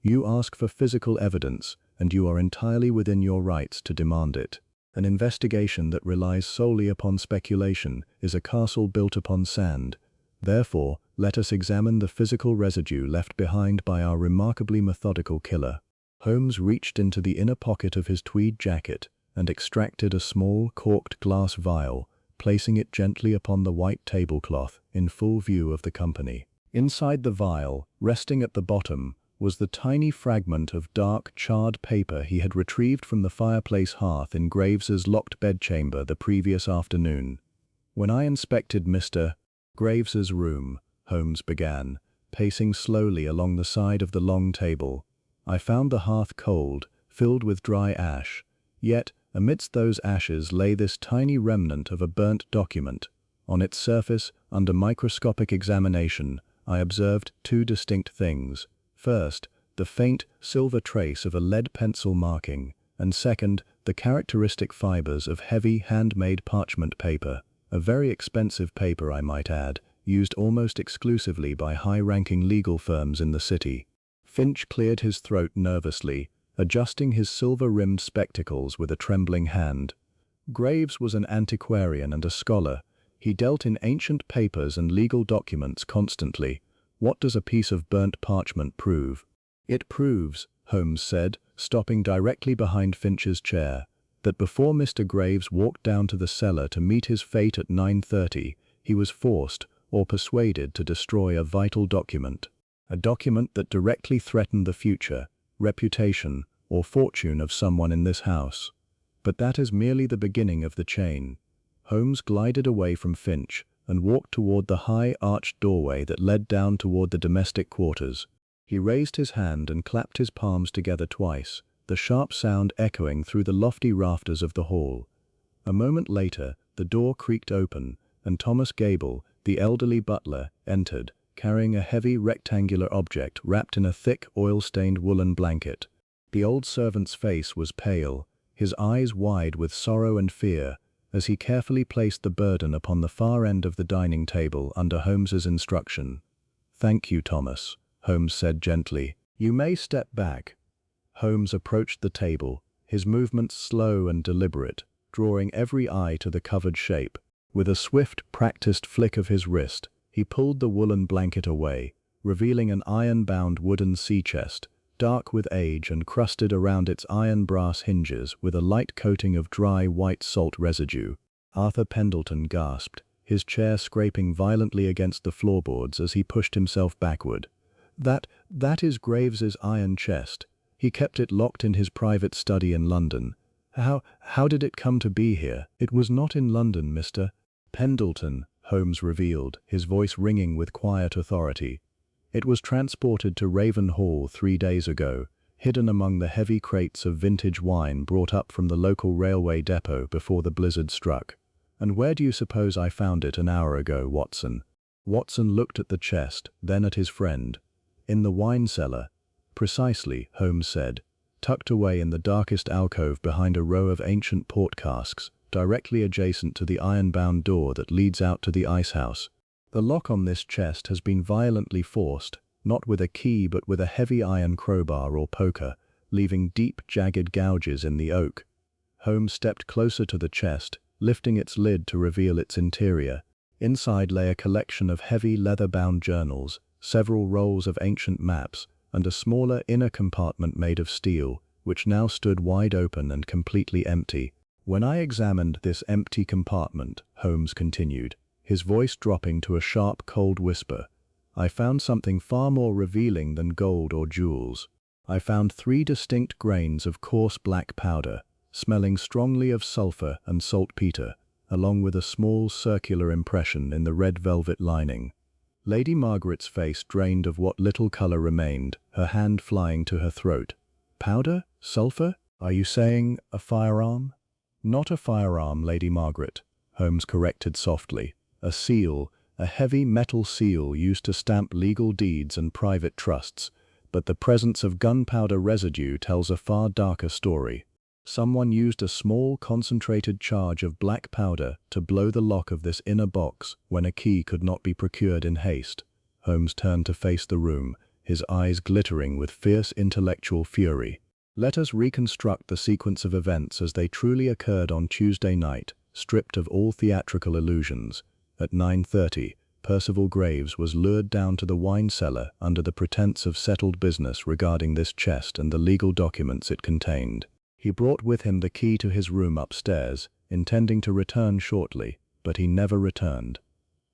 "You ask for physical evidence, and you are entirely within your rights to demand it. An investigation that relies solely upon speculation is a castle built upon sand. Therefore, let us examine the physical residue left behind by our remarkably methodical killer." Holmes reached into the inner pocket of his tweed jacket and extracted a small, corked glass vial, placing it gently upon the white tablecloth in full view of the company. Inside the vial, resting at the bottom, was the tiny fragment of dark, charred paper he had retrieved from the fireplace hearth in Graves's locked bedchamber the previous afternoon. "When I inspected Mr. Graves's room," Holmes began, pacing slowly along the side of the long table, "I found the hearth cold, filled with dry ash. Yet, amidst those ashes lay this tiny remnant of a burnt document. On its surface, under microscopic examination, I observed two distinct things. First, the faint, silver trace of a lead pencil marking, and second, the characteristic fibers of heavy, handmade parchment paper, a very expensive paper, I might add, used almost exclusively by high-ranking legal firms in the city." Finch cleared his throat nervously, adjusting his silver-rimmed spectacles with a trembling hand. Graves was an antiquarian and a scholar. He dealt in ancient papers and legal documents constantly. What does a piece of burnt parchment prove? "It proves," Holmes said, stopping directly behind Finch's chair, that before Mr. Graves walked down to the cellar to meet his fate at 9:30, he was forced or persuaded to destroy a vital document. A document that directly threatened the future, reputation, or fortune of someone in this house. But that is merely the beginning of the chain. Holmes glided away from Finch and walked toward the high arched doorway that led down toward the domestic quarters. He raised his hand and clapped his palms together twice, the sharp sound echoing through the lofty rafters of the hall. A moment later, the door creaked open, and Thomas Gable, the elderly butler, entered, carrying a heavy rectangular object wrapped in a thick oil-stained woolen blanket. The old servant's face was pale, his eyes wide with sorrow and fear, as he carefully placed the burden upon the far end of the dining table under Holmes's instruction. "Thank you, Thomas," Holmes said gently. "You may step back." Holmes approached the table, his movements slow and deliberate, drawing every eye to the covered shape. With a swift, practiced flick of his wrist, he pulled the woolen blanket away, revealing an iron-bound wooden sea chest, dark with age and crusted around its iron brass hinges with a light coating of dry white salt residue. Arthur Pendleton gasped, his chair scraping violently against the floorboards as he pushed himself backward. That is Graves's iron chest. He kept it locked in his private study in London. How did it come to be here?" "It was not in London, Mr. Pendleton," Holmes revealed, his voice ringing with quiet authority. "It was transported to Raven Hall 3 days ago, hidden among the heavy crates of vintage wine brought up from the local railway depot before the blizzard struck. And where do you suppose I found it an hour ago, Watson?" Watson looked at the chest, then at his friend. "In the wine cellar." "Precisely," Holmes said, "tucked away in the darkest alcove behind a row of ancient port casks, directly adjacent to the iron-bound door that leads out to the ice house. The lock on this chest has been violently forced, not with a key but with a heavy iron crowbar or poker, leaving deep, jagged gouges in the oak." Holmes stepped closer to the chest, lifting its lid to reveal its interior. Inside lay a collection of heavy leather-bound journals, several rolls of ancient maps, and a smaller inner compartment made of steel, which now stood wide open and completely empty. "When I examined this empty compartment," Holmes continued, his voice dropping to a sharp, cold whisper, "I found something far more revealing than gold or jewels. I found 3 distinct grains of coarse black powder, smelling strongly of sulfur and saltpeter, along with a small circular impression in the red velvet lining." Lady Margaret's face drained of what little color remained, her hand flying to her throat. "Powder? Sulfur? Are you saying a firearm?" "Not a firearm, Lady Margaret," Holmes corrected softly. "A seal, a heavy metal seal used to stamp legal deeds and private trusts, but the presence of gunpowder residue tells a far darker story. Someone used a small concentrated charge of black powder to blow the lock of this inner box when a key could not be procured in haste." Holmes turned to face the room, his eyes glittering with fierce intellectual fury. "Let us reconstruct the sequence of events as they truly occurred on Tuesday night, stripped of all theatrical illusions. At 9:30, Percival Graves was lured down to the wine cellar under the pretense of settled business regarding this chest and the legal documents it contained. He brought with him the key to his room upstairs, intending to return shortly, but he never returned."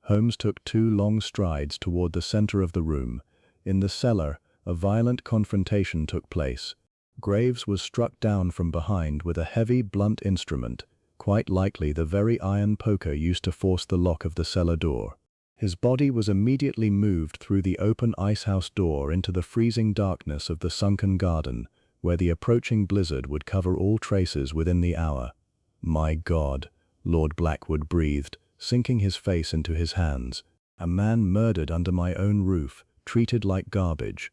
Holmes took 2 long strides toward the center of the room. In the cellar, a violent confrontation took place. Graves was struck down from behind with a heavy, blunt instrument, quite likely the very iron poker used to force the lock of the cellar door. His body was immediately moved through the open icehouse door into the freezing darkness of the sunken garden, where the approaching blizzard would cover all traces within the hour. "My God," Lord Blackwood breathed, sinking his face into his hands. "A man murdered under my own roof, treated like garbage."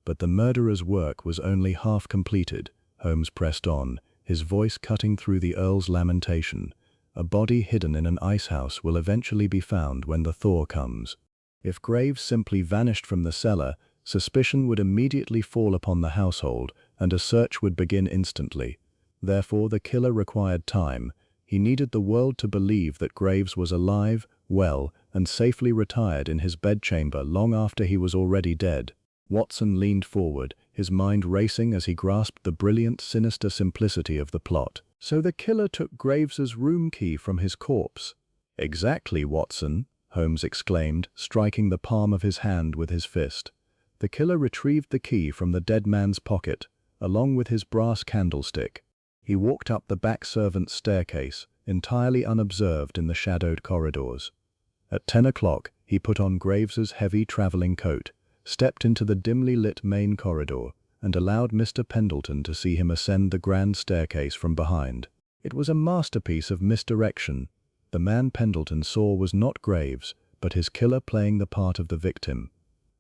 "But the murderer's work was only half completed," Holmes pressed on, his voice cutting through the Earl's lamentation. "A body hidden in an icehouse will eventually be found when the thaw comes. If Graves simply vanished from the cellar, suspicion would immediately fall upon the household, and a search would begin instantly. Therefore, the killer required time. He needed the world to believe that Graves was alive, well, and safely retired in his bedchamber long after he was already dead." Watson leaned forward, his mind racing as he grasped the brilliant, sinister simplicity of the plot. So the killer took Graves's room key from his corpse. Exactly, Watson, Holmes exclaimed, striking the palm of his hand with his fist. The killer retrieved the key from the dead man's pocket, along with his brass candlestick. He walked up the back servant's staircase, entirely unobserved in the shadowed corridors. At 10 o'clock, he put on Graves's heavy traveling coat, stepped into the dimly lit main corridor, and allowed Mr. Pendleton to see him ascend the grand staircase from behind. It was a masterpiece of misdirection. The man Pendleton saw was not Graves, but his killer playing the part of the victim.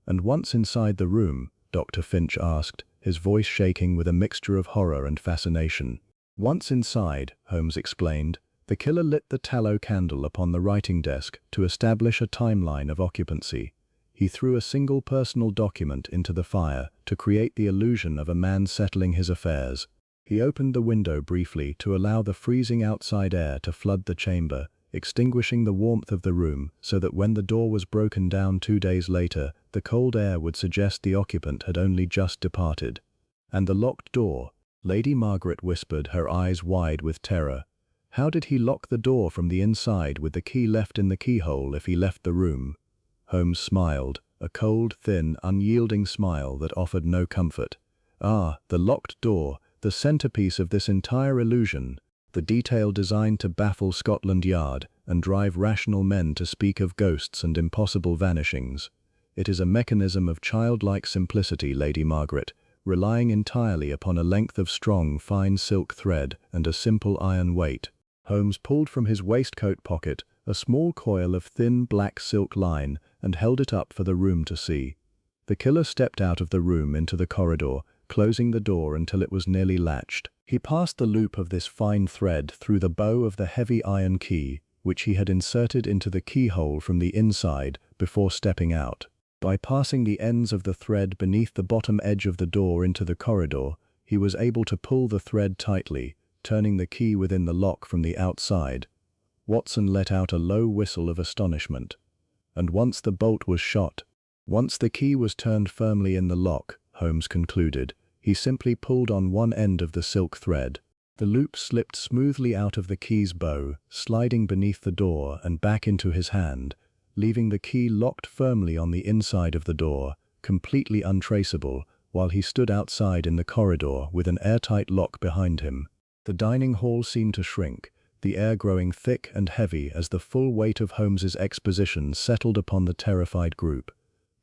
And once inside the room, Dr. Finch asked, his voice shaking with a mixture of horror and fascination. Once inside, Holmes explained, the killer lit the tallow candle upon the writing desk to establish a timeline of occupancy. He threw a single personal document into the fire to create the illusion of a man settling his affairs. He opened the window briefly to allow the freezing outside air to flood the chamber, extinguishing the warmth of the room so that when the door was broken down 2 days later, the cold air would suggest the occupant had only just departed. And the locked door, Lady Margaret whispered, her eyes wide with terror. How did he lock the door from the inside with the key left in the keyhole if he left the room? Holmes smiled, a cold, thin, unyielding smile that offered no comfort. Ah, the locked door, the centerpiece of this entire illusion, the detail designed to baffle Scotland Yard and drive rational men to speak of ghosts and impossible vanishings. It is a mechanism of childlike simplicity, Lady Margaret, relying entirely upon a length of strong, fine silk thread and a simple iron weight. Holmes pulled from his waistcoat pocket a small coil of thin black silk line and held it up for the room to see. The killer stepped out of the room into the corridor, closing the door until it was nearly latched. He passed the loop of this fine thread through the bow of the heavy iron key, which he had inserted into the keyhole from the inside before stepping out. By passing the ends of the thread beneath the bottom edge of the door into the corridor, he was able to pull the thread tightly, turning the key within the lock from the outside. Watson let out a low whistle of astonishment. And once the bolt was shot, once the key was turned firmly in the lock, Holmes concluded, he simply pulled on one end of the silk thread. The loop slipped smoothly out of the key's bow, sliding beneath the door and back into his hand, leaving the key locked firmly on the inside of the door, completely untraceable, while he stood outside in the corridor with an airtight lock behind him. The dining hall seemed to shrink, the air growing thick and heavy as the full weight of Holmes's exposition settled upon the terrified group.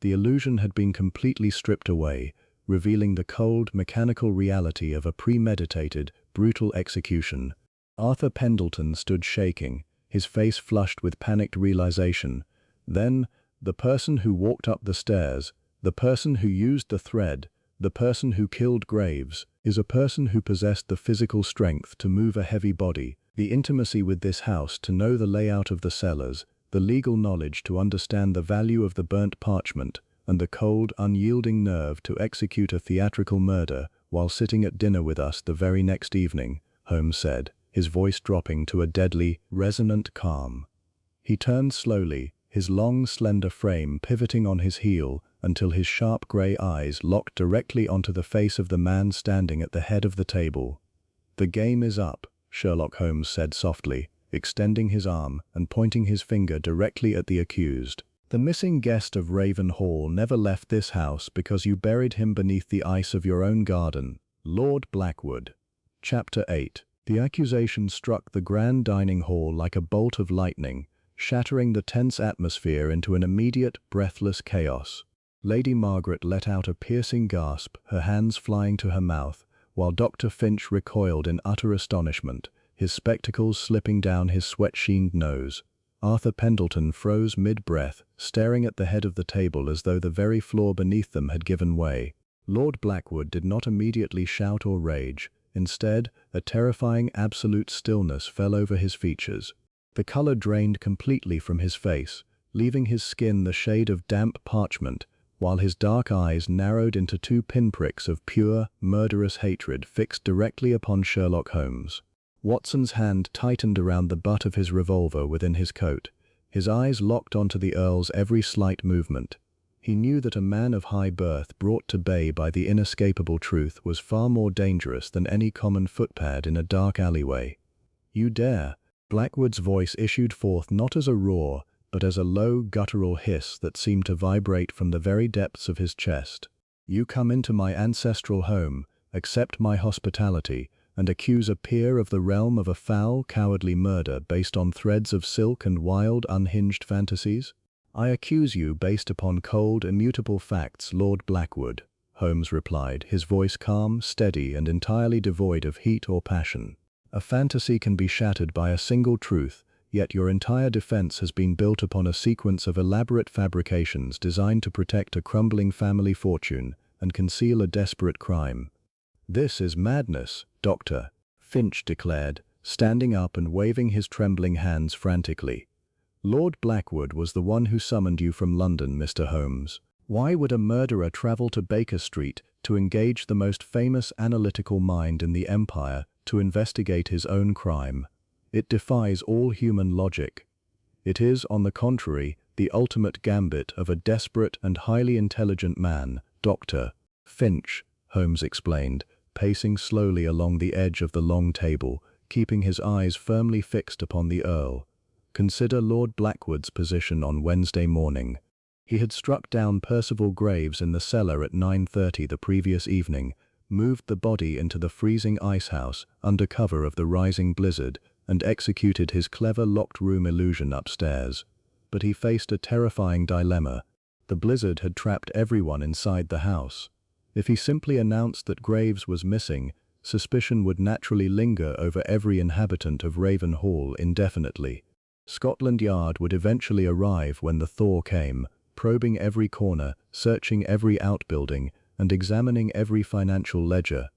The illusion had been completely stripped away, revealing the cold, mechanical reality of a premeditated, brutal execution. Arthur Pendleton stood shaking, his face flushed with panicked realization. Then, the person who walked up the stairs, the person who used the thread, the person who killed Graves, is a person who possessed the physical strength to move a heavy body, the intimacy with this house to know the layout of the cellars, the legal knowledge to understand the value of the burnt parchment, and the cold, unyielding nerve to execute a theatrical murder while sitting at dinner with us the very next evening, Holmes said, his voice dropping to a deadly, resonant calm. He turned slowly, his long, slender frame pivoting on his heel until his sharp grey eyes locked directly onto the face of the man standing at the head of the table. "The game is up," Sherlock Holmes said softly, extending his arm and pointing his finger directly at the accused. "The missing guest of Raven Hall never left this house because you buried him beneath the ice of your own garden. Lord Blackwood." Chapter 8. The accusation struck the grand dining hall like a bolt of lightning, shattering the tense atmosphere into an immediate, breathless chaos. Lady Margaret let out a piercing gasp, her hands flying to her mouth, while Dr. Finch recoiled in utter astonishment, his spectacles slipping down his sweat-sheened nose. Arthur Pendleton froze mid-breath, staring at the head of the table as though the very floor beneath them had given way. Lord Blackwood did not immediately shout or rage. Instead, a terrifying absolute stillness fell over his features. The color drained completely from his face, leaving his skin the shade of damp parchment, while his dark eyes narrowed into two pinpricks of pure, murderous hatred fixed directly upon Sherlock Holmes. Watson's hand tightened around the butt of his revolver within his coat, his eyes locked onto the Earl's every slight movement. He knew that a man of high birth brought to bay by the inescapable truth was far more dangerous than any common footpad in a dark alleyway. "You dare!" Blackwood's voice issued forth not as a roar, but as a low, guttural hiss that seemed to vibrate from the very depths of his chest. "You come into my ancestral home, accept my hospitality, and accuse a peer of the realm of a foul, cowardly murder based on threads of silk and wild, unhinged fantasies? I accuse you based upon cold, immutable facts, Lord Blackwood," Holmes replied, his voice calm, steady, and entirely devoid of heat or passion. "A fantasy can be shattered by a single truth, yet your entire defense has been built upon a sequence of elaborate fabrications designed to protect a crumbling family fortune and conceal a desperate crime." "This is madness, Doctor," Finch declared, standing up and waving his trembling hands frantically. "Lord Blackwood was the one who summoned you from London, Mr. Holmes. Why would a murderer travel to Baker Street to engage the most famous analytical mind in the empire to investigate his own crime? It defies all human logic. It is, on the contrary, the ultimate gambit of a desperate and highly intelligent man, Dr. Finch," Holmes explained, pacing slowly along the edge of the long table, keeping his eyes firmly fixed upon the Earl. "Consider Lord Blackwood's position on Wednesday morning. He had struck down Percival Graves in the cellar at 9:30 the previous evening, moved the body into the freezing icehouse under cover of the rising blizzard, and executed his clever locked room illusion upstairs. But he faced a terrifying dilemma. The blizzard had trapped everyone inside the house. If he simply announced that Graves was missing, suspicion would naturally linger over every inhabitant of Raven Hall indefinitely. Scotland Yard would eventually arrive when the thaw came, probing every corner, searching every outbuilding, and examining every financial ledger.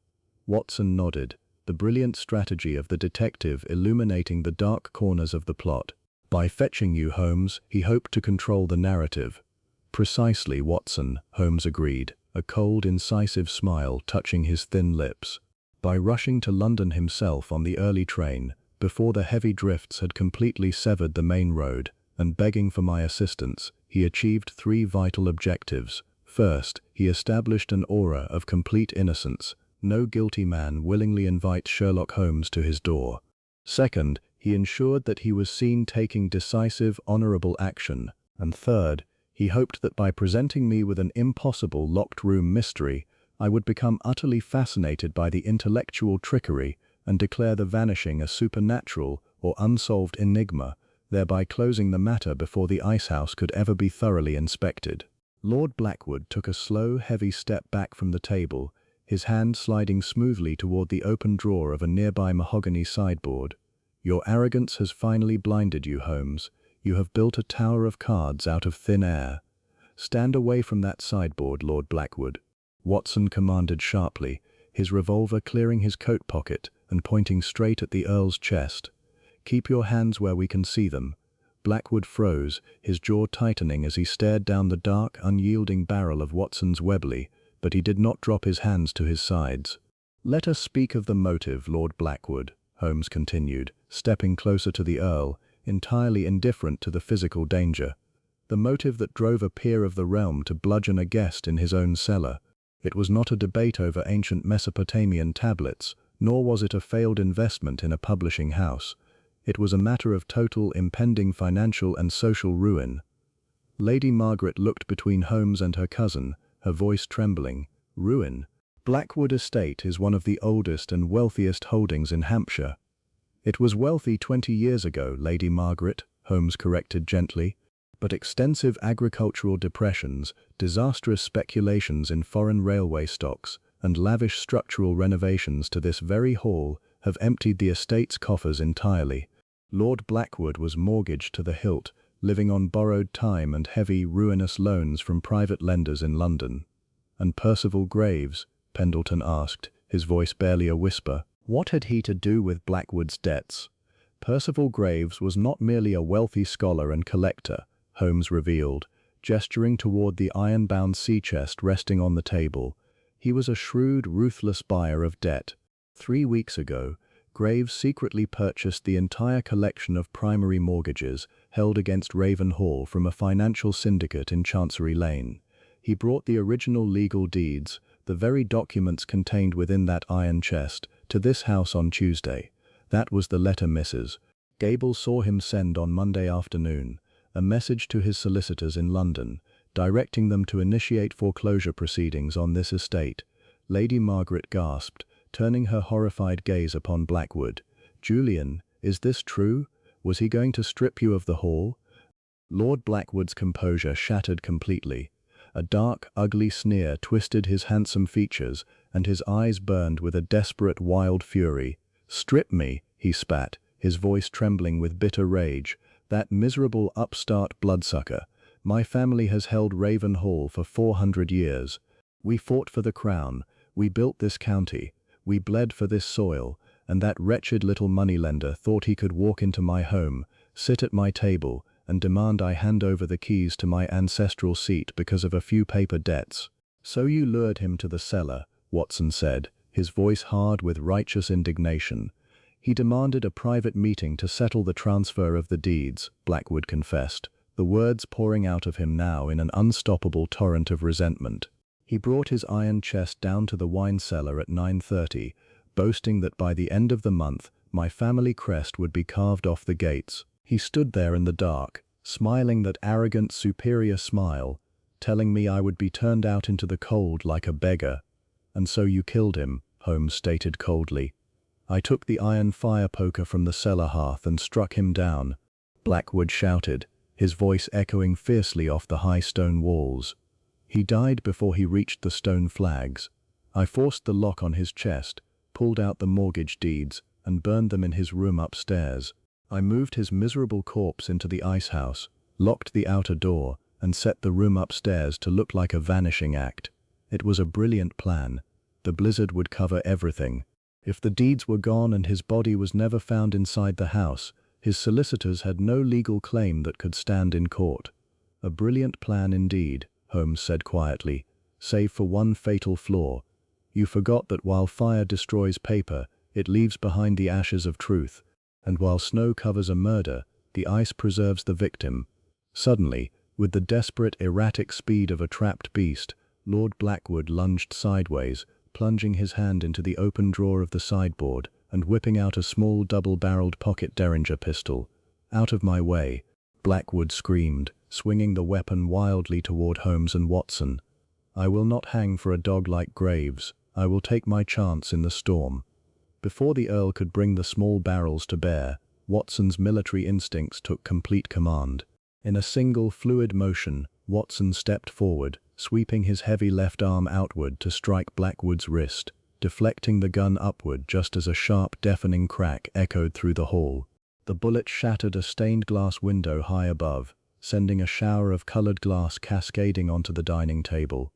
Watson nodded, the brilliant strategy of the detective illuminating the dark corners of the plot. "By fetching you, Holmes, he hoped to control the narrative." "Precisely, Watson," Holmes agreed, a cold, incisive smile touching his thin lips. "By rushing to London himself on the early train, before the heavy drifts had completely severed the main road, and begging for my assistance, he achieved three vital objectives. First, he established an aura of complete innocence. No guilty man willingly invites Sherlock Holmes to his door. Second, he ensured that he was seen taking decisive, honorable action. And third, he hoped that by presenting me with an impossible locked-room mystery, I would become utterly fascinated by the intellectual trickery and declare the vanishing a supernatural or unsolved enigma, thereby closing the matter before the icehouse could ever be thoroughly inspected." Lord Blackwood took a slow, heavy step back from the table, his hand sliding smoothly toward the open drawer of a nearby mahogany sideboard. "Your arrogance has finally blinded you, Holmes. You have built a tower of cards out of thin air. Stand away from that sideboard, Lord Blackwood," Watson commanded sharply, his revolver clearing his coat pocket and pointing straight at the Earl's chest. "Keep your hands where we can see them." Blackwood froze, his jaw tightening as he stared down the dark, unyielding barrel of Watson's Webley, but he did not drop his hands to his sides. "Let us speak of the motive, Lord Blackwood," Holmes continued, stepping closer to the Earl, entirely indifferent to the physical danger. "The motive that drove a peer of the realm to bludgeon a guest in his own cellar. It was not a debate over ancient Mesopotamian tablets, nor was it a failed investment in a publishing house. It was a matter of total, impending financial and social ruin." Lady Margaret looked between Holmes and her cousin, her voice trembling. "Ruin? Blackwood Estate is one of the oldest and wealthiest holdings in Hampshire." "It was wealthy 20 years ago, Lady Margaret," Holmes corrected gently. "But extensive agricultural depressions, disastrous speculations in foreign railway stocks, and lavish structural renovations to this very hall have emptied the estate's coffers entirely. Lord Blackwood was mortgaged to the hilt, living on borrowed time and heavy, ruinous loans from private lenders in London." "And Percival Graves?" Pendleton asked, his voice barely a whisper. "What had he to do with Blackwood's debts?" "Percival Graves was not merely a wealthy scholar and collector," Holmes revealed, gesturing toward the iron-bound sea chest resting on the table. "He was a shrewd, ruthless buyer of debt. 3 weeks ago, Graves secretly purchased the entire collection of primary mortgages held against Raven Hall from a financial syndicate in Chancery Lane. He brought the original legal deeds, the very documents contained within that iron chest, to this house on Tuesday. That was the letter Mrs. Gable saw him send on Monday afternoon, a message to his solicitors in London, directing them to initiate foreclosure proceedings on this estate. Lady Margaret gasped, turning her horrified gaze upon Blackwood. "Julian, is this true? Was he going to strip you of the hall?" Lord Blackwood's composure shattered completely. A dark, ugly sneer twisted his handsome features, and his eyes burned with a desperate, wild fury. "Strip me," he spat, his voice trembling with bitter rage. "That miserable upstart bloodsucker. My family has held Raven Hall for 400 years. We fought for the crown. We built this county. We bled for this soil. And that wretched little moneylender thought he could walk into my home, sit at my table, and demand I hand over the keys to my ancestral seat because of a few paper debts." "So you lured him to the cellar," Watson said, his voice hard with righteous indignation. "He demanded a private meeting to settle the transfer of the deeds," Blackwood confessed, the words pouring out of him now in an unstoppable torrent of resentment. "He brought his iron chest down to the wine cellar at 9:30, boasting that by the end of the month my family crest would be carved off the gates. He stood there in the dark, smiling that arrogant, superior smile, telling me I would be turned out into the cold like a beggar." "And so you killed him," Holmes stated coldly. "I took the iron fire poker from the cellar hearth and struck him down," Blackwood shouted, his voice echoing fiercely off the high stone walls. "He died before he reached the stone flags. I forced the lock on his chest, pulled out the mortgage deeds, and burned them in his room upstairs. I moved his miserable corpse into the ice house, locked the outer door, and set the room upstairs to look like a vanishing act. It was a brilliant plan. The blizzard would cover everything. If the deeds were gone and his body was never found inside the house, his solicitors had no legal claim that could stand in court." "A brilliant plan indeed," Holmes said quietly, "save for one fatal flaw. You forgot that while fire destroys paper, it leaves behind the ashes of truth, and while snow covers a murder, the ice preserves the victim." Suddenly, with the desperate, erratic speed of a trapped beast, Lord Blackwood lunged sideways, plunging his hand into the open drawer of the sideboard and whipping out a small double-barreled pocket Derringer pistol. "Out of my way," Blackwood screamed, swinging the weapon wildly toward Holmes and Watson. "I will not hang for a dog like Graves. I will take my chance in the storm." Before the Earl could bring the small barrels to bear, Watson's military instincts took complete command. In a single fluid motion, Watson stepped forward, sweeping his heavy left arm outward to strike Blackwood's wrist, deflecting the gun upward just as a sharp, deafening crack echoed through the hall. The bullet shattered a stained glass window high above, sending a shower of colored glass cascading onto the dining table.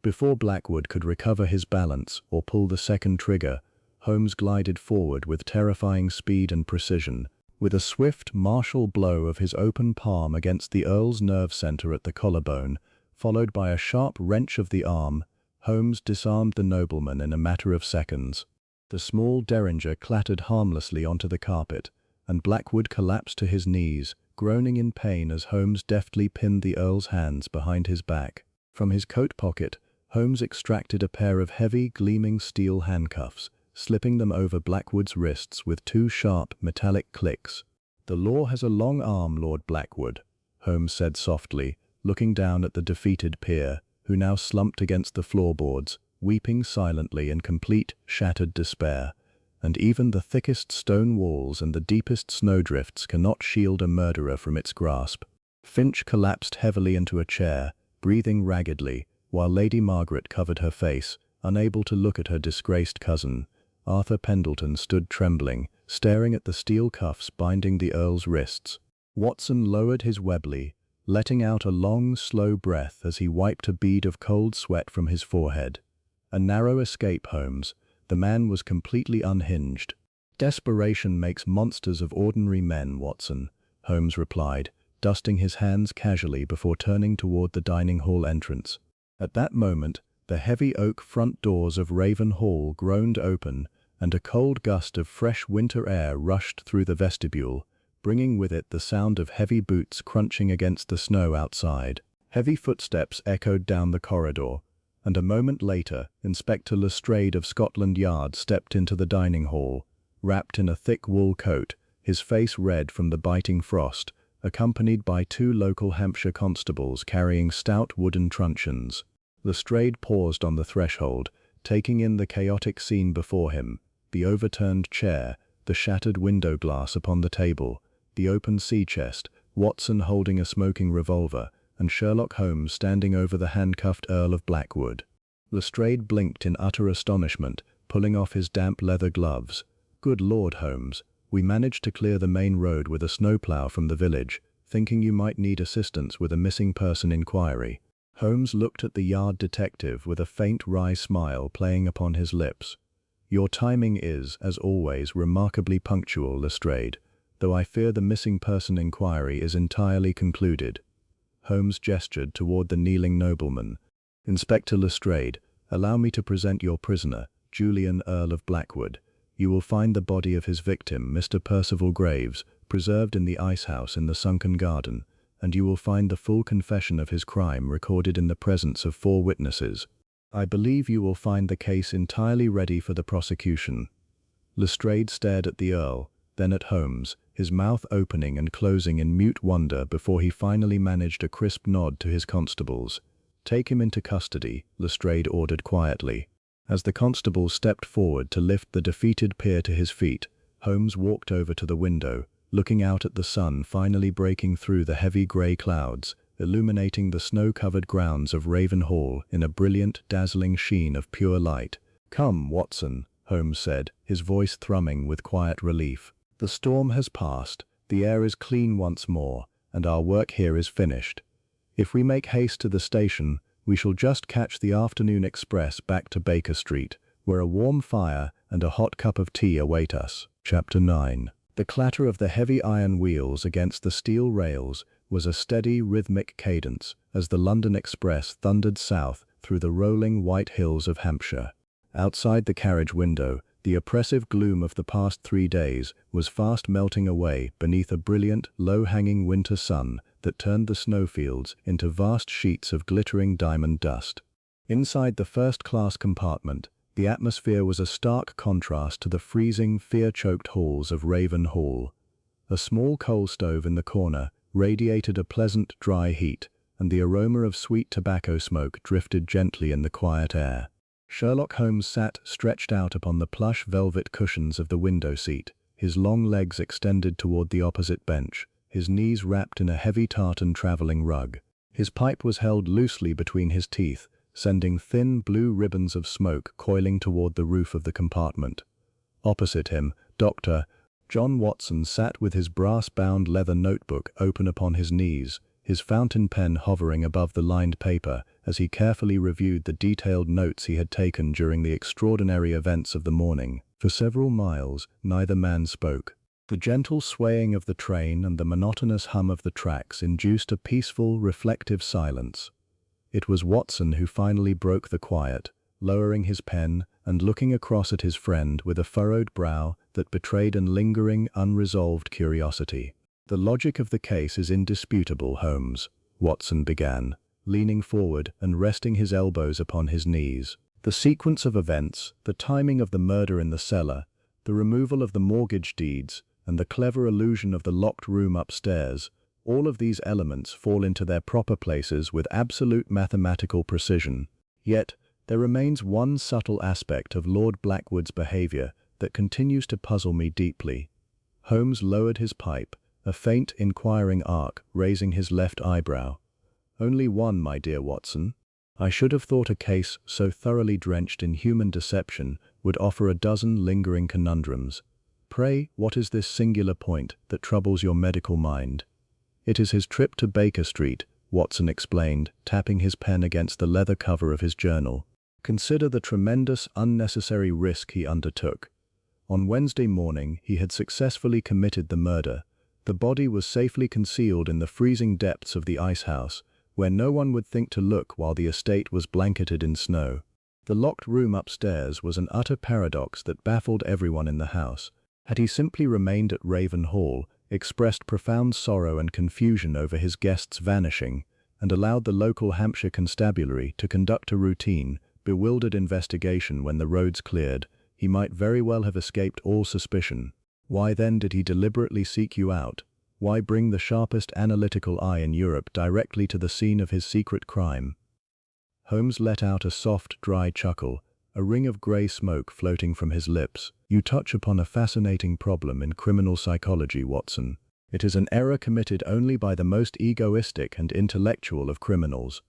Before Blackwood could recover his balance or pull the second trigger, Holmes glided forward with terrifying speed and precision. With a swift, martial blow of his open palm against the Earl's nerve center at the collarbone, followed by a sharp wrench of the arm, Holmes disarmed the nobleman in a matter of seconds. The small Derringer clattered harmlessly onto the carpet, and Blackwood collapsed to his knees, groaning in pain as Holmes deftly pinned the Earl's hands behind his back. From his coat pocket, Holmes extracted a pair of heavy, gleaming steel handcuffs, slipping them over Blackwood's wrists with two sharp, metallic clicks. "The law has a long arm, Lord Blackwood," Holmes said softly, looking down at the defeated peer, who now slumped against the floorboards, weeping silently in complete, shattered despair. "And even the thickest stone walls and the deepest snowdrifts cannot shield a murderer from its grasp." Finch collapsed heavily into a chair, breathing raggedly, while Lady Margaret covered her face, unable to look at her disgraced cousin. Arthur Pendleton stood trembling, staring at the steel cuffs binding the Earl's wrists. Watson lowered his Webley, letting out a long, slow breath as he wiped a bead of cold sweat from his forehead. "A narrow escape, Holmes." The man was completely unhinged. "Desperation makes monsters of ordinary men, Watson," Holmes replied, dusting his hands casually before turning toward the dining hall entrance. At that moment, the heavy oak front doors of Raven Hall groaned open, and a cold gust of fresh winter air rushed through the vestibule, bringing with it the sound of heavy boots crunching against the snow outside. Heavy footsteps echoed down the corridor, and a moment later, Inspector Lestrade of Scotland Yard stepped into the dining hall, wrapped in a thick wool coat, his face red from the biting frost, accompanied by 2 local Hampshire constables carrying stout wooden truncheons. Lestrade paused on the threshold, taking in the chaotic scene before him, the overturned chair, the shattered window glass upon the table, the open sea chest, Watson holding a smoking revolver, and Sherlock Holmes standing over the handcuffed Earl of Blackwood. Lestrade blinked in utter astonishment, pulling off his damp leather gloves. "Good Lord, Holmes, we managed to clear the main road with a snowplow from the village, thinking you might need assistance with a missing person inquiry." Holmes looked at the Yard detective with a faint wry smile playing upon his lips. "Your timing is, as always, remarkably punctual, Lestrade, though I fear the missing person inquiry is entirely concluded." Holmes gestured toward the kneeling nobleman. "Inspector Lestrade, allow me to present your prisoner, Julian, Earl of Blackwood. You will find the body of his victim, Mr. Percival Graves, preserved in the ice house in the sunken garden, and you will find the full confession of his crime recorded in the presence of 4 witnesses. I believe you will find the case entirely ready for the prosecution." Lestrade stared at the Earl, then at Holmes, his mouth opening and closing in mute wonder before he finally managed a crisp nod to his constables. "Take him into custody," Lestrade ordered quietly. As the constables stepped forward to lift the defeated peer to his feet, Holmes walked over to the window, looking out at the sun finally breaking through the heavy grey clouds, illuminating the snow-covered grounds of Raven Hall in a brilliant, dazzling sheen of pure light. "Come, Watson," Holmes said, his voice thrumming with quiet relief. "The storm has passed, the air is clean once more, and our work here is finished. If we make haste to the station, we shall just catch the afternoon express back to Baker Street, where a warm fire and a hot cup of tea await us." Chapter 9. The clatter of the heavy iron wheels against the steel rails was a steady, rhythmic cadence as the London Express thundered south through the rolling white hills of Hampshire. Outside the carriage window, the oppressive gloom of the past 3 days was fast melting away beneath a brilliant, low-hanging winter sun that turned the snowfields into vast sheets of glittering diamond dust. Inside the first-class compartment, the atmosphere was a stark contrast to the freezing, fear-choked halls of Raven Hall. A small coal stove in the corner radiated a pleasant, dry heat, and the aroma of sweet tobacco smoke drifted gently in the quiet air. Sherlock Holmes sat stretched out upon the plush velvet cushions of the window seat, his long legs extended toward the opposite bench, his knees wrapped in a heavy tartan traveling rug. His pipe was held loosely between his teeth, sending thin blue ribbons of smoke coiling toward the roof of the compartment. Opposite him, Dr. John Watson sat with his brass-bound leather notebook open upon his knees, his fountain pen hovering above the lined paper as he carefully reviewed the detailed notes he had taken during the extraordinary events of the morning. For several miles, neither man spoke. The gentle swaying of the train and the monotonous hum of the tracks induced a peaceful, reflective silence. It was Watson who finally broke the quiet, lowering his pen and looking across at his friend with a furrowed brow that betrayed an lingering, unresolved curiosity. "The logic of the case is indisputable, Holmes," Watson began, leaning forward and resting his elbows upon his knees. "The sequence of events, the timing of the murder in the cellar, the removal of the mortgage deeds, and the clever illusion of the locked room upstairs, all of these elements fall into their proper places with absolute mathematical precision. Yet, there remains one subtle aspect of Lord Blackwood's behavior that continues to puzzle me deeply." Holmes lowered his pipe, a faint, inquiring arc raising his left eyebrow. "Only one, my dear Watson. I should have thought a case so thoroughly drenched in human deception would offer a dozen lingering conundrums. Pray, what is this singular point that troubles your medical mind?" "It is his trip to Baker Street," Watson explained, tapping his pen against the leather cover of his journal. "Consider the tremendous, unnecessary risk he undertook. On Wednesday morning, he had successfully committed the murder. The body was safely concealed in the freezing depths of the ice house, where no one would think to look while the estate was blanketed in snow. The locked room upstairs was an utter paradox that baffled everyone in the house. Had he simply remained at Raven Hall, expressed profound sorrow and confusion over his guest's vanishing, and allowed the local Hampshire constabulary to conduct a routine, bewildered investigation when the roads cleared, he might very well have escaped all suspicion. Why then did he deliberately seek you out? Why bring the sharpest analytical eye in Europe directly to the scene of his secret crime? Holmes let out a soft, dry chuckle, a ring of grey smoke floating from his lips. You touch upon a fascinating problem in criminal psychology, Watson. It is an error committed only by the most egoistic and intellectual of criminals.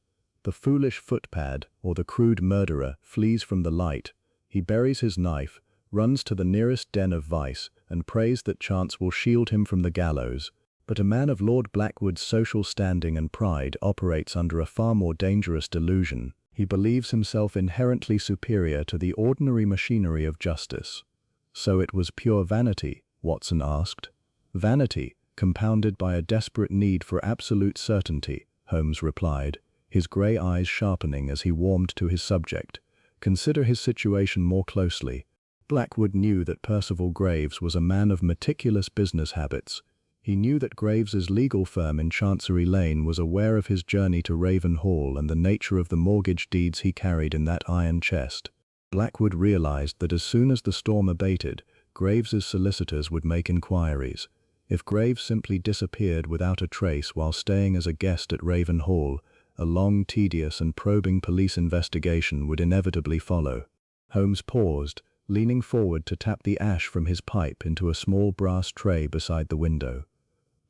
The foolish footpad, or the crude murderer, flees from the light. He buries his knife, runs to the nearest den of vice, and prays that chance will shield him from the gallows. But a man of Lord Blackwood's social standing and pride operates under a far more dangerous delusion. He believes himself inherently superior to the ordinary machinery of justice. So it was pure vanity, Watson asked. Vanity, compounded by a desperate need for absolute certainty, Holmes replied, his grey eyes sharpening as he warmed to his subject. Consider his situation more closely. Blackwood knew that Percival Graves was a man of meticulous business habits. He knew that Graves's legal firm in Chancery Lane was aware of his journey to Raven Hall and the nature of the mortgage deeds he carried in that iron chest. Blackwood realized that as soon as the storm abated, Graves's solicitors would make inquiries. If Graves simply disappeared without a trace while staying as a guest at Raven Hall, a long, tedious and probing police investigation would inevitably follow. Holmes paused, leaning forward to tap the ash from his pipe into a small brass tray beside the window.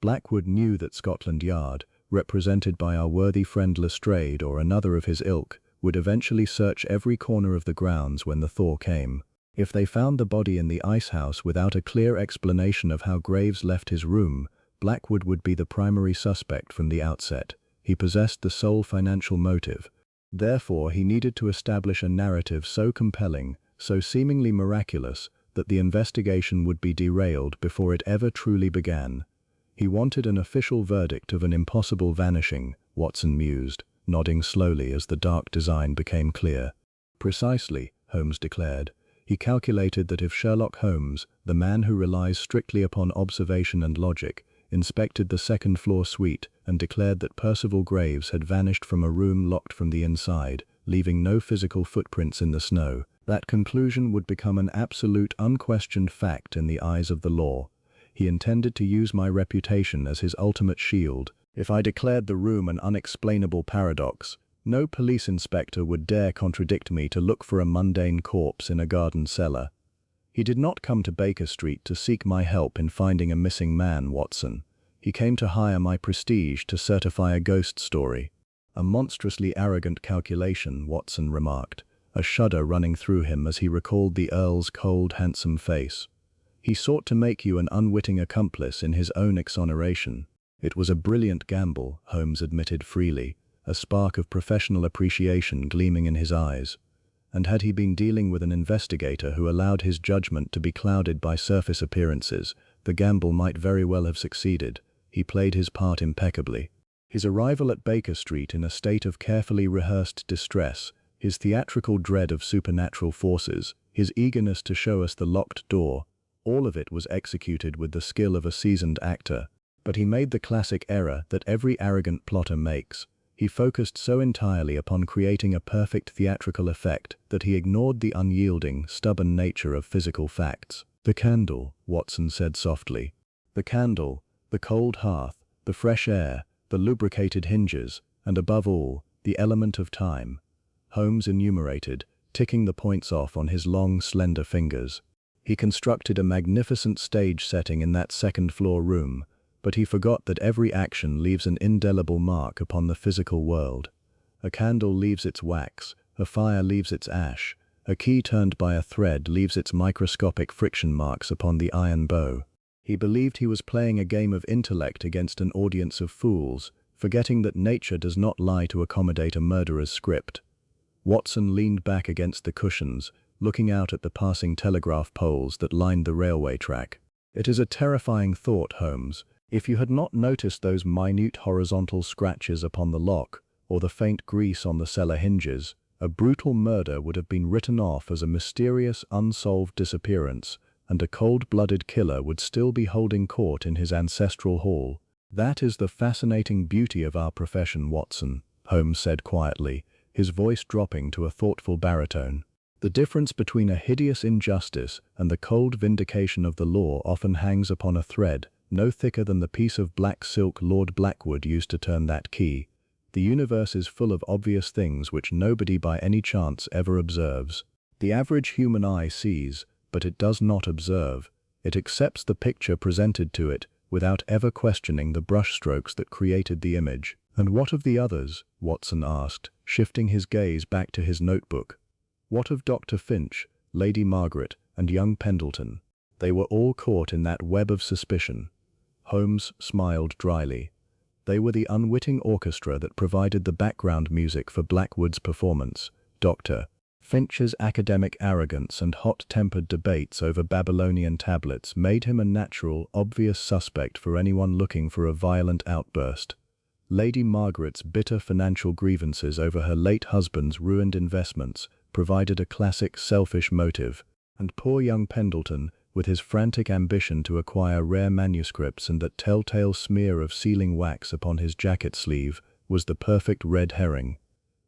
Blackwood knew that Scotland Yard, represented by our worthy friend Lestrade or another of his ilk, would eventually search every corner of the grounds when the thaw came. If they found the body in the ice house without a clear explanation of how Graves left his room, Blackwood would be the primary suspect from the outset. He possessed the sole financial motive. Therefore, he needed to establish a narrative so compelling, so seemingly miraculous, that the investigation would be derailed before it ever truly began. He wanted an official verdict of an impossible vanishing, Watson mused, nodding slowly as the dark design became clear. Precisely, Holmes declared. He calculated that if Sherlock Holmes, the man who relies strictly upon observation and logic, inspected the second-floor suite and declared that Percival Graves had vanished from a room locked from the inside, leaving no physical footprints in the snow, that conclusion would become an absolute, unquestioned fact in the eyes of the law. He intended to use my reputation as his ultimate shield. If I declared the room an unexplainable paradox, no police inspector would dare contradict me to look for a mundane corpse in a garden cellar. He did not come to Baker Street to seek my help in finding a missing man, Watson. He came to hire my prestige to certify a ghost story. A monstrously arrogant calculation, Watson remarked, a shudder running through him as he recalled the Earl's cold, handsome face. He sought to make you an unwitting accomplice in his own exoneration. It was a brilliant gamble, Holmes admitted freely, a spark of professional appreciation gleaming in his eyes. And had he been dealing with an investigator who allowed his judgment to be clouded by surface appearances, the gamble might very well have succeeded. He played his part impeccably. His arrival at Baker Street in a state of carefully rehearsed distress, his theatrical dread of supernatural forces, his eagerness to show us the locked door, all of it was executed with the skill of a seasoned actor. But he made the classic error that every arrogant plotter makes. He focused so entirely upon creating a perfect theatrical effect that he ignored the unyielding, stubborn nature of physical facts. The candle, Watson said softly. The candle, the cold hearth, the fresh air, the lubricated hinges, and above all, the element of time. Holmes enumerated, ticking the points off on his long, slender fingers. He constructed a magnificent stage setting in that second-floor room, but he forgot that every action leaves an indelible mark upon the physical world. A candle leaves its wax, a fire leaves its ash, a key turned by a thread leaves its microscopic friction marks upon the iron bow. He believed he was playing a game of intellect against an audience of fools, forgetting that nature does not lie to accommodate a murderer's script. Watson leaned back against the cushions, looking out at the passing telegraph poles that lined the railway track. It is a terrifying thought, Holmes. If you had not noticed those minute horizontal scratches upon the lock, or the faint grease on the cellar hinges, a brutal murder would have been written off as a mysterious, unsolved disappearance, and a cold-blooded killer would still be holding court in his ancestral hall. "That is the fascinating beauty of our profession, Watson," Holmes said quietly, his voice dropping to a thoughtful baritone. "The difference between a hideous injustice and the cold vindication of the law often hangs upon a thread no thicker than the piece of black silk Lord Blackwood used to turn that key. The universe is full of obvious things which nobody by any chance ever observes. The average human eye sees, but it does not observe. It accepts the picture presented to it without ever questioning the brushstrokes that created the image." "And what of the others?" Watson asked, shifting his gaze back to his notebook. "What of Dr. Finch, Lady Margaret, and young Pendleton? They were all caught in that web of suspicion." Holmes smiled dryly. "They were the unwitting orchestra that provided the background music for Blackwood's performance. Dr. Finch's academic arrogance and hot-tempered debates over Babylonian tablets made him a natural, obvious suspect for anyone looking for a violent outburst. Lady Margaret's bitter financial grievances over her late husband's ruined investments provided a classic selfish motive, and poor young Pendleton, with his frantic ambition to acquire rare manuscripts and that telltale smear of sealing wax upon his jacket sleeve, was the perfect red herring."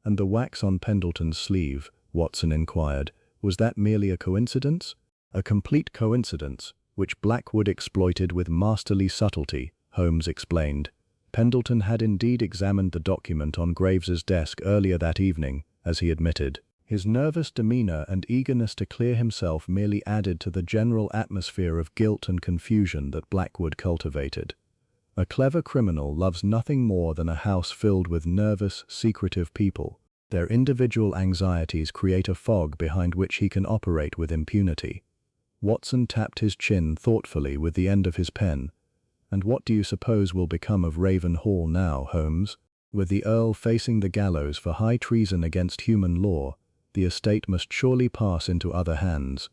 "And the wax on Pendleton's sleeve," Watson inquired, "was that merely a coincidence?" "A complete coincidence, which Blackwood exploited with masterly subtlety," Holmes explained. "Pendleton had indeed examined the document on Graves's desk earlier that evening, as he admitted. His nervous demeanor and eagerness to clear himself merely added to the general atmosphere of guilt and confusion that Blackwood cultivated. A clever criminal loves nothing more than a house filled with nervous, secretive people. Their individual anxieties create a fog behind which he can operate with impunity." Watson tapped his chin thoughtfully with the end of his pen. "And what do you suppose will become of Raven Hall now, Holmes? With the Earl facing the gallows for high treason against human law, the estate must surely pass into other hands."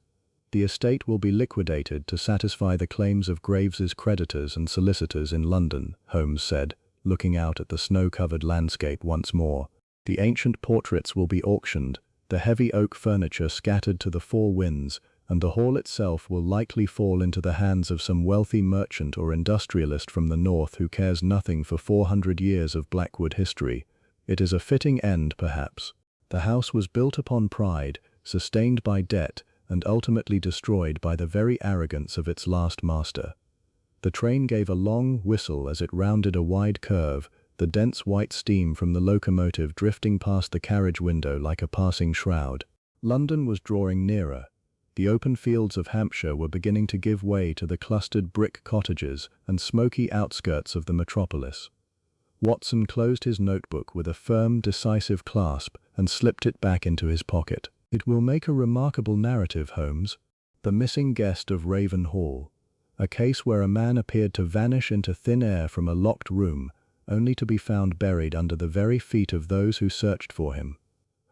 "The estate will be liquidated to satisfy the claims of Graves's creditors and solicitors in London," Holmes said, looking out at the snow-covered landscape once more. "The ancient portraits will be auctioned, the heavy oak furniture scattered to the four winds, and the hall itself will likely fall into the hands of some wealthy merchant or industrialist from the north who cares nothing for 400 years of Blackwood history. It is a fitting end, perhaps. The house was built upon pride, sustained by debt, and ultimately destroyed by the very arrogance of its last master." The train gave a long whistle as it rounded a wide curve, the dense white steam from the locomotive drifting past the carriage window like a passing shroud. London was drawing nearer. The open fields of Hampshire were beginning to give way to the clustered brick cottages and smoky outskirts of the metropolis. Watson closed his notebook with a firm, decisive clasp and slipped it back into his pocket. "It will make a remarkable narrative, Holmes. The missing guest of Raven Hall. A case where a man appeared to vanish into thin air from a locked room, only to be found buried under the very feet of those who searched for him."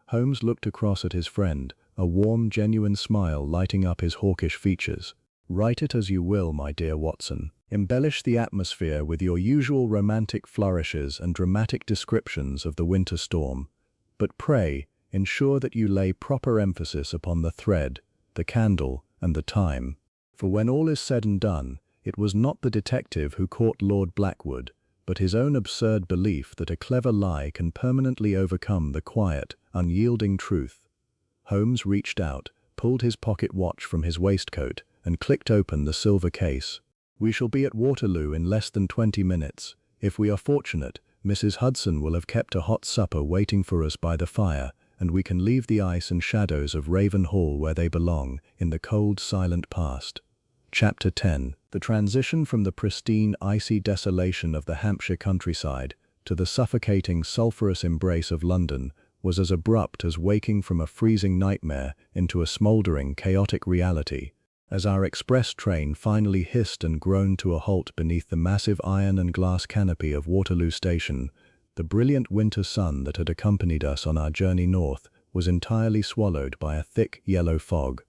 Holmes looked across at his friend, a warm, genuine smile lighting up his hawkish features. "Write it as you will, my dear Watson. Embellish the atmosphere with your usual romantic flourishes and dramatic descriptions of the winter storm. But pray, ensure that you lay proper emphasis upon the thread, the candle, and the time. For when all is said and done, it was not the detective who caught Lord Blackwood, but his own absurd belief that a clever lie can permanently overcome the quiet, unyielding truth." Holmes reached out, pulled his pocket watch from his waistcoat, and clicked open the silver case. "We shall be at Waterloo in less than 20 minutes. If we are fortunate, Mrs. Hudson will have kept a hot supper waiting for us by the fire, and we can leave the ice and shadows of Raven Hall where they belong, in the cold, silent past." Chapter 10. The transition from the pristine, icy desolation of the Hampshire countryside to the suffocating, sulphurous embrace of London was as abrupt as waking from a freezing nightmare into a smouldering, chaotic reality. As our express train finally hissed and groaned to a halt beneath the massive iron and glass canopy of Waterloo Station, the brilliant winter sun that had accompanied us on our journey north was entirely swallowed by a thick yellow fog.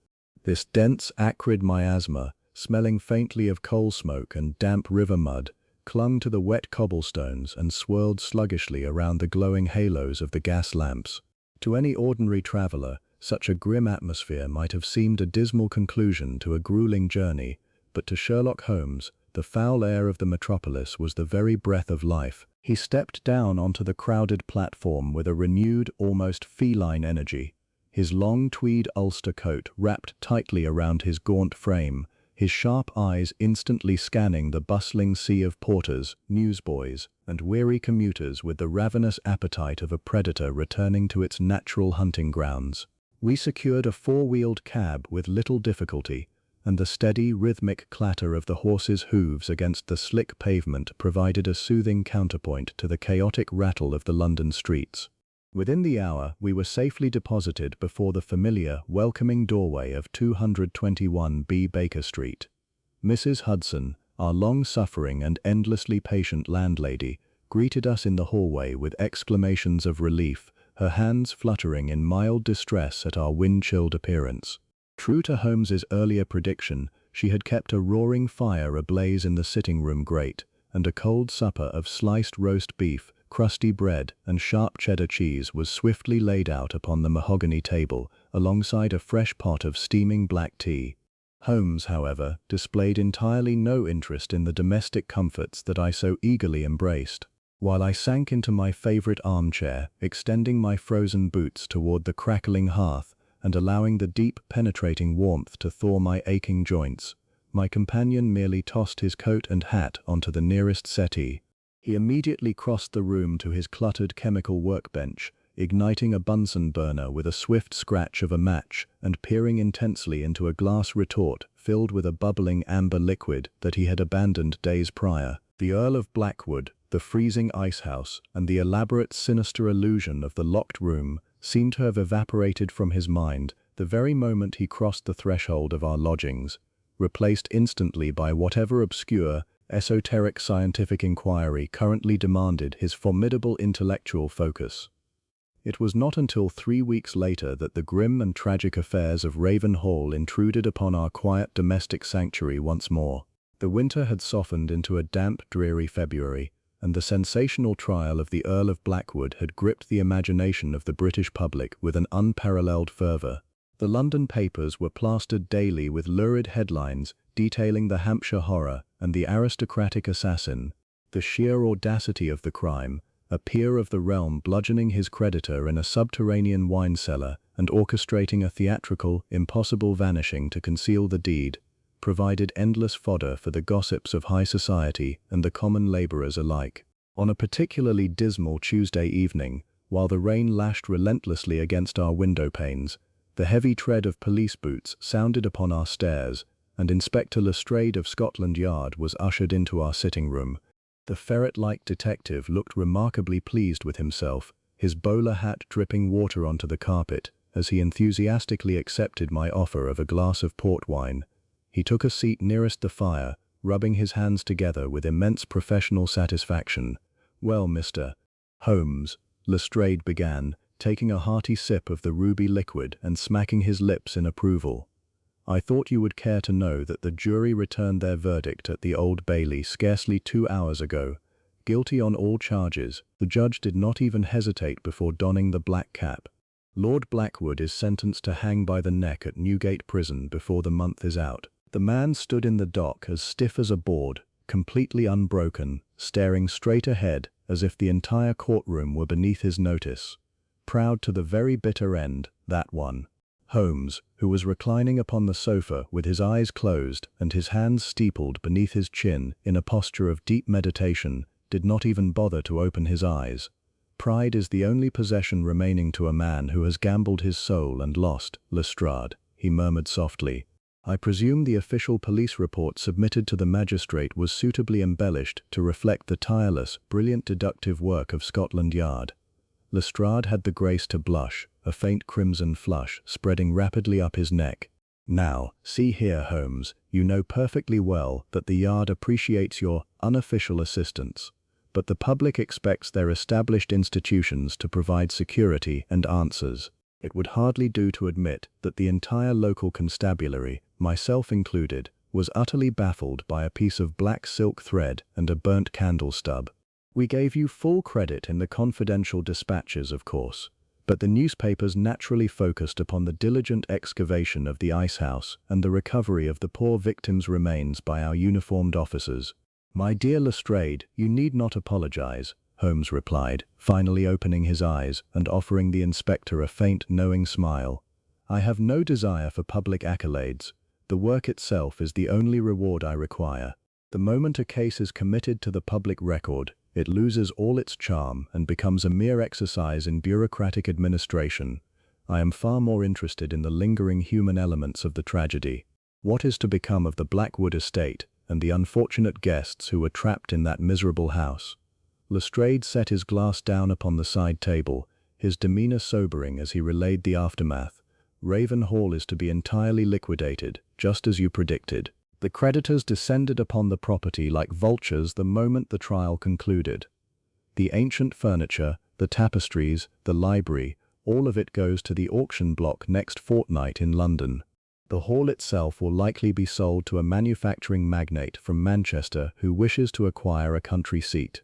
This dense, acrid miasma, smelling faintly of coal smoke and damp river mud, clung to the wet cobblestones and swirled sluggishly around the glowing halos of the gas lamps. To any ordinary traveler, such a grim atmosphere might have seemed a dismal conclusion to a grueling journey, but to Sherlock Holmes, the foul air of the metropolis was the very breath of life. He stepped down onto the crowded platform with a renewed, almost feline energy. His long tweed ulster coat wrapped tightly around his gaunt frame, his sharp eyes instantly scanning the bustling sea of porters, newsboys, and weary commuters with the ravenous appetite of a predator returning to its natural hunting grounds. We secured a four-wheeled cab with little difficulty, and the steady, rhythmic clatter of the horses' hooves against the slick pavement provided a soothing counterpoint to the chaotic rattle of the London streets. Within the hour, we were safely deposited before the familiar, welcoming doorway of 221B Baker Street. Mrs. Hudson, our long-suffering and endlessly patient landlady, greeted us in the hallway with exclamations of relief, her hands fluttering in mild distress at our wind-chilled appearance. True to Holmes's earlier prediction, she had kept a roaring fire ablaze in the sitting-room grate, and a cold supper of sliced roast beef, crusty bread, and sharp cheddar cheese was swiftly laid out upon the mahogany table, alongside a fresh pot of steaming black tea. Holmes, however, displayed entirely no interest in the domestic comforts that I so eagerly embraced. While I sank into my favorite armchair, extending my frozen boots toward the crackling hearth and allowing the deep, penetrating warmth to thaw my aching joints, my companion merely tossed his coat and hat onto the nearest settee. He immediately crossed the room to his cluttered chemical workbench, igniting a Bunsen burner with a swift scratch of a match and peering intensely into a glass retort filled with a bubbling amber liquid that he had abandoned days prior. The Earl of Blackwood, the freezing icehouse, and the elaborate, sinister illusion of the locked room seemed to have evaporated from his mind the very moment he crossed the threshold of our lodgings, replaced instantly by whatever obscure, esoteric scientific inquiry currently demanded his formidable intellectual focus. It was not until 3 weeks later that the grim and tragic affairs of Raven Hall intruded upon our quiet domestic sanctuary once more. The winter had softened into a damp, dreary February, and the sensational trial of the Earl of Blackwood had gripped the imagination of the British public with an unparalleled fervor. The London papers were plastered daily with lurid headlines detailing the Hampshire horror and the aristocratic assassin, the sheer audacity of the crime, a peer of the realm bludgeoning his creditor in a subterranean wine cellar and orchestrating a theatrical, impossible vanishing to conceal the deed, provided endless fodder for the gossips of high society and the common laborers alike. On a particularly dismal Tuesday evening, while the rain lashed relentlessly against our window panes, the heavy tread of police boots sounded upon our stairs, and Inspector Lestrade of Scotland Yard was ushered into our sitting room. The ferret-like detective looked remarkably pleased with himself, his bowler hat dripping water onto the carpet, as he enthusiastically accepted my offer of a glass of port wine. He took a seat nearest the fire, rubbing his hands together with immense professional satisfaction. "Well, Mr. Holmes," Lestrade began, taking a hearty sip of the ruby liquid and smacking his lips in approval. "I thought you would care to know that the jury returned their verdict at the Old Bailey scarcely 2 hours ago. Guilty on all charges. The judge did not even hesitate before donning the black cap. Lord Blackwood is sentenced to hang by the neck at Newgate Prison before the month is out." The man stood in the dock as stiff as a board, completely unbroken, staring straight ahead as if the entire courtroom were beneath his notice. Proud to the very bitter end, that one. Holmes, who was reclining upon the sofa with his eyes closed and his hands steepled beneath his chin in a posture of deep meditation, did not even bother to open his eyes. "Pride is the only possession remaining to a man who has gambled his soul and lost, Lestrade," he murmured softly. "I presume the official police report submitted to the magistrate was suitably embellished to reflect the tireless, brilliant deductive work of Scotland Yard." Lestrade had the grace to blush, a faint crimson flush spreading rapidly up his neck. "Now, see here, Holmes, you know perfectly well that the Yard appreciates your unofficial assistance, but the public expects their established institutions to provide security and answers. It would hardly do to admit that the entire local constabulary, myself included, was utterly baffled by a piece of black silk thread and a burnt candle stub. We gave you full credit in the confidential dispatches, of course, but the newspapers naturally focused upon the diligent excavation of the ice house and the recovery of the poor victim's remains by our uniformed officers. "My dear Lestrade, you need not apologize," Holmes replied, finally opening his eyes and offering the inspector a faint, knowing smile. "I have no desire for public accolades. The work itself is the only reward I require. The moment a case is committed to the public record, it loses all its charm and becomes a mere exercise in bureaucratic administration. I am far more interested in the lingering human elements of the tragedy. What is to become of the Blackwood estate and the unfortunate guests who were trapped in that miserable house?" Lestrade set his glass down upon the side table, his demeanor sobering as he relayed the aftermath. "Raven Hall is to be entirely liquidated, just as you predicted. The creditors descended upon the property like vultures the moment the trial concluded. The ancient furniture, the tapestries, the library, all of it goes to the auction block next fortnight in London. The hall itself will likely be sold to a manufacturing magnate from Manchester who wishes to acquire a country seat.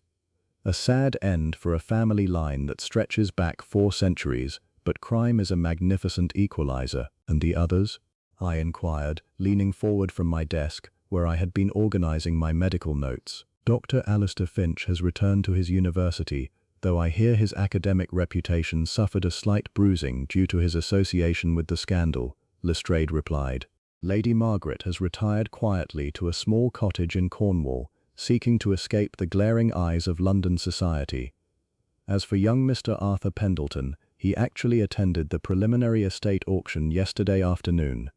A sad end for a family line that stretches back 4 centuries, but crime is a magnificent equalizer. And the others?" I inquired, leaning forward from my desk, where I had been organizing my medical notes. "Dr. Alistair Finch has returned to his university, though I hear his academic reputation suffered a slight bruising due to his association with the scandal," Lestrade replied. "Lady Margaret has retired quietly to a small cottage in Cornwall, seeking to escape the glaring eyes of London society. As for young Mr. Arthur Pendleton, he actually attended the preliminary estate auction yesterday afternoon.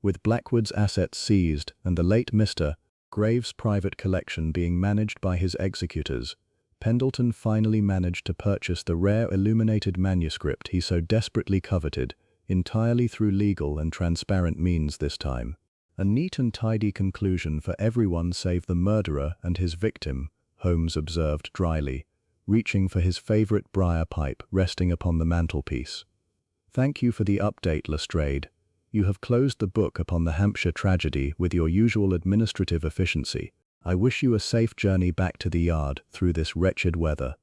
With Blackwood's assets seized and the late Mr. Graves' private collection being managed by his executors, Pendleton finally managed to purchase the rare illuminated manuscript he so desperately coveted, entirely through legal and transparent means this time. A neat and tidy conclusion for everyone save the murderer and his victim," Holmes observed dryly, reaching for his favorite briar pipe resting upon the mantelpiece. "Thank you for the update, Lestrade. You have closed the book upon the Hampshire tragedy with your usual administrative efficiency. I wish you a safe journey back to the yard through this wretched weather."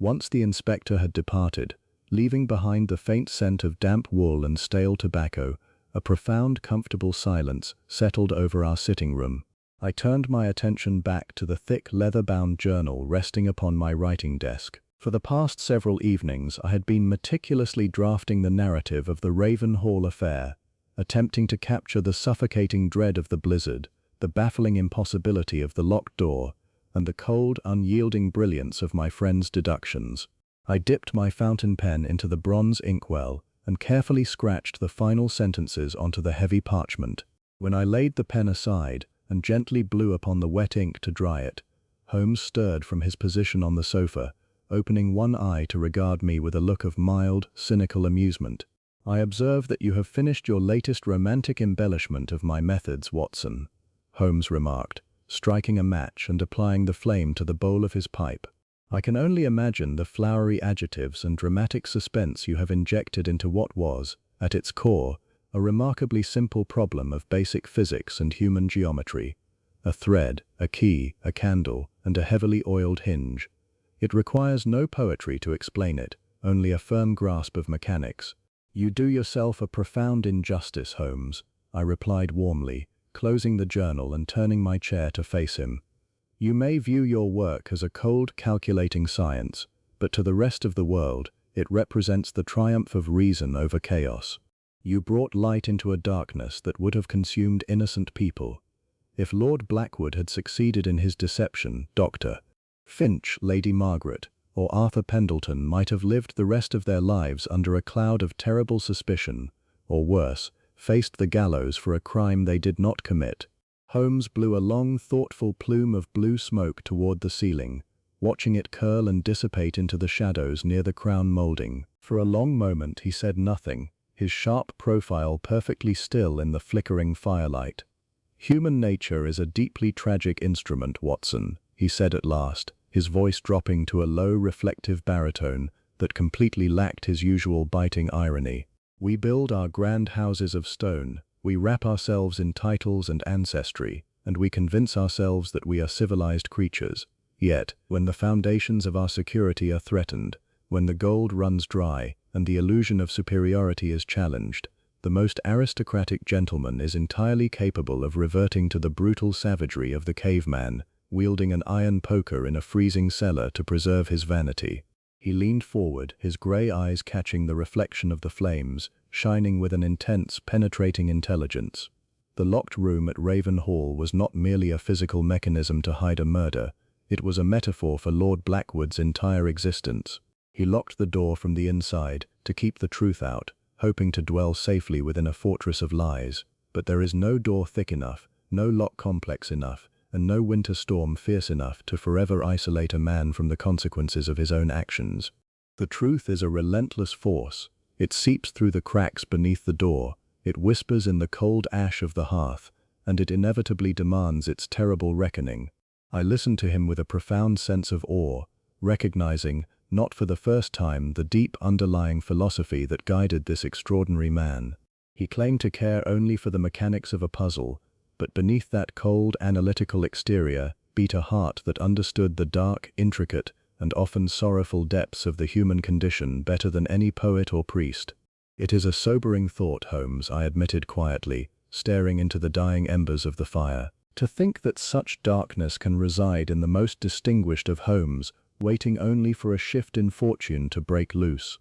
Once the inspector had departed, leaving behind the faint scent of damp wool and stale tobacco, a profound, comfortable silence settled over our sitting room. I turned my attention back to the thick, leather-bound journal resting upon my writing desk. For the past several evenings I had been meticulously drafting the narrative of the Raven Hall affair, attempting to capture the suffocating dread of the blizzard, the baffling impossibility of the locked door, and the cold, unyielding brilliance of my friend's deductions. I dipped my fountain pen into the bronze inkwell and carefully scratched the final sentences onto the heavy parchment. When I laid the pen aside and gently blew upon the wet ink to dry it, Holmes stirred from his position on the sofa, opening one eye to regard me with a look of mild, cynical amusement. "I observe that you have finished your latest romantic embellishment of my methods, Watson," Holmes remarked, striking a match and applying the flame to the bowl of his pipe. "I can only imagine the flowery adjectives and dramatic suspense you have injected into what was, at its core, a remarkably simple problem of basic physics and human geometry. A thread, a key, a candle, and a heavily oiled hinge. It requires no poetry to explain it, only a firm grasp of mechanics." "You do yourself a profound injustice, Holmes," I replied warmly, closing the journal and turning my chair to face him. "You may view your work as a cold, calculating science, but to the rest of the world, it represents the triumph of reason over chaos. You brought light into a darkness that would have consumed innocent people. If Lord Blackwood had succeeded in his deception, Dr. Finch, Lady Margaret, or Arthur Pendleton might have lived the rest of their lives under a cloud of terrible suspicion, or worse, faced the gallows for a crime they did not commit." Holmes blew a long, thoughtful plume of blue smoke toward the ceiling, watching it curl and dissipate into the shadows near the crown molding. For a long moment he said nothing, his sharp profile perfectly still in the flickering firelight. "Human nature is a deeply tragic instrument, Watson," he said at last, his voice dropping to a low, reflective baritone that completely lacked his usual biting irony. "We build our grand houses of stone, we wrap ourselves in titles and ancestry, and we convince ourselves that we are civilized creatures. Yet, when the foundations of our security are threatened, when the gold runs dry, and the illusion of superiority is challenged, the most aristocratic gentleman is entirely capable of reverting to the brutal savagery of the caveman, wielding an iron poker in a freezing cellar to preserve his vanity. He leaned forward, his grey eyes catching the reflection of the flames, shining with an intense, penetrating intelligence. The locked room at Raven Hall was not merely a physical mechanism to hide a murder, it was a metaphor for Lord Blackwood's entire existence. He locked the door from the inside, to keep the truth out, hoping to dwell safely within a fortress of lies. But there is no door thick enough, no lock complex enough, and no winter storm fierce enough to forever isolate a man from the consequences of his own actions. The truth is a relentless force. It seeps through the cracks beneath the door, it whispers in the cold ash of the hearth, and it inevitably demands its terrible reckoning. I listened to him with a profound sense of awe, recognizing, not for the first time, the deep underlying philosophy that guided this extraordinary man. He claimed to care only for the mechanics of a puzzle, but beneath that cold, analytical exterior beat a heart that understood the dark, intricate, and often sorrowful depths of the human condition better than any poet or priest. "It is a sobering thought, Holmes," I admitted quietly, staring into the dying embers of the fire. "To think that such darkness can reside in the most distinguished of homes, waiting only for a shift in fortune to break loose."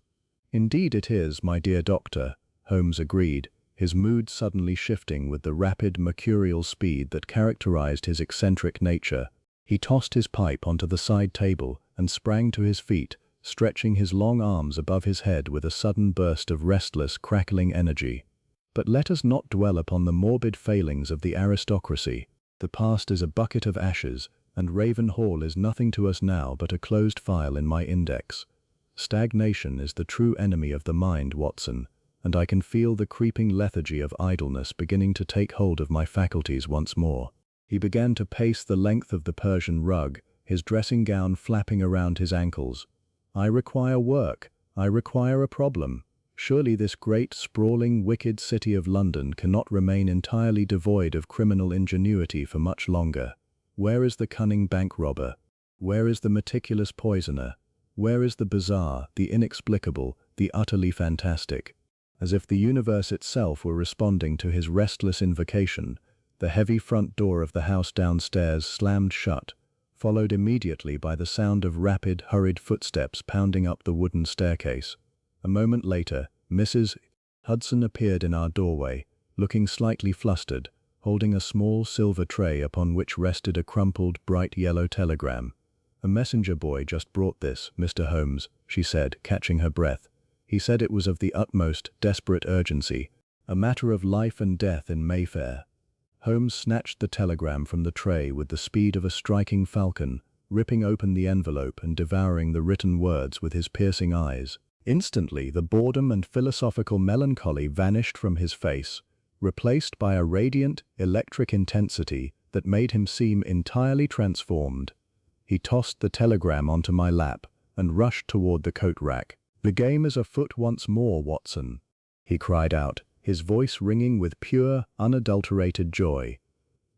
"Indeed it is, my dear doctor," Holmes agreed, his mood suddenly shifting with the rapid, mercurial speed that characterized his eccentric nature. He tossed his pipe onto the side table and sprang to his feet, stretching his long arms above his head with a sudden burst of restless, crackling energy. "But let us not dwell upon the morbid failings of the aristocracy. The past is a bucket of ashes, and Raven Hall is nothing to us now but a closed file in my index. Stagnation is the true enemy of the mind, Watson, and I can feel the creeping lethargy of idleness beginning to take hold of my faculties once more." He began to pace the length of the Persian rug, his dressing gown flapping around his ankles. "I require work. I require a problem. Surely this great, sprawling, wicked city of London cannot remain entirely devoid of criminal ingenuity for much longer. Where is the cunning bank robber? Where is the meticulous poisoner? Where is the bizarre, the inexplicable, the utterly fantastic?" As if the universe itself were responding to his restless invocation, the heavy front door of the house downstairs slammed shut, followed immediately by the sound of rapid, hurried footsteps pounding up the wooden staircase. A moment later, Mrs. Hudson appeared in our doorway, looking slightly flustered, holding a small silver tray upon which rested a crumpled, bright yellow telegram. "A messenger boy just brought this, Mr. Holmes," she said, catching her breath. "He said it was of the utmost, desperate urgency, a matter of life and death in Mayfair." Holmes snatched the telegram from the tray with the speed of a striking falcon, ripping open the envelope and devouring the written words with his piercing eyes. Instantly, the boredom and philosophical melancholy vanished from his face, replaced by a radiant, electric intensity that made him seem entirely transformed. He tossed the telegram onto my lap and rushed toward the coat rack. "The game is afoot once more, Watson," he cried out, his voice ringing with pure, unadulterated joy.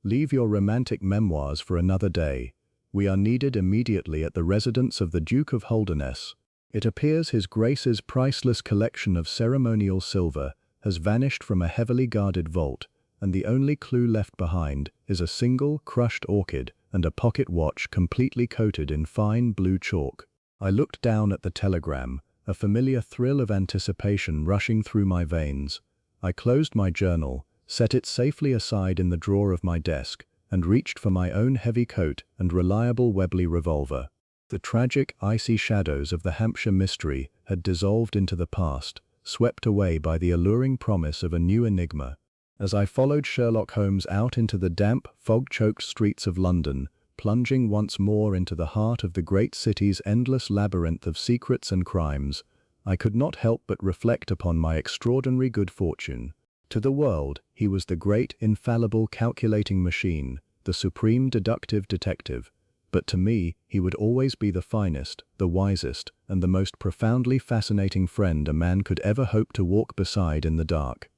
"Leave your romantic memoirs for another day. We are needed immediately at the residence of the Duke of Holderness. It appears His Grace's priceless collection of ceremonial silver has vanished from a heavily guarded vault, and the only clue left behind is a single crushed orchid and a pocket watch completely coated in fine blue chalk." I looked down at the telegram, a familiar thrill of anticipation rushing through my veins. I closed my journal, set it safely aside in the drawer of my desk, and reached for my own heavy coat and reliable Webley revolver. The tragic, icy shadows of the Hampshire mystery had dissolved into the past, swept away by the alluring promise of a new enigma. As I followed Sherlock Holmes out into the damp, fog-choked streets of London, plunging once more into the heart of the great city's endless labyrinth of secrets and crimes, I could not help but reflect upon my extraordinary good fortune. To the world, he was the great, infallible calculating machine, the supreme deductive detective. But to me, he would always be the finest, the wisest, and the most profoundly fascinating friend a man could ever hope to walk beside in the dark.